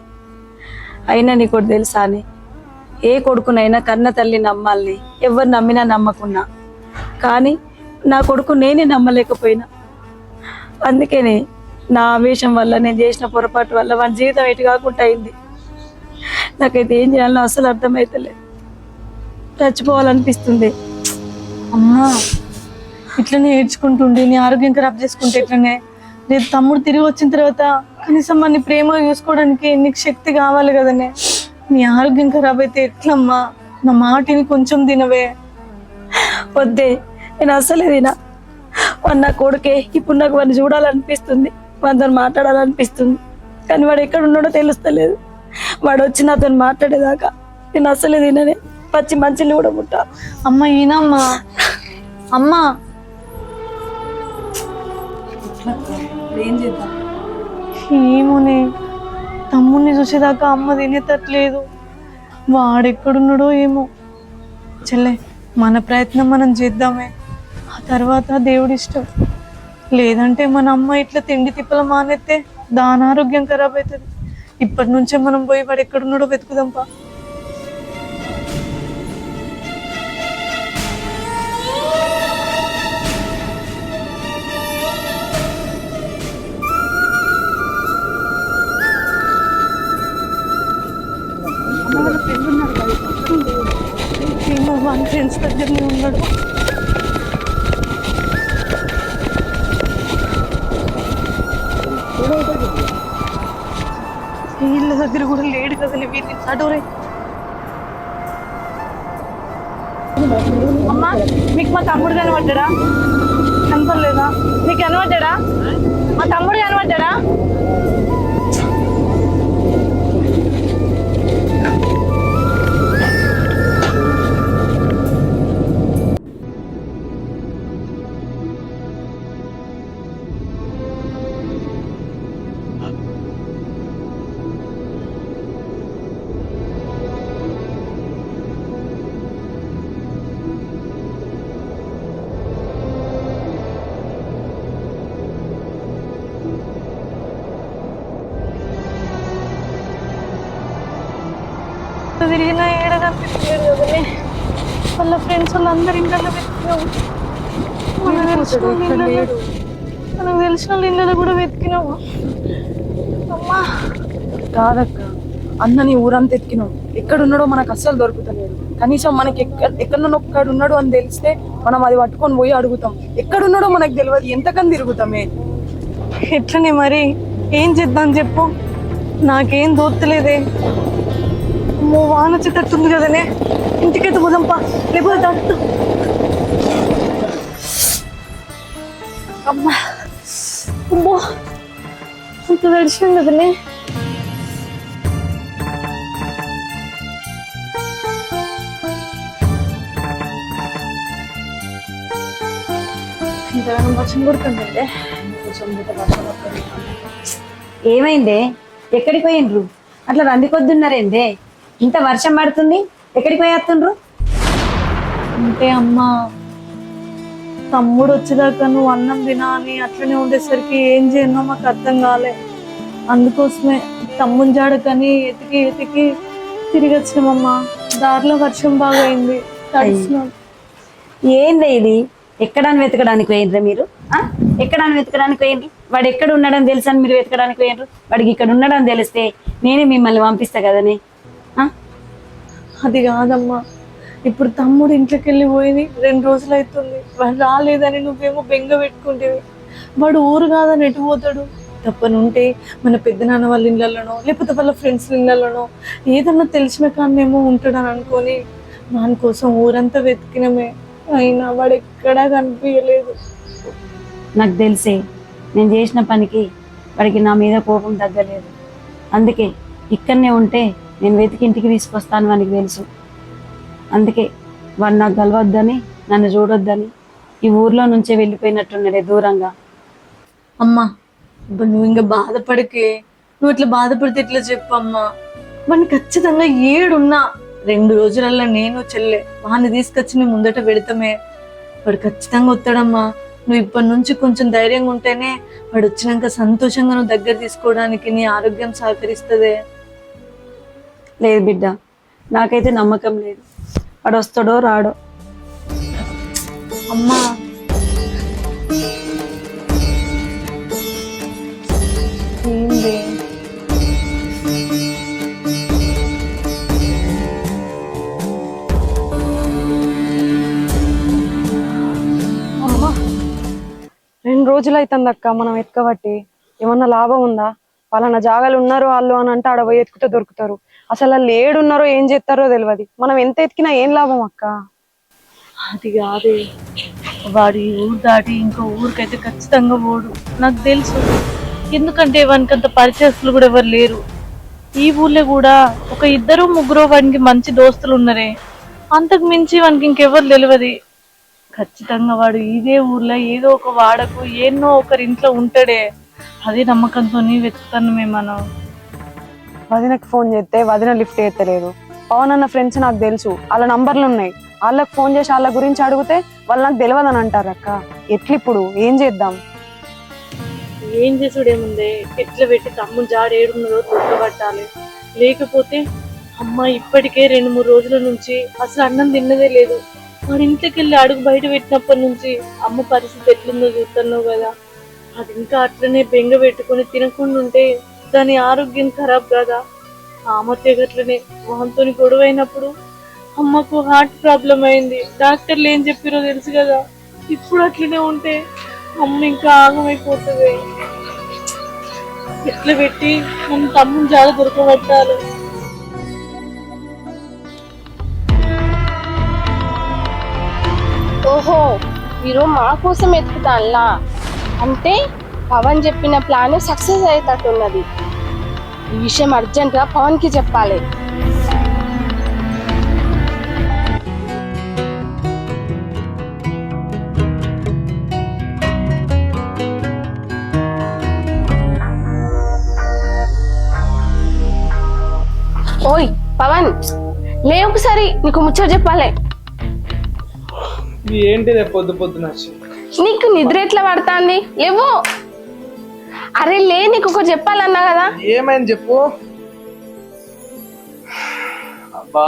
[SPEAKER 11] అయినా నీకు ఒకటి తెలుసా అని, ఏ కొడుకునైనా కన్న తల్లి నమ్మాలని ఎవరు నమ్మినా నమ్మకున్నా, కానీ నా కొడుకు నేనే నమ్మలేకపోయినా. అందుకనే నా ఆవేశం వల్ల, నేను చేసిన పొరపాటు వల్ల వాడి జీవితం ఎటు కాకుండా అయింది. నాకైతే ఏం చేయాలో అసలు అర్థమవుతలేదు. చచ్చిపోవాలనిపిస్తుంది.
[SPEAKER 1] అమ్మా ఇట్లనే ఏడ్చుకుంటుండే నీ ఆరోగ్యం ఖరాబ్ చేసుకుంటే ఇట్లనే రేపు తమ్ముడు తిరిగి వచ్చిన తర్వాత కనీసం మన ప్రేమ చూసుకోవడానికి నీకు శక్తి కావాలి కదనే. నీ ఆరోగ్యం ఖరాబ్ అయితే ఎట్లమ్మా? నా మాటిని కొంచెం తినవే.
[SPEAKER 11] వద్దే, నేను అసలే తినా. వాడు నా కొడుకే. ఇప్పుడు నాకు వాడిని చూడాలనిపిస్తుంది, వాడితో మాట్లాడాలనిపిస్తుంది, కానీ వాడు ఎక్కడ ఉన్నాడో తెలుస్తలేదు. వాడు వచ్చి నాతో మాట్లాడేదాకా నేను అసలే తిననే. పచ్చి మంచిని కూడా ముట్టా.
[SPEAKER 1] అమ్మ ఈయనమ్మా. అమ్మా ఏం చేద్దాం? ఏమోనే, తమ్ముడిని చూసేదాకా అమ్మ తినేటట్లేదు. వాడెక్కడున్నాడో ఏమో. చెల్లె, మన ప్రయత్నం మనం చేద్దామే, ఆ తర్వాత దేవుడి ఇష్టం. లేదంటే మన అమ్మ ఇట్లా తిండి తిప్పల మానేస్తే దాని ఆరోగ్యం ఖరాబ్ అవుతుంది. ఇప్పటి నుంచే మనం పోయి వాడు ఎక్కడున్నాడో వెతుకుదాంపా. ఏమో వాళ్ళ ఫ్రెండ్స్ దగ్గరనే ఉన్నాడు. వీళ్ళ దగ్గర కూడా లేడు కదలే. వీరిని అడోరే. అమ్మా మీకు మా తమ్ముడు కనబడ్డా? కనపడలేదా? నీకు కనబడ్డా? మా తమ్ముడు కనబడ్డా? తిరిగినా ఏడ కనిపించలేదు కదనే. వాళ్ళ ఫ్రెండ్స్ వాళ్ళందరూ ఇంట్లో వెతుకున్నాము. మనకు తెలిసిన ఇళ్ళలో కూడా వెతికినాము. అమ్మా
[SPEAKER 2] కాదక్క, అన్నని ఊరంతా ఎత్తికినాం, ఎక్కడున్నాడో మనకు అస్సలు దొరుకుతలేడు. కనీసం మనకి ఎక్కడన్నా ఒక్కడు ఉన్నాడు అని తెలిస్తే మనం అది పట్టుకొని పోయి అడుగుతాం. ఎక్కడున్నాడో మనకు తెలియదు, ఎంతకని తిరుగుతామే.
[SPEAKER 1] ఎట్లనే మరి ఏం చేద్దాం చెప్పు, నాకేం దోత్తలేదే. వాన వచ్చేటట్టుంది కదనే, ఇంటికైతే పోదాంపా, లేకపోతే తట్టు. అమ్మా అమ్మో అంత దర్శనం కదనే. ఇంతగానో వర్షం కొడుతుందండి.
[SPEAKER 11] ఏమైందే? ఎక్కడికి పోయిండ్రు? అట్లా రంది కొద్దున్నారేందే? ఇంత వర్షం పడుతుంది, ఎక్కడికి పోయేస్తుండ్రు?
[SPEAKER 1] అంటే అమ్మా, తమ్ముడు వచ్చేదాకా నువ్వు అన్నం తినా అని అట్లనే ఉండేసరికి ఏం చేయనో మాకు అర్థం కాలే. అందుకోసమే తమ్ముని జాడకని ఎతికి ఎతికి తిరిగి వచ్చినామమ్మా. దారిలో వర్షం బాగా అయింది, తడిసినాం.
[SPEAKER 11] ఏందే ఇది? ఎక్కడాన్ని వెతకడానికి పోయిండ్రా మీరు? ఎక్కడాన్ని వెతకడానికి పోయిండ్రు? వాడు ఎక్కడ ఉన్నాడని తెలుసని మీరు వెతకడానికి పోయిండ్రు? వాడికి ఇక్కడ ఉన్నాడని తెలిస్తే నేనే మిమ్మల్ని పంపిస్తా కదనే.
[SPEAKER 1] అది కాదమ్మా, ఇప్పుడు తమ్ముడు ఇంట్లోకి వెళ్ళి పోయి 2 రోజులు అవుతుంది. వాడు రాలేదని నువ్వేమో బెంగ పెట్టుకుంటేవి. వాడు ఊరు కాదని ఎటు పోతాడు? తప్పనుంటే మన పెద్దనాన్న వాళ్ళ ఇళ్ళలోనో లేకపోతే వాళ్ళ ఫ్రెండ్స్ ఇళ్ళలోనో ఏదన్నా తెలిసిన కాన్నేమో ఉంటాడని అనుకొని దానికోసం ఊరంతా వెతికినమే, అయినా వాడు ఎక్కడా కనిపించలేదు.
[SPEAKER 11] నాకు తెలిసే నేను చేసిన పనికి వాడికి నా మీద కోపం తగ్గలేదు. అందుకే ఇక్కడనే ఉంటే నేను వెతికి ఇంటికి తీసుకొస్తాను వానికి తెలుసు. అందుకే వాడు నాకు కలవద్దని, నన్ను చూడొద్దని ఈ ఊర్లో నుంచే వెళ్ళిపోయినట్టున్నాడే దూరంగా.
[SPEAKER 1] అమ్మా నువ్వు ఇంకా బాధపడకే. నువ్వు ఇట్లా బాధపడితే ఎట్లా చెప్పమ్మా? వాడిని ఖచ్చితంగా 7 ఉన్నా 2 రోజులల్లో నేను చెల్లె వాడిని తీసుకొచ్చి నీ ముందట పెడతామే. వాడు ఖచ్చితంగా వస్తాడమ్మా. నువ్వు ఇప్పటి నుంచి కొంచెం ధైర్యంగా ఉంటేనే వాడు వచ్చినాక సంతోషంగా నువ్వు దగ్గర తీసుకోవడానికి నీ ఆరోగ్యం సహకరిస్తుంది.
[SPEAKER 11] లేదు బిడ్డ, నాకైతే నమ్మకం లేదు. వాడు వస్తాడో రాడో.
[SPEAKER 1] అమ్మా ఏంది?
[SPEAKER 2] అమ్మా 2 రోజులు అవుతుంది అక్క మనం ఎత్తుకబట్టి. ఏమన్నా లాభం ఉందా? వాళ్ళ జాగాలు ఉన్నారో వాళ్ళు అని అంటే ఆడ పోయి ఎత్తుకుతే దొరుకుతారు. అసలు వాళ్ళు ఏడున్నారో ఏం చేస్తారో తెలియదు. మనం ఎంత ఎత్తికినా ఏం లాభం అక్క?
[SPEAKER 1] అది కాదే, వాడు ఈ ఊరు దాటి ఇంకో ఊరికైతే ఖచ్చితంగా పోడు, నాకు తెలుసు. ఎందుకంటే వానికి అంత పరిచయస్తులు కూడా ఎవరు లేరు. ఈ ఊర్లో కూడా ఒక 2-3 వానికి మంచి దోస్తులు ఉన్నారే, అంతకు మించి వానికి ఇంకెవరు తెలియదు. ఖచ్చితంగా వాడు ఇదే ఊర్లో ఏదో ఒక వాడకు ఎన్నో ఒకరి ఇంట్లో ఉంటాడే. అదే నమ్మకంతో వెతుకుతాను మనం.
[SPEAKER 2] వదినకి ఫోన్ చేస్తే వదిన లిఫ్ట్ చేస్తలేదు. పవన్ అన్న ఫ్రెండ్స్ నాకు తెలుసు, వాళ్ళ నంబర్లు ఉన్నాయి. వాళ్ళకి ఫోన్ చేసి వాళ్ళ గురించి అడిగితే వాళ్ళు నాకు తెలియదని అంటారు అక్క. ఎట్లిప్పుడు ఏం చేద్దాం?
[SPEAKER 1] ఏం చేసుడేముందే, ఎట్లా పెట్టి తమ్ముడు జాడు ఏడున్నదో దొరకబట్టాలి. లేకపోతే అమ్మ ఇప్పటికే 2-3 రోజుల నుంచి అసలు అన్నం తిన్నదే లేదు. వాడి ఇంట్లోకి వెళ్ళి అడుగు బయట పెట్టినప్పటి నుంచి అమ్మ పరిస్థితి ఎట్లుందో చూస్తున్నావు కదా. అది ఇంకా అట్లనే బెంగ పెట్టుకుని తినకుండా ఉంటే దాని ఆరోగ్యం ఖరాబ్ కదా. ఆమెతే గట్లనే వాంతో గొడవ అయినప్పుడు అమ్మకు హార్ట్ ప్రాబ్లం అయింది. డాక్టర్లు ఏం చెప్పారో తెలుసు కదా. ఇప్పుడు అట్లనే ఉంటే అమ్మ ఇంకా ఆగమైపోతుంది. ఎట్లా పెట్టి మన తమ్ముని జాడ దొరకబట్టాలి.
[SPEAKER 5] ఓహో, మీరు మా కోసం ఎత్తుకుతాన్లా అంటే పవన్ చెప్పిన ప్లాన్ సక్సెస్ అయ్యేటట్టున్నది. ఈ విషయం అర్జెంట్గా పవన్కి చెప్పాలి. ఓయ్ పవన్, లే ఒకసారి, నీకు ముచ్చట చెప్పాలి.
[SPEAKER 13] ఏంటిదే పొద్దు పొద్దున?
[SPEAKER 5] నీకు నిద్ర ఎట్లా పడుతుంది? లేవు. అరే లే, నీకు ఒకటి చెప్పాలన్నా కదా.
[SPEAKER 13] ఏమైంది చెప్పు. అబ్బా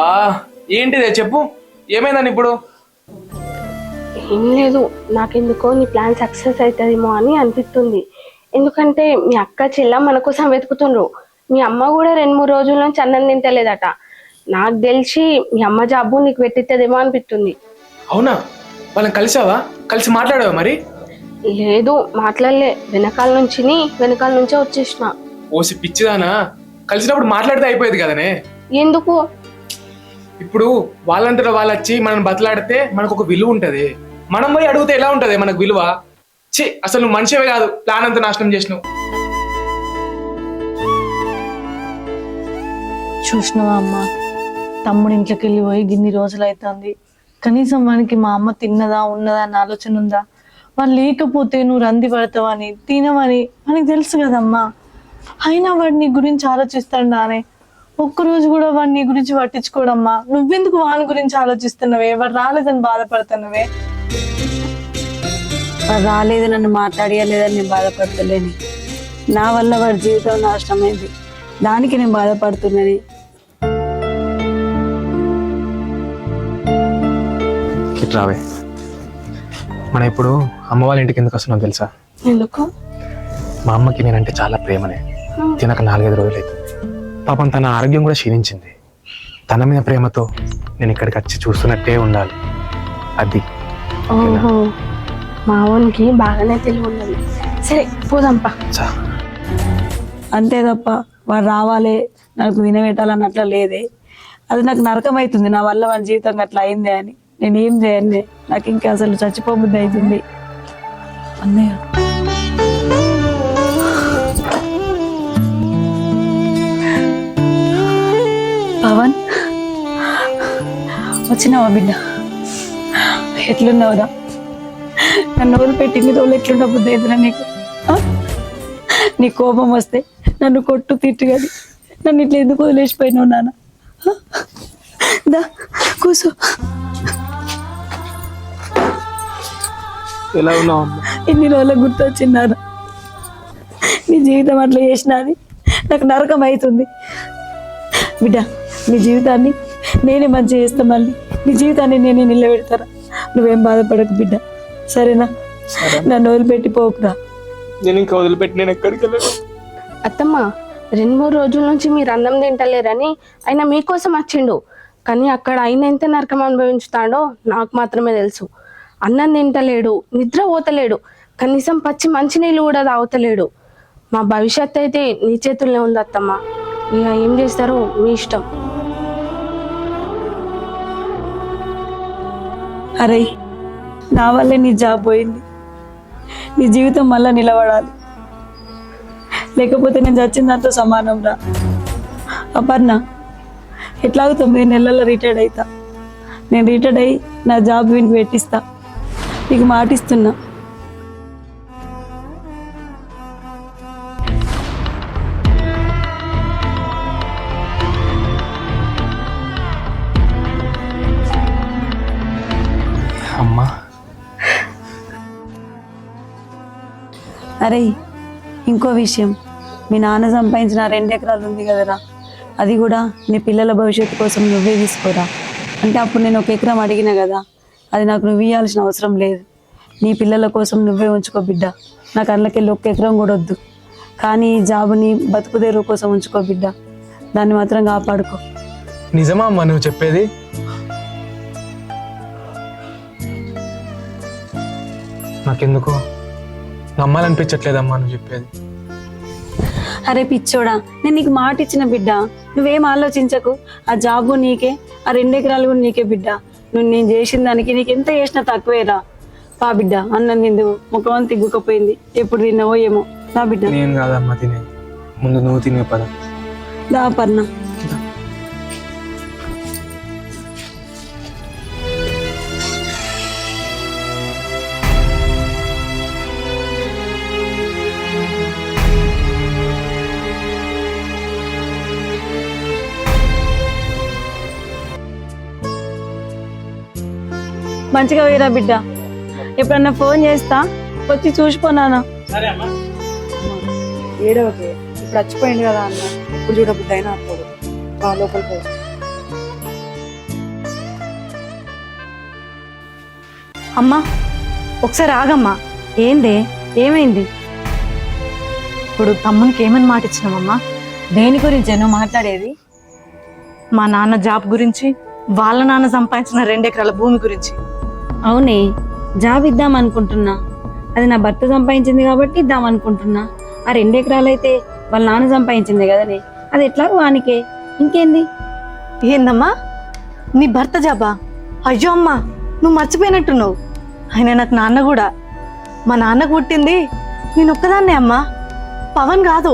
[SPEAKER 13] ఏంటిదే చెప్పు, ఏమైందని ఇప్పుడు?
[SPEAKER 5] ఏం లేదు, నాకెందుకో నీ ప్లాన్ సక్సెస్ అవుతుందేమో అని అనిపిస్తుంది. ఎందుకంటే మీ అక్క చెల్ల మన కోసం వెతుకుతుండ్రు. మీ అమ్మ కూడా 2-3 రోజుల నుంచి అన్నం తింటలేదట. నాకు తెలిసి మీ అమ్మ జాబు నీకు పెట్టిస్తుందేమో అనిపిస్తుంది.
[SPEAKER 13] అవునా? వాళ్ళని కలిసావా? కలిసి మాట్లాడావా మరి?
[SPEAKER 5] లేదు, మాట్లాడలే. వెనకాల నుంచే వచ్చేసిన.
[SPEAKER 13] ఓసి పిచ్చిదానా, కలిసినప్పుడు మాట్లాడితే అయిపోయేది కదనే.
[SPEAKER 5] ఎందుకు?
[SPEAKER 13] ఇప్పుడు వాళ్ళంతటా వాళ్ళు వచ్చి మనం బతలాడితే మనకు ఒక విలువ ఉంటది. మనం పోయి అడిగితే ఎలా ఉంటది మనకు విలువ? ఛీ, అసలు నువ్వు మనిషివే కాదు, ప్లాన్ అంతా నాశనం చేసినావు.
[SPEAKER 1] చూసినావా అమ్మ, తమ్ముడు ఇంట్లోకి వెళ్ళి పోయి గిన్ని రోజులు అవుతుంది. కనీసం వానికి మా అమ్మ తిన్నదా ఉన్నదా అన్న ఆలోచన ఉందా? వాళ్ళు లేకపోతే నువ్వు రంది పడతావని తినవని మనకి తెలుసు కదమ్మా. అయినా వాడు నీ గురించి ఆలోచిస్తాడానే. ఒక్కరోజు కూడా వాడు నీ గురించి పట్టించుకోడమ్మా. నువ్వెందుకు వాని గురించి ఆలోచిస్తున్నావే? వాడు రాలేదని బాధపడుతున్నావే?
[SPEAKER 11] వాడు రాలేదు, నన్ను మాట్లాడియలేదని నేను బాధపడతలేని. నా వల్ల వాడి జీవితం నాశనమైంది, దానికి నేను బాధపడుతున్నాని.
[SPEAKER 13] రావే, మనం ఇప్పుడు అమ్మ వాళ్ళ ఇంటికి ఎందుకు వస్తున్నాం తెలుసా?
[SPEAKER 5] ఎందుకు?
[SPEAKER 13] మా అమ్మకి నేనంటే చాలా ప్రేమనే. తినక 4-5 రోజులు అవుతుంది. పాపం తన ఆరోగ్యం కూడా క్షీణించింది. తన మీద ప్రేమతో నేను ఇక్కడికి వచ్చి చూస్తున్నట్టే ఉండాలి. అది
[SPEAKER 5] ఓహో, మావోనికి బాగానే తెలివి ఉన్నది. సరే పోదాంపా.
[SPEAKER 11] అంతే తప్ప వాడు రావాలి నాకు తినబెట్టాలని అట్లా లేదే. అది నాకు నరకం అవుతుంది. నా వల్ల వాడి జీవితం అట్లా అయిందే అని నేనేం చేయను. నాకు ఇంకా అసలు చచ్చిపోబుద్ధి అవుతుంది.
[SPEAKER 1] అన్నయ్య,
[SPEAKER 11] పవన్ వచ్చినావా బిడ్డ? ఎట్లున్నావురా? నన్ను వదిలిపెట్టి ఇన్ని రోజులు ఎట్లున్నా బుద్ధి అవుతున్నా నీకు? నీ కోపం వస్తే నన్ను కొట్టు తిట్టు కానీ నన్ను ఇట్లా ఎందుకు వదిలేసిపోయినావు నాన్న? దా కూర్చో.
[SPEAKER 13] ఎలా ఉన్నావు?
[SPEAKER 11] ఇన్ని రోజులకు గుర్తొచ్చిన్నాను. నీ జీవితం అట్లా చేసినది నాకు నరకం అవుతుంది బిడ్డ. నీ జీవితాన్ని నేనే మంచిగా చేస్తా, మళ్ళీ నీ జీవితాన్ని నేనే నిలబెడతారా. నువ్వేం బాధపడకు బిడ్డ, సరేనా? నన్ను వదిలిపెట్టి పోకురా.
[SPEAKER 13] నేను ఇంకా వదిలిపెట్టి నేను ఎక్కడికి వెళ్ళను.
[SPEAKER 5] అత్తమ్మ, 2-3 రోజుల నుంచి మీరు అన్నం తింటలేరని ఆయన మీకోసం వచ్చిండు. కానీ అక్కడ ఆయన ఎంత నరకం అనుభవించుతాడో నాకు మాత్రమే తెలుసు. అన్నం తింటలేడు, నిద్ర పోతలేడు, కనీసం పచ్చి మంచినీళ్ళు కూడా తాగుతలేడు. మా భవిష్యత్తు అయితే నీ చేతుల్లో ఉంది అత్తమ్మ. ఇక ఏం చేస్తారో మీ ఇష్టం.
[SPEAKER 11] అరే, నా వల్లే నీ జాబ్ పోయింది. నీ జీవితం మళ్ళీ నిలబడాలి, లేకపోతే నేను చచ్చిన దాంతో సమానం రా. అపర్ణ, ఎట్లాగో 9 నెలల్లో రిటైర్డ్ అవుతా. నేను రిటైర్డ్ అయ్యి నా జాబ్ వీనికి పెట్టిస్తా, నీకు మాటిస్తున్నా.
[SPEAKER 13] అమ్మా,
[SPEAKER 11] అరే ఇంకో విషయం, మీ నాన్న సంపాదించిన 2 ఎకరాలు ఉంది కదరా, అది కూడా నీ పిల్లల భవిష్యత్తు కోసం నువ్వే తీసుకోరా. అంటే అప్పుడు నేను 1 ఎకరం అడిగినా కదా, అది నాకు నువ్వు ఇవ్వాల్సిన అవసరం లేదు. నీ పిల్లల కోసం నువ్వే ఉంచుకో బిడ్డ. నాకు అందులోకెళ్ళి 1 ఎకరం కూడా వద్దు. కానీ ఈ జాబుని బతుకుదేరు కోసం ఉంచుకో బిడ్డ, దాన్ని మాత్రం కాపాడుకో.
[SPEAKER 13] నిజమా అమ్మా నువ్వు చెప్పేది? నాకెందుకో నమ్మాలనిపించట్లేదమ్మా నువ్వు చెప్పేది.
[SPEAKER 11] అరే పిచ్చోడా, నేను నీకు మాట ఇచ్చిన బిడ్డ, నువ్వేం ఆలోచించకు. ఆ జాబు నీకే, ఆ 2 ఎకరాలు కూడా నీకే బిడ్డ. నువ్వు నేను చేసిన దానికి నీకు ఎంత చేసినా తక్కువేరా. పా బిడ్డ, అన్నం తిందు, ముఖం తిగ్గుకపోయింది, ఎప్పుడు తిన్నావో ఏమో. నా బిడ్డ.
[SPEAKER 13] నేను కాదమ్మా తినేది, ముందు నువ్వు తినే పద.
[SPEAKER 11] దా పర్ణ. మంచిగా పోయిరా బిడ్డ. ఎప్పుడన్నా ఫోన్ చేస్తా, వచ్చి చూసిపోనానా.
[SPEAKER 2] ఏడవకే, ఇప్పుడు చచ్చిపోయింది కదా అన్న, ఇప్పుడు చూడబుద్ధి అయినా అప్పుడు లోపలికి.
[SPEAKER 1] అమ్మా ఒకసారి ఆగమ్మా. ఏందే ఏమైంది? ఇప్పుడు తమ్మునికి ఏమని మాట ఇచ్చినావమ్మా? దేని గురించి నువ్వు మాట్లాడేది? మా నాన్న జాబ్ గురించి, వాళ్ళ నాన్న సంపాదించిన 2 ఎకరాల భూమి గురించి.
[SPEAKER 11] అవునే, జాబ్ ఇద్దాం అనుకుంటున్నా. అది నా భర్త సంపాదించింది కాబట్టి ఇద్దాం అనుకుంటున్నా. ఆ 2 ఎకరాలు అయితే వాళ్ళ నాన్న సంపాదించింది కదనే, అది ఎట్లా వానికే. ఇంకేంది?
[SPEAKER 1] ఏందమ్మా నీ భర్త జాబా? అయ్యో అమ్మా, నువ్వు మర్చిపోయినట్టున్నావు. ఆయన నాకు నాన్న కూడా. మా నాన్నకు పుట్టింది నేను ఒక్కదాన్నే అమ్మా, పవన్ కాదు.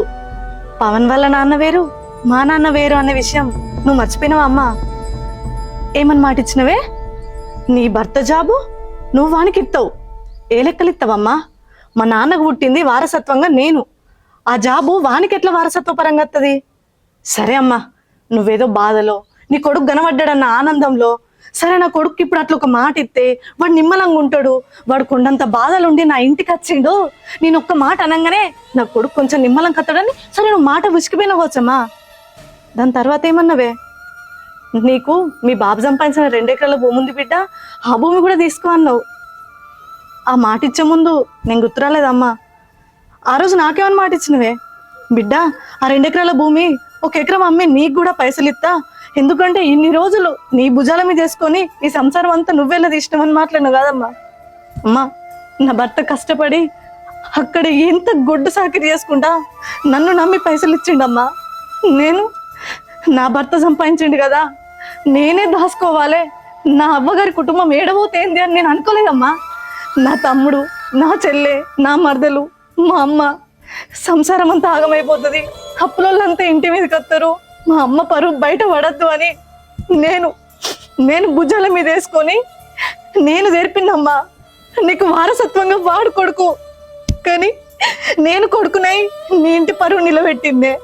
[SPEAKER 1] పవన్ వాళ్ళ నాన్న వేరు, మా నాన్న వేరు అనే విషయం నువ్వు మర్చిపోయినావా అమ్మా? ఏమని మాట ఇచ్చినవే? నీ భర్త జాబు నువ్వు వానికి ఇస్తావు. ఏ లెక్కలు ఇస్తావమ్మా? మా నాన్నకు పుట్టింది వారసత్వంగా నేను. ఆ జాబు వానికి ఎట్లా వారసత్వ పరంగా వస్తుంది? సరే అమ్మా, నువ్వేదో బాధలో నీ కొడుకు కనబడ్డాడన్న ఆనందంలో, సరే నా కొడుకు ఇప్పుడు అట్లా ఒక మాట ఇస్తే వాడు నిమ్మలంగా ఉంటాడు, వాడు కొండంత బాధలుండి నా ఇంటికి వచ్చిండు, నేను ఒక్క మాట అనగానే నా కొడుకు కొంచెం నిమ్మలం కత్తాడని సరే నువ్వు మాట విసిగిపోయినవచ్చమ్మా. దాని తర్వాత ఏమన్నావే? నీకు మీ బాబు సంపాదించిన 2 ఎకరాల భూమి ఉంది బిడ్డ, ఆ భూమి కూడా తీసుకో అన్నావు. ఆ మాట ఇచ్చే ముందు నేను గుర్తురాలేదమ్మా. ఆ రోజు నాకేమని మాట ఇచ్చినవే? బిడ్డ ఆ 2 ఎకరాల భూమి 1 ఎకరం అమ్మి నీకు కూడా పైసలు ఇస్తా, ఎందుకంటే ఇన్ని రోజులు నీ భుజాల మీద వేసుకొని ఈ సంసారం అంతా నువ్వెలా తీసినావని మాట్లాడినావు కాదమ్మా. అమ్మా, నా భర్త కష్టపడి అక్కడ ఎంత గొడ్డు సాకిరి చేసుకుంటా నన్ను నమ్మి పైసలు ఇచ్చిండమ్మా. నేను నా భర్త సంపాదించిండు కదా, నేనే దాచుకోవాలి, నా అవ్వగారి కుటుంబం ఏడబోతేంది అని నేను అనుకోలేదమ్మా. నా తమ్ముడు, నా చెల్లె, నా మరదలు, మా అమ్మ సంసారం అంతా ఆగమైపోతుంది, అప్పులంతా ఇంటి మీదకి వస్తారు, మా అమ్మ పరువు బయట పడద్దు అని నేను భుజాల మీద వేసుకొని నేను తెరిపినమ్మా. నీకు వారసత్వంగా వాడు కొడుకు, కానీ నేను కొడుకునై నీ ఇంటి పరువు నిలబెట్టిందే.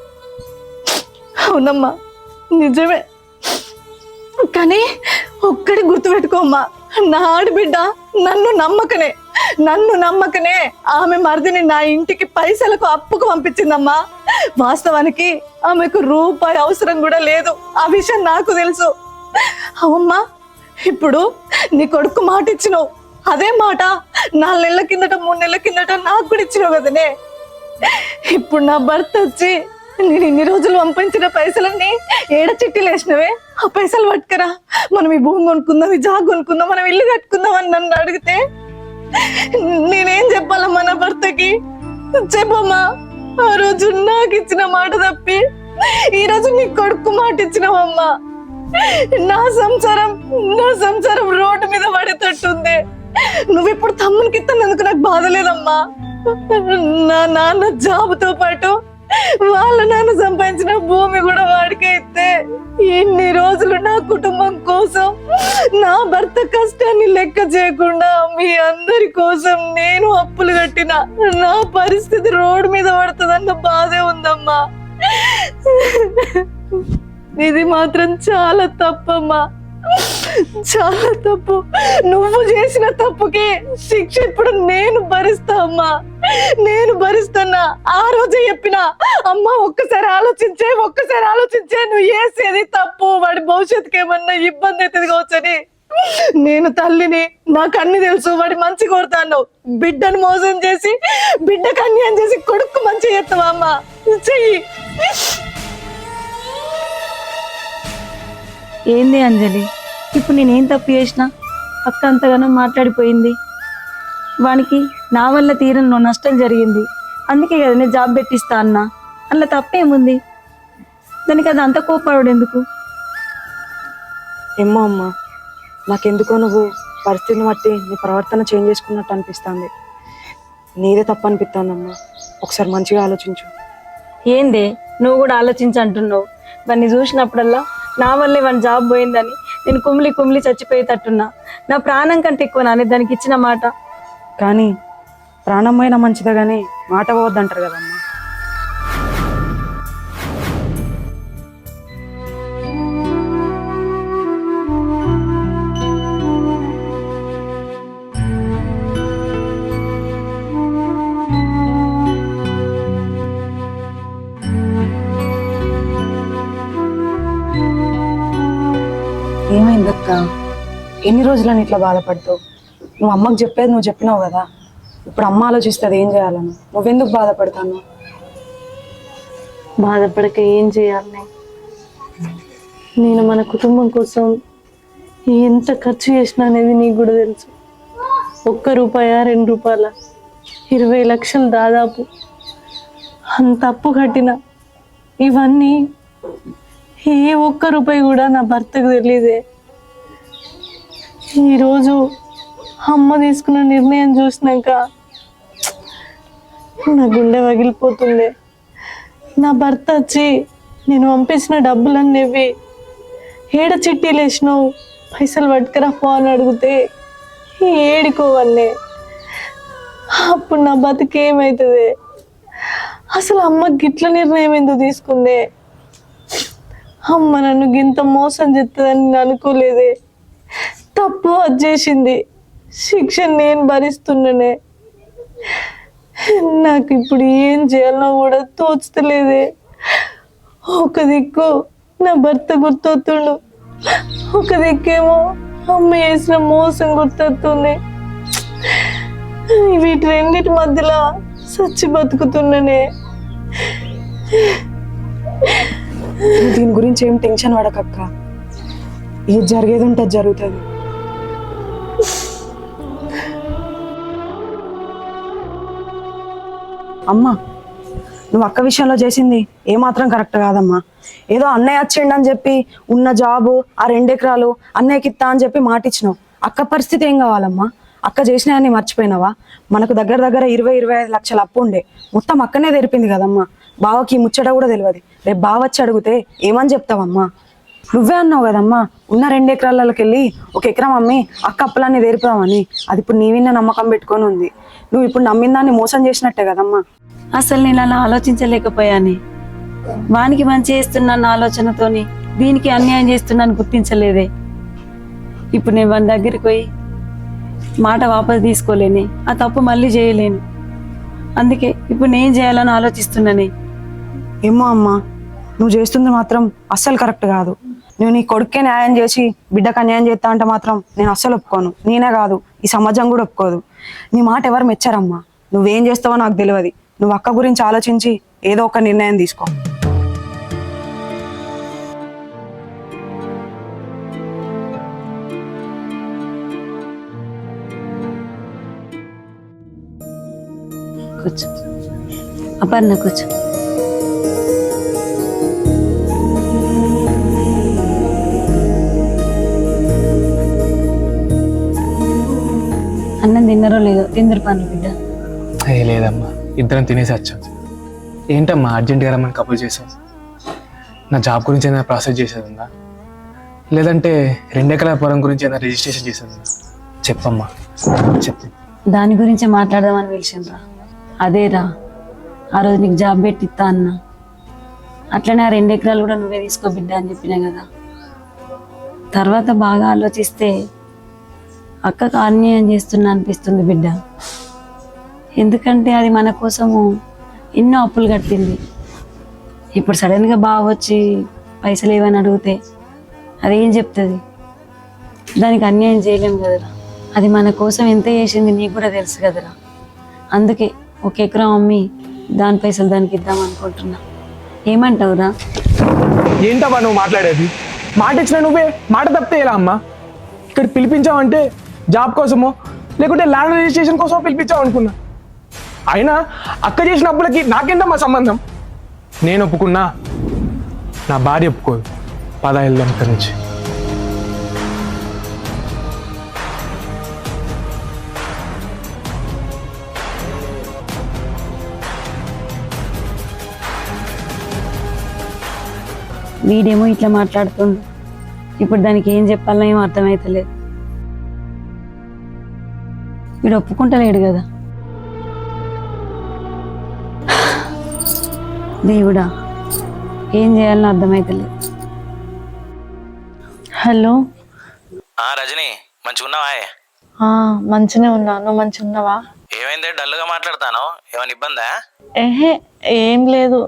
[SPEAKER 1] అవునమ్మా, నిజమే. కానీ ఒక్కడి గుర్తుపెట్టుకోమ్మా, నా ఆడబిడ్డ నన్ను నమ్మకనే ఆమె మరిదిని నా ఇంటికి పైసలకు అప్పుకు పంపించిందమ్మా. వాస్తవానికి ఆమెకు రూపాయి అవసరం కూడా లేదు, ఆ విషయం నాకు తెలుసు. అవుమ్మా, ఇప్పుడు నీ కొడుకు మాట ఇచ్చినావు, అదే మాట 4 నెలల కిందట 3 నెలల కిందట నాకు కూడా ఇచ్చినావు కదనే. ఇప్పుడు నా భర్త వచ్చి నేను ఇన్ని రోజులు పంపించిన పైసలన్నీ ఏడ చిట్టీలు వేసినవే, ఆ పైసలు పట్టుకరా, మనం ఈ భూమి కొనుక్కుందాం, ఈ జాగ్ కొనుక్కుందాం, మనం ఇల్లు కట్టుకుందాం అని నన్ను అడిగితే నేనేం చెప్పాలమ్మా నా భర్తకి? చెప్పమ్మా. ఆ రోజు నాకు ఇచ్చిన మాట తప్పి ఈ రోజు నీ కొడుకు మాట ఇచ్చినావమ్మా. నా సంసారం రోడ్డు మీద పడేటట్టుంది. నువ్వు ఇప్పుడు తమ్మునికి ఇస్తున్నందుకు నాకు బాధ లేదమ్మా. నా నాన్న జాబుతో పాటు వాళ్ళ నాన్న సంపాదించిన భూమి కూడా వాడికే ఇస్తే ఇన్ని రోజులు నా కుటుంబం కోసం, నా భర్త కష్టాన్ని లెక్క చేయకుండా మీ అందరి కోసం నేను అప్పులు కట్టిన నా పరిస్థితి రోడ్డు మీద పడుతుందన్న బాధే ఉందమ్మా. ఇది మాత్రం చాలా తప్పమ్మా, చాలా తప్పు. నువ్వు చేసిన తప్పుకి శిక్ష ఇప్పుడు నేను భరిస్తా అమ్మా, నేను భరిస్తున్నా. ఆ రోజే చెప్పినా, అమ్మ ఒక్కసారి ఆలోచించే, నువ్వు చేసేది తప్పు, వాడి భవిష్యత్తుకి ఏమన్నా ఇబ్బంది అవుతుంది కావచ్చని. నేను తల్లిని, నాకు అన్ని తెలుసు, వాడి మంచి కోరుతాను. బిడ్డను మోసం చేసి, బిడ్డకు అన్యాయం చేసి కొడుకు మంచి చేస్తావా అమ్మా? చెయ్యి.
[SPEAKER 11] ఏంది అంజలి, ఇప్పుడు నేనేం తప్పు చేసినా? అక్క అంతగానో మాట్లాడిపోయింది. వానికి నా వల్ల తీరని నష్టం జరిగింది, అందుకే కదా నేను జాబ్ పెట్టిస్తా అన్నా. అందులో తప్పేముంది? దానికి అది అంత కోపపడు ఎందుకు?
[SPEAKER 2] ఏమో అమ్మా, నాకెందుకో నువ్వు పరిస్థితిని బట్టి నీ ప్రవర్తన చేంజ్ చేసుకున్నట్టు అనిపిస్తుంది. నీదే తప్పు అనిపిస్తుందమ్మా, ఒకసారి మంచిగా ఆలోచించు.
[SPEAKER 11] ఏందే నువ్వు కూడా ఆలోచించి అంటున్నావు? వాడిని చూసినప్పుడల్లా నా వల్లే వాడి జాబ్ పోయిందని నేను కుమిలి చచ్చిపోయేటట్టున్నా. నా ప్రాణం కంటే ఎక్కువ నానే దానికి ఇచ్చిన మాట.
[SPEAKER 2] కానీ ప్రాణమైన మంచిదే కానీ మాట పోవద్దంటారు కదమ్మా. ఏమైందక్క? ఎన్ని రోజులని ఇట్లా బాధపడతావు? నువ్వు అమ్మకి చెప్పేది నువ్వు చెప్పినావు కదా, ఇప్పుడు అమ్మ ఆలోచిస్తుంది ఏం చేయాలను. నువ్వెందుకు బాధపడతాను?
[SPEAKER 1] బాధపడక ఏం చేయాలి? నేను మన కుటుంబం కోసం ఎంత ఖర్చు చేసినా అనేది నీకు కూడా తెలుసు. 1 రూపాయ 2 రూపాయల 20 లక్షలు దాదాపు అంత అప్పు కట్టిన. ఇవన్నీ ఏ 1 రూపాయి కూడా నా భర్తకు తెలియదే. ఈరోజు అమ్మ తీసుకున్న నిర్ణయం చూసినాక నా గుండె పగిలిపోతుంది. నా భర్త వచ్చి నేను పంపించిన డబ్బులన్నీ ఇవి ఏడ చిట్టీలు వేసినావు, పైసలు పట్టుకురా పో అని అడిగితే ఏడికోవన్నే. అప్పుడు నా బతికేమవుతుంది? అసలు అమ్మ గిట్ల నిర్ణయం ఎందుకు తీసుకుందే? అమ్మ నన్ను గింత మోసం చేస్తుందని నేను అనుకోలేదే. తప్పు అది చేసింది, శిక్ష నేను భరిస్తున్నానే. నాకు ఇప్పుడు ఏం చేయాలో కూడా తోచుతలేదే. ఒక దిక్కు నా భర్త గుర్తొస్తుండు, ఒక దిక్కేమో అమ్మ చేసిన మోసం గుర్తొస్తుంది. వీటి రెండిటి మధ్యలో సచ్చి బతుకుతున్నానే.
[SPEAKER 2] దీని గురించి ఏం టెన్షన్ పడకక్క, ఏది జరిగేది ఉంటే జరుగుతుంది. అమ్మా, నువ్వు అక్క విషయంలో చేసింది ఏమాత్రం కరెక్ట్ కాదమ్మా. ఏదో అన్నయ్య వచ్చిండని చెప్పి ఉన్న జాబు ఆ 2 ఎకరాలు అన్నయ్యకి ఇస్తా అని చెప్పి మాట ఇచ్చినావు. అక్క పరిస్థితి ఏం కావాలమ్మా? అక్క చేసినాయని మర్చిపోయినావా? మనకు దగ్గర 20-25 లక్షల అప్పు ఉండే, మొత్తం అక్కనే తెరిపింది కదమ్మా. బావకి ఈ ముచ్చట కూడా తెలియదు. రేపు బావ వచ్చి అడిగితే ఏమని చెప్తావమ్మా? నువ్వే అన్నావు కదమ్మా, ఉన్న 2 ఎకరాలకి వెళ్ళి 1 ఎకరం అమ్మి అక్క అప్పులన్నీ తెరిపామని. అది ఇప్పుడు నీవిన్న నమ్మకం పెట్టుకొని ఉంది. నువ్వు ఇప్పుడు నమ్మిన దాన్ని మోసం చేసినట్టే కదమ్మా.
[SPEAKER 11] అసలు నేను అలా ఆలోచించలేకపోయాను. వానికి మంచి చేస్తున్నాను ఆలోచనతోని దీనికి అన్యాయం చేస్తున్నాను గుర్తించలేదే. ఇప్పుడు నేను వాని దగ్గరికి పోయి మాట వాపసు తీసుకోలేని, ఆ తప్పు మళ్ళీ చేయలేను. అందుకే ఇప్పుడు నేను చేయాలని ఆలోచిస్తున్నానే.
[SPEAKER 2] ఏమో అమ్మా, నువ్వు చేస్తుంది మాత్రం అస్సలు కరెక్ట్ కాదు. నువ్వు నీ కొడుకే న్యాయం చేసి బిడ్డకు అన్యాయం చేస్తా అంటే మాత్రం నేను అస్సలు ఒప్పుకోను. నేనే కాదు, ఈ సమాజం కూడా ఒప్పుకోదు. నీ మాట ఎవరు మెచ్చారమ్మా. నువ్వేం చేస్తావో నాకు తెలియదు. నువ్వు అక్క గురించి ఆలోచించి ఏదో ఒక నిర్ణయం తీసుకో.
[SPEAKER 11] కూర్చో అపర్ణ, కూర్చో. అన్నం తిన్నారో లేదో? తిందరు పనులు బిడ్డ.
[SPEAKER 13] ఏ లేదమ్మా, ఇద్దరం తినేసి వచ్చాం. ఏంటమ్మా అర్జెంట్గా రమ్మని కబుల్ చేసాం? నా జాబ్ గురించి ఏదైనా ప్రాసెస్ చేసేది ఉందా, లేదంటే 2 ఎకరాల పొలం గురించి ఏదైనా రిజిస్ట్రేషన్ చేసేది ఉందా? చెప్పమ్మా, చెప్పు.
[SPEAKER 11] దాని గురించి మాట్లాడదామని పిలిచిండ్రా. అదేరా, ఆ రోజు నీకు జాబ్ పెట్టిస్తా అన్నా. అట్లనే ఆ 2 ఎకరాలు కూడా నువ్వే తీసుకో బిడ్డ అని చెప్పినా కదా. తర్వాత బాగా ఆలోచిస్తే అక్కకు అన్యాయం చేస్తున్నా అనిపిస్తుంది బిడ్డ. ఎందుకంటే అది మన కోసము ఎన్నో అప్పులు కట్టింది. ఇప్పుడు సడన్గా బాగా వచ్చి పైసలు ఏమని అడిగితే అదేం చెప్తుంది? దానికి అన్యాయం చేయలేము కదరా. అది మన కోసం ఎంత చేసింది నీకు కూడా తెలుసు కదరా. అందుకే 1 ఎకరం అమ్మి దాని పైసలు దానికి ఇద్దాం అనుకుంటున్నా. ఏమంటావురా?
[SPEAKER 13] ఏంటమ్మా నువ్వు మాట్లాడేది? మాట ఇచ్చిన నువ్వే మాట తప్పితే ఎలా అమ్మా? ఇక్కడ పిలిపించావంటే జాబ్ కోసమో లేకుంటే ల్యాండ్ రిజిస్ట్రేషన్ కోసమో పిలిపించావు అనుకున్నా. అయినా అక్క చేసిన అప్పులకి నాకేంటమ్మా సంబంధం? నేను ఒప్పుకున్నా, నా భార్య ఒప్పుకోదు. 10 ఏళ్ళ ఇక్కడి నుంచి.
[SPEAKER 11] వీడేమో ఇట్లా మాట్లాడుతుండు. ఇప్పుడు దానికి ఏం చెప్పాలో ఏమో అర్థమవుతలేదు. వీడు ఒప్పుకుంటలేడు కదా. దేవుడా, ఏం చేయాలని అర్థమవుతలేదు.
[SPEAKER 1] హలో
[SPEAKER 4] రజని, మంచిగా ఉన్నావా?
[SPEAKER 1] మంచిగా ఉన్నా, నువ్వు మంచిగా ఉన్నావా?
[SPEAKER 4] ఏమైంది డల్గా మాట్లాడతాను? ఏమైనా ఇబ్బందా?
[SPEAKER 1] ఏహే ఏం లేదు,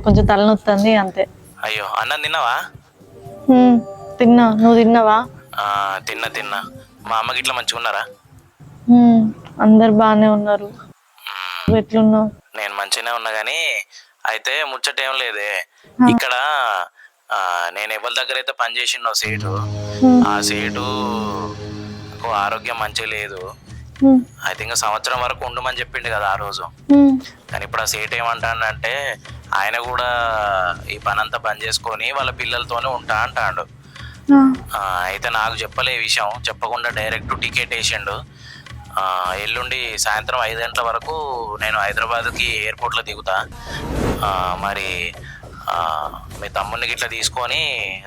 [SPEAKER 1] కొంచెం తలనొస్తుంది అంతే.
[SPEAKER 4] అయ్యో, అన్నం తిన్నావా?
[SPEAKER 1] తిన్నా, నువ్వు తిన్నావా?
[SPEAKER 4] తిన్నా. మా అమ్మకి ఇట్లా మంచిగా ఉన్నారా?
[SPEAKER 1] అందరు బాగానే ఉన్నారు. నువ్వు ఎట్లున్నావు?
[SPEAKER 4] నేను మంచిగానే ఉన్నా కానీ అయితే ముచ్చట ఏం లేదే. ఇక్కడ నేను ఎవరి దగ్గర అయితే పని చేసిండో సేటు, ఆ సేటు ఆరోగ్యం మంచిగా లేదు. అయితే ఇంకా సంవత్సరం వరకు ఉండమని చెప్పిండు కదా ఆ రోజు. కానీ ఇప్పుడు ఆ సేటు ఏమంటాడంటే ఆయన కూడా ఈ పని అంతా బంద్ చేసుకొని వాళ్ళ పిల్లలతోనే ఉంటా అంటాడు. అయితే నాకు చెప్పలే ఈ విషయం, చెప్పకుండా డైరెక్ట్ టికెట్ వేసిండు. ఎల్లుండి సాయంత్రం 5 గంటల వరకు నేను హైదరాబాద్కి ఎయిర్పోర్ట్లో దిగుతా. మరి మీ తమ్ముడిని గిట్లా తీసుకొని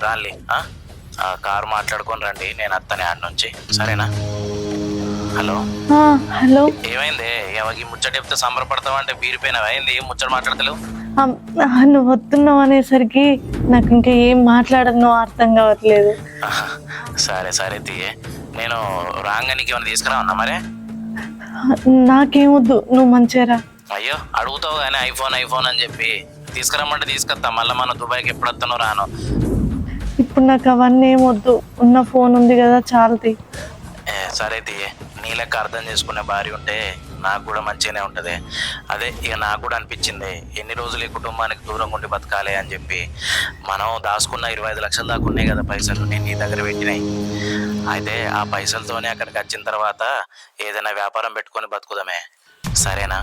[SPEAKER 4] రాలి, కారు మాట్లాడుకొని రండి, నేను అత్తనే ఆడ నుంచి, సరేనా? హలో
[SPEAKER 1] హలో,
[SPEAKER 4] ఏమైంది? ఈ ముచ్చట చెప్తే సంబరపడతావా అంటే బీరిపోయినావా? ఏంది ఏం ముచ్చట మాట్లాడతలేవు?
[SPEAKER 1] నువ్వు వస్తున్నావు అనేసరికి నాకు ఇంకా ఏం మాట్లాడనో అర్థం కావట్లేదు.
[SPEAKER 4] సరే సరే తీయే, నేను రాంగా నీకు ఏమైనా తీసుకురావన్నా? మరే
[SPEAKER 1] నాకేమొద్దు, నువ్వు మంచిగా.
[SPEAKER 4] అయ్యో అడుగుతావు కానీ ఐఫోన్ అని చెప్పి తీసుకురమ్మంటే తీసుకొస్తా. మళ్ళీ మనం దుబాయ్కి ఎప్పుడు వస్తానో రాను.
[SPEAKER 1] ఇప్పుడు నాకు అవన్నీ ఏమొద్దు, ఉన్న ఫోన్ ఉంది కదా చాలుది.
[SPEAKER 4] సరే తీయే, నీ లెక్క అర్థం చేసుకునే భార్య ఉంటే నాకు కూడా మంచిగానే ఉంటుంది. అదే ఇక నాకు కూడా అనిపించింది, ఎన్ని రోజులు ఈ కుటుంబానికి దూరంగా ఉండి బతకాలి అని చెప్పి. మనం దాచుకున్న 25 లక్షల దాకా ఉన్నాయి కదా పైసలు, నేను నీ దగ్గర పెట్టినాయి. అయితే ఆ పైసలతోనే అక్కడికి వచ్చిన తర్వాత ఏదైనా వ్యాపారం పెట్టుకొని బతుకుదామే, సరేనా?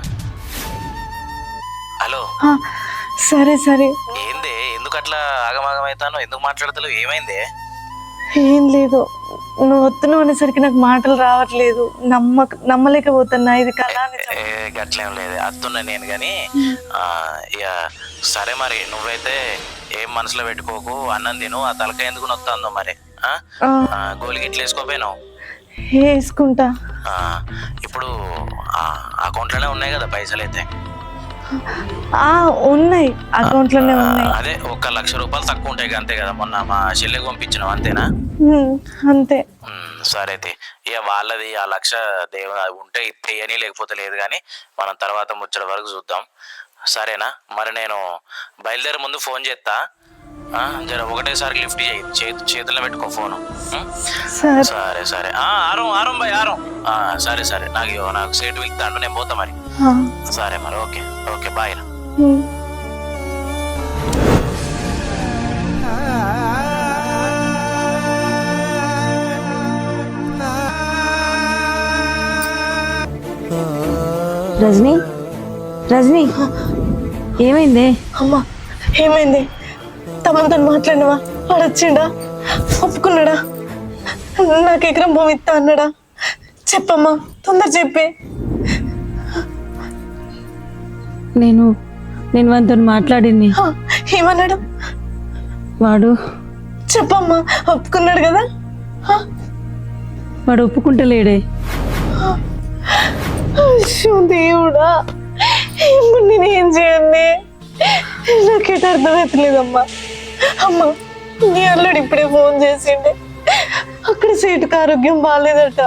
[SPEAKER 4] హలో,
[SPEAKER 1] సరే సరే.
[SPEAKER 4] ఏంది ఎందుకు అట్లా ఆగమాగం అవుతాను? ఎందుకు మాట్లాడతలేవు? ఏమైంది?
[SPEAKER 1] ఏం లేదు, నువ్వు వస్తున్నావు అనేసరికి నాకు మాటలు రావట్లేదు, నమ్మలేకపోతున్నా. ఇది కదా?
[SPEAKER 4] గట్లేం లేదు, అత్తున్నా నేను కానీ. ఇక సరే మరి, నువ్వైతే ఏం మనసులో పెట్టుకోకు, అన్నం తిను. ఆ తలకాయ ఎందుకు నొత్తాందో మరి, గోలికి ఇట్లా వేసుకోపోయినావు?
[SPEAKER 1] వేసుకుంటా.
[SPEAKER 4] ఇప్పుడు అకౌంట్లోనే ఉన్నాయి కదా పైసలు? అయితే
[SPEAKER 1] ఉన్నాయి, అకౌంట్ లోనే ఉన్నాయి.
[SPEAKER 4] అదే 1 లక్ష రూపాయలు తక్కువ ఉంటాయి అంతే కదా, మొన్న మా చెల్లెకి పంపించినావు అంతేనా?
[SPEAKER 1] అంతే.
[SPEAKER 4] సరే అయితే ఇక వాళ్ళది ఆ 1 లక్ష ఉంటే ఇయ్యని, లేకపోతే లేదు. కానీ మనం తర్వాత ముచ్చట వరకు చూద్దాం, సరేనా? మరి నేను బయలుదేరే ముందు ఫోన్ చేస్తా, జర ఒకటేసారి లిఫ్ట్ చేయి, చేతుల్లో పెట్టుకో ఫోను. సరే సరే. ఆరం బాయ్ ఆరం. సరే సరే, నాకు సేటు వెళ్తాను, నేను పోతా మరి. సరే మరి, ఓకే ఓకే, బాయ్ రా.
[SPEAKER 11] రజనీ, రజనీ, ఏమైంది?
[SPEAKER 1] అమ్మా ఏమైంది? తమతో మాట్లాడినవా? వాడు వచ్చిండా? ఒప్పుకున్నాడా? నాకు ఎకరం భూమి ఇస్తా అన్నాడా? చెప్పమ్మా, తొందర చెప్పి.
[SPEAKER 11] నేను వాడితో మాట్లాడింది.
[SPEAKER 1] ఏమన్నాడు
[SPEAKER 11] వాడు?
[SPEAKER 1] చెప్పమ్మా, ఒప్పుకున్నాడు కదా?
[SPEAKER 11] వాడు ఒప్పుకుంటలేడే.
[SPEAKER 1] దేవుడా, ఇప్పుడు నేనేం చేయండి? నాకేట అర్థమవుతలేదమ్మా. అమ్మా, నీ అల్లుడు ఇప్పుడే ఫోన్ చేసిండే, అక్కడ సీటుకు ఆరోగ్యం బాగాలేదట.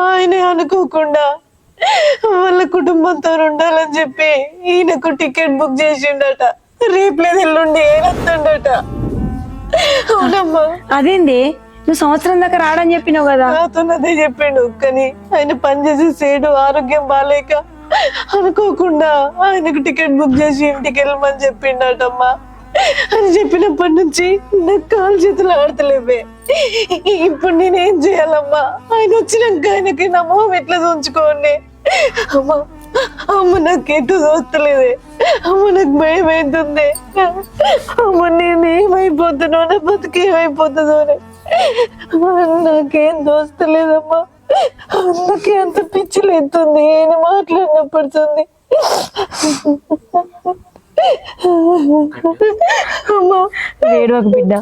[SPEAKER 1] ఆయన అనుకోకుండా వాళ్ళ కుటుంబంతో ఉండాలని చెప్పి ఈయనకు టికెట్ బుక్ చేసిండట. రేపు లేదు ఎల్లుండి ఏనొస్తుండట. అవునమ్మా.
[SPEAKER 11] అదేంది, నువ్వు సంవత్సరం దాకా రాడని చెప్పినావు కదా?
[SPEAKER 1] నాతో అదే చెప్పిండు, కానీ ఆయన పనిచేసే సేటు ఆరోగ్యం బాగాలేక అనుకోకుండా ఆయనకు టికెట్ బుక్ చేసి ఇంటికి వెళ్ళమని చెప్పిండటమ్మా. అని చెప్పినప్పటి నుంచి నాకు కాలు చేతులు ఆడతలేవే. ఇప్పుడు నేనేం చేయాలమ్మా? ఆయన వచ్చినాక ఆయనకి నా మొహం ఎట్లా ఉంచుకోండి? అమ్మా, అమ్మ నాకు ఎటు చూస్తలేదే. అమ్మ నాకు భయం అవుతుంది. అమ్మ నేను ఏమైపోతున్నావు, నా బతుకు ఏమైపోతుందో నాకేం దోస్తలేదమ్మా. అందుకే అంత పిచ్చిలు ఎత్తుంది, ఏం మాట్లాడినప్పడుతుంది.
[SPEAKER 11] వేడువక బిడ్డ,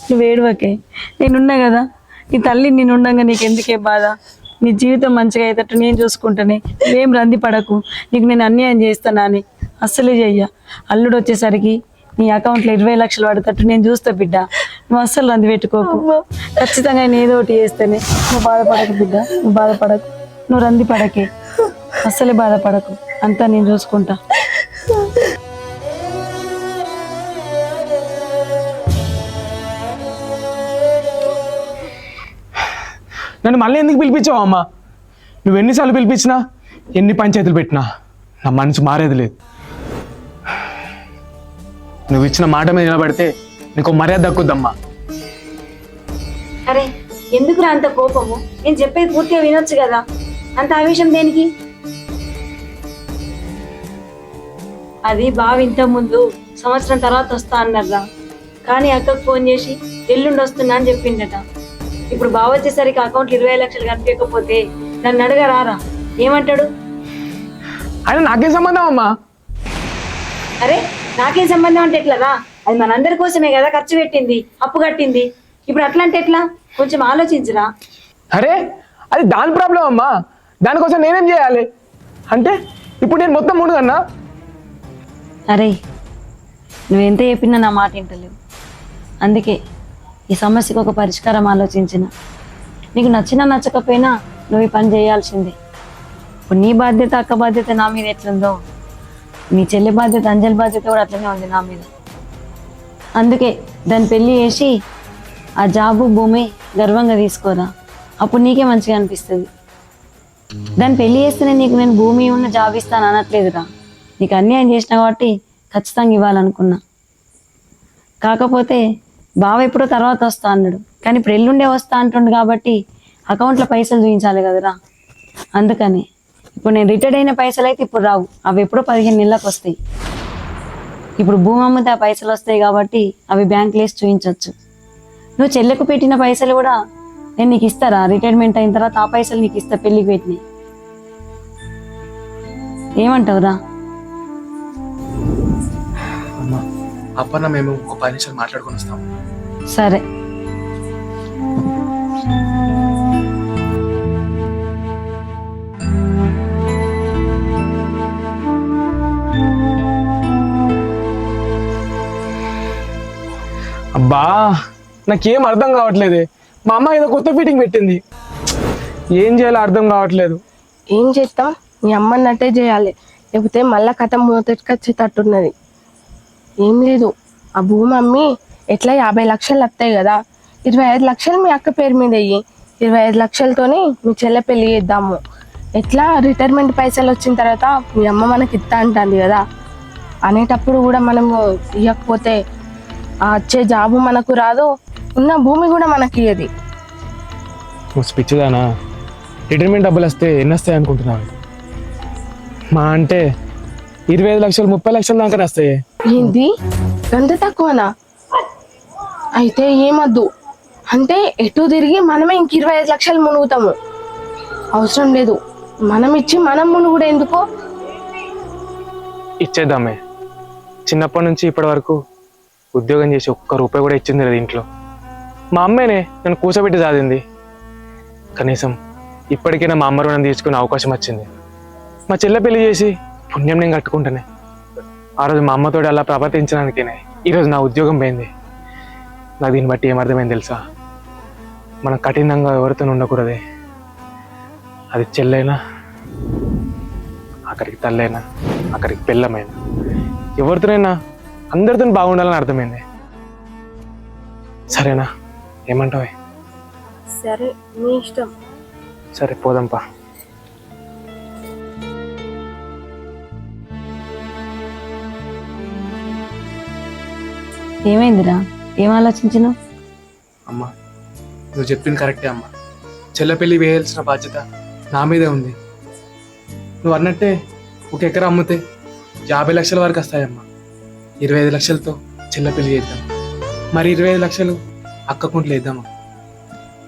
[SPEAKER 11] నువ్వు వేడువకే, నేనున్నా కదా. నీ తల్లి నేనుండగా నీకెందుకే బాధ? నీ జీవితం మంచిగా అయ్యేటట్టు నేను చూసుకుంటానే, నువ్వేం రంది పడకు. నీకు నేను అన్యాయం చేస్తానా అని అస్సలే చెయ్య. అల్లుడు వచ్చేసరికి నీ అకౌంట్లో 20 లక్షలు పడేటట్టు నేను చూస్తా బిడ్డ. నువ్వు అస్సలు రంది పెట్టుకోకు. ఖచ్చితంగా నేను ఏదో ఒకటి చేస్తేనే. నువ్వు బాధపడకు బిడ్డ, నువ్వు బాధపడకు, నువ్వు రంది పడకే, అస్సలే బాధపడకు, అంతా నేను చూసుకుంటా.
[SPEAKER 13] నన్ను మళ్ళీ ఎందుకు పిలిపించావు అమ్మా? నువ్వు ఎన్నిసార్లు పిలిపించినా ఎన్ని పంచాయతీలు పెట్టినా నా మనసు మారేది లేదు. నువ్వు ఇచ్చిన మాట మీద నిలబడితే నీకు మర్యాద దక్కుద్దమ్మా.
[SPEAKER 11] అరే ఎందుకురా అంత కోపము? నేను చెప్పేది పూర్తిగా వినొచ్చు కదా, అంత ఆవేశం దేనికి? అది బావి ఇంత ముందు సంవత్సరం తర్వాత వస్తా అన్నారా, కానీ అక్కకు ఫోన్ చేసి ఎల్లుండి వస్తున్నా అని చెప్పిండట. ఇప్పుడు బావ వచ్చేసరికి అకౌంట్లో 20 లక్షలు కనిపించకపోతే నన్ను అడగరారా, ఏమంటాడు?
[SPEAKER 13] ఆయన నాకేం సంబంధం అమ్మా?
[SPEAKER 11] అరే నాకేం సంబంధం అంటే ఎట్లరా? అది మనందరి కోసమే కదా ఖర్చు పెట్టింది, అప్పు కట్టింది. ఇప్పుడు అట్లా అంటే ఎట్లా? కొంచెం ఆలోచించరా.
[SPEAKER 13] అరే అది దాని ప్రాబ్లం అమ్మా, దానికోసం నేనేం చేయాలి? అంటే ఇప్పుడు నేను మొత్తం మునుగన్నా?
[SPEAKER 11] అరే నువ్వెంత చెప్పినా నా మాట వింటలేవు. అందుకే ఈ సమస్యకు ఒక పరిష్కారం ఆలోచించిన. నీకు నచ్చినా నచ్చకపోయినా నువ్వు ఈ పని చేయాల్సిందే. ఇప్పుడు నీ బాధ్యత, అక్క బాధ్యత నా మీద ఎట్లుందో, మీ చెల్లి బాధ్యత, అంజలి బాధ్యత కూడా అట్లనే ఉంది నా మీద. అందుకే దాన్ని పెళ్లి చేసి ఆ జాబు భూమి గర్వంగా తీసుకోరా, అప్పుడు నీకే మంచిగా అనిపిస్తుంది. దాన్ని పెళ్లి చేస్తేనే నీకు నేను భూమి ఉన్న జాబ్ ఇస్తాను అనట్లేదురా. నీకు అన్యాయం చేసినా కాబట్టి ఖచ్చితంగా ఇవ్వాలనుకున్నా. కాకపోతే బావ ఎప్పుడో తర్వాత వస్తా అన్నాడు, కానీ ఇప్పుడు ఎల్లుండే వస్తా అంటుండు కాబట్టి అకౌంట్లో పైసలు చూపించాలి కదరా. అందుకని ఇప్పుడు నేను రిటైర్డ్ అయిన పైసలు అయితే ఇప్పుడు రావు, అవి ఎప్పుడో 15 నెలలకు వస్తాయి. ఇప్పుడు భూమి అమ్మితే ఆ పైసలు వస్తాయి కాబట్టి అవి బ్యాంకులో వేసి చూపించవచ్చు. నువ్వు చెల్లెకు పెట్టిన పైసలు కూడా నేను నీకు ఇస్తారా? రిటైర్మెంట్ అయిన తర్వాత ఆ పైసలు నీకు ఇస్తా, పెళ్ళికి పెట్టినాయి. ఏమంటావురా?
[SPEAKER 13] అమ్మా అప్పన్న మేము ఒక 10 నిమిషాలు మాట్లాడుకొని వస్తాం.
[SPEAKER 11] సరే.
[SPEAKER 13] అబ్బా నాకేం అర్థం కావట్లేదే. మా అమ్మ ఏదో కొత్త ఫిట్టింగ్ పెట్టింది, ఏం చేయాలో అర్థం కావట్లేదు.
[SPEAKER 5] ఏం చేస్తాం? మీ అమ్మన్నట్టే చేయాలి, లేకపోతే మళ్ళా కథ మొదటికొచ్చేటట్టున్నది. ఏం లేదు, ఆ భూమి అమ్మి ఎట్లా 50 లక్షలు వస్తాయి కదా, 25 లక్షలు మీ అక్క పేరు మీద అయ్యి 25 లక్షలతోని మీ చెల్లె పెళ్లి చేద్దాము. ఎట్లా రిటైర్మెంట్ పైసలు వచ్చిన తర్వాత మీ అమ్మ మనకి ఇస్తా అంటుంది కదా, అనేటప్పుడు కూడా మనము ఇవ్వకపోతే ఆ వచ్చే జాబు మనకు రాదు, ఉన్న భూమి కూడా మనకి ఇయ్యది.
[SPEAKER 13] పిచ్చిదానా, రిటైర్మెంట్ డబ్బులు వస్తే ఎన్ని వస్తాయి అనుకుంటున్నావు? మా అంటే 25 లక్షలు 30 లక్షల దాకా వస్తాయి.
[SPEAKER 5] ఏంది గంత తక్కువనా? అయితే ఏమద్దు, అంటే ఎటు తిరిగి మనమే ఇంక 25 లక్షలు మునుగుతాము. అవసరం లేదు, మనం ఇచ్చి మనం మునుగుడు ఎందుకో.
[SPEAKER 13] ఇచ్చేద్దామే. చిన్నప్పటి నుంచి ఇప్పటి వరకు ఉద్యోగం చేసి ఒక్క రూపాయి కూడా ఇచ్చింది లేదు ఇంట్లో. మా అమ్మేనే నన్ను కూర్చోబెట్టి సాధింది. కనీసం ఇప్పటికైనా మా అమ్మ రుణం తీర్చుకునే అవకాశం వచ్చింది. మా చెల్లె పెళ్లి చేసి పుణ్యం నేను కట్టుకుంటానే. ఆ రోజు మా అమ్మతోటి అలా ప్రవర్తించడానికేనే ఈరోజు నా ఉద్యోగం పోయింది. నాకు దీన్ని బట్టి ఏమర్థమైంది తెలుసా? మనం కఠినంగా ఎవరితో ఉండకూడదే. అది చెల్లైనా, అక్కడికి తల్లైనా, అక్కడికి పిల్లమైనా, ఎవరితోనైనా అందరితో బాగుండాలని అర్థమైంది. సరేనా? ఏమంటావే?
[SPEAKER 5] సరే నీ ఇష్టం.
[SPEAKER 13] సరే పోదాంపా.
[SPEAKER 11] ఏమైందిరా? ఏం ఆలోచించినావు?
[SPEAKER 13] అమ్మా నువ్వు చెప్పింది కరెక్టే అమ్మా. చెల్ల పెళ్లి వేయాల్సిన బాధ్యత నా మీదే ఉంది. నువ్వు అన్నట్టే 1 ఎకరా అమ్మితే 50 లక్షల వరకు వస్తాయమ్మా. 25 లక్షలతో చెల్ల పెళ్లి చేద్దాం, మరి 25 లక్షలు అక్క కుంట్లు వేద్దామా?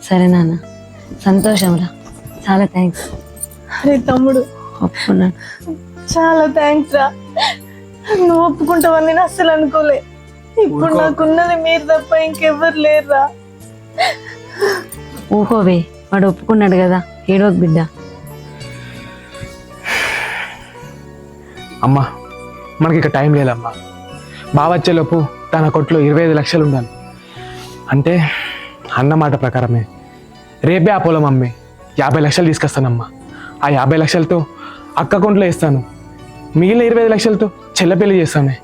[SPEAKER 11] సరే నాన్న, సంతోషంరా, చాలా థ్యాంక్స్.
[SPEAKER 5] అరే తమ్ముడు,
[SPEAKER 11] ఒప్పుకున్నాను.
[SPEAKER 5] చాలా థ్యాంక్స్ రా, నువ్వు ఒప్పుకుంటావని నేను అస్సలు అనుకోలే. ఇప్పుడు నాకున్నది మీరు తప్ప ఇంకెవ్వరు లేరురా.
[SPEAKER 11] ఊహోవే, వాడు ఒప్పుకున్నాడు కదా, ఏడోకు బిడ్డ.
[SPEAKER 13] అమ్మా మనకి ఇక టైం లేదమ్మా. బావ వచ్చేలోపు తన కొట్లో 25 లక్షలు ఉండాలి. అంటే అన్నమాట ప్రకారమే రేపే ఆ పొలం అమ్మి 50 లక్షలు తీసుకొస్తానమ్మా. ఆ 50 లక్షలతో అక్క కొంట్లో వేస్తాను, మిగిలిన 25 లక్షలతో చెల్ల పెళ్లి చేస్తానే.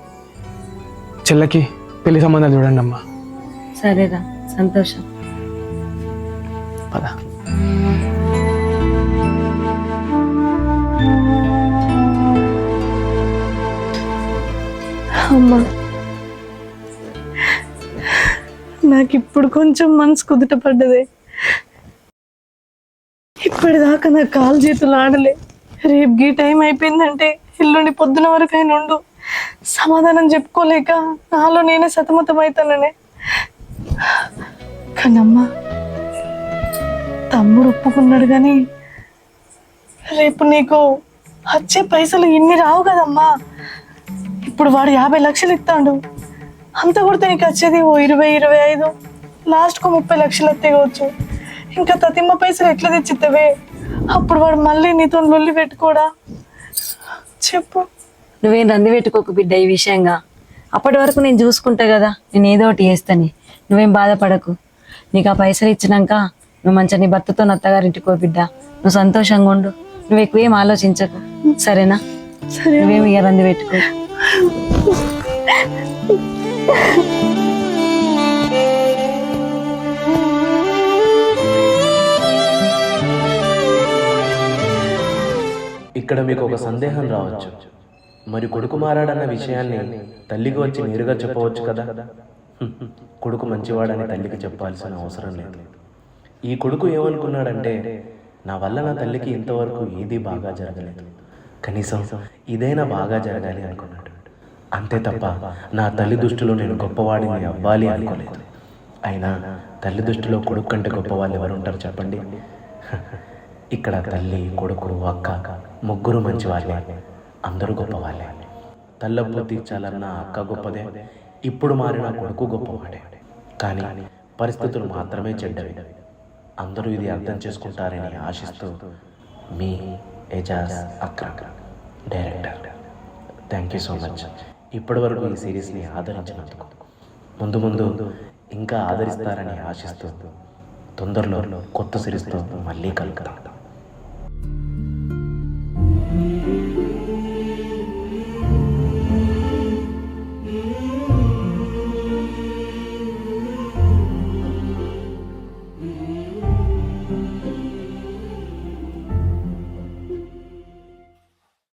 [SPEAKER 13] చెల్లకి పెళ్లి సంబంధాలు చూడండి అమ్మా.
[SPEAKER 11] సరేరా, సంతోషం.
[SPEAKER 13] పద.
[SPEAKER 1] అమ్మా నాకు ఇప్పుడు కొంచెం మనసు కుదుట పడ్డదే. ఇప్పటిదాకా నా కాలు చేతులు ఆడలే. రేపు గీ టైం అయిపోయిందంటే ఎల్లుండి పొద్దున వరకు ఆయన ఉండు సమాధానం చెప్పుకోలేక నాలో నేనే సతమతం అవుతాననే. కానమ్మా తమ్ముడు ఒప్పుకున్నాడు కానీ రేపు నీకు వచ్చే పైసలు ఇన్ని రావు కదమ్మా. ఇప్పుడు వాడు 50 లక్షలు ఇస్తాడు. అంత కొడితే నీకు వచ్చేది ఓ 20-25, లాస్ట్కు 30 లక్షలు ఎత్తేయవచ్చు. ఇంకా తతిమ్మ పైసలు ఎట్లా తెచ్చిస్తావే? అప్పుడు వాడు మళ్ళీ నీతో లొల్లి పెట్టుకోడా? చెప్పు.
[SPEAKER 11] నువ్వేం రంది పెట్టుకోకు బిడ్డ ఈ విషయంగా. అప్పటి వరకు నేను చూసుకుంటా కదా, నేను ఏదో ఒకటి చేస్తాను. నువ్వేం బాధపడకు. నీకు ఆ పైసలు ఇచ్చినాక నువ్వు మంచిగా నీ భర్తతో అత్తగారింటికో బిడ్డ. నువ్వు సంతోషంగా ఉండు. నువ్వు ఎక్కువేం ఆలోచించకు, సరేనా?
[SPEAKER 1] సరే.
[SPEAKER 11] నువ్వేమి ఇక రంది పెట్టుకో.
[SPEAKER 13] ఇక్కడ మీకు ఒక సందేహం రావచ్చు, మరి కొడుకు మారాడన్న విషయాన్ని తల్లికి వచ్చి నేరుగా చెప్పవచ్చు కదా. కొడుకు మంచివాడని తల్లికి చెప్పాల్సిన అవసరం లేదు. ఈ కొడుకు ఏమనుకున్నాడంటే, నా వల్ల నా తల్లికి ఇంతవరకు ఏది బాగా జరగలేదు, కనీసం ఇదైనా బాగా జరగాలి అనుకున్నాడు. అంతే తప్ప నా తల్లి దృష్టిలో నేను గొప్పవాడిని అవ్వాలి అనుకోలేదు. అయినా తల్లి దృష్టిలో కొడుకు కంటే గొప్పవాళ్ళు ఎవరు ఉంటారు చెప్పండి? ఇక్కడ తల్లి, కొడుకు, అక్క ముగ్గురు మంచి వాళ్ళే, అందరూ గొప్పవాళ్ళే. తల్లప్పు తీర్చాలన్న అక్క గొప్పదే, ఇప్పుడు మారిన కొడుకు గొప్పవాడే. కానీ పరిస్థితులు మాత్రమే చెడ్డవి. అందరూ ఇది అర్థం చేసుకుంటారని ఆశిస్తూ మీ Ejaz Akram, director. Thank you so much ఇప్పటి వరకు ఈ సిరీస్ని ఆదరించినందుకు. ముందు ముందు ఇంకా ఆదరిస్తారని ఆశిస్తూ తొందరలో కొత్త సిరీస్తో మళ్ళీ కలుగుతాం.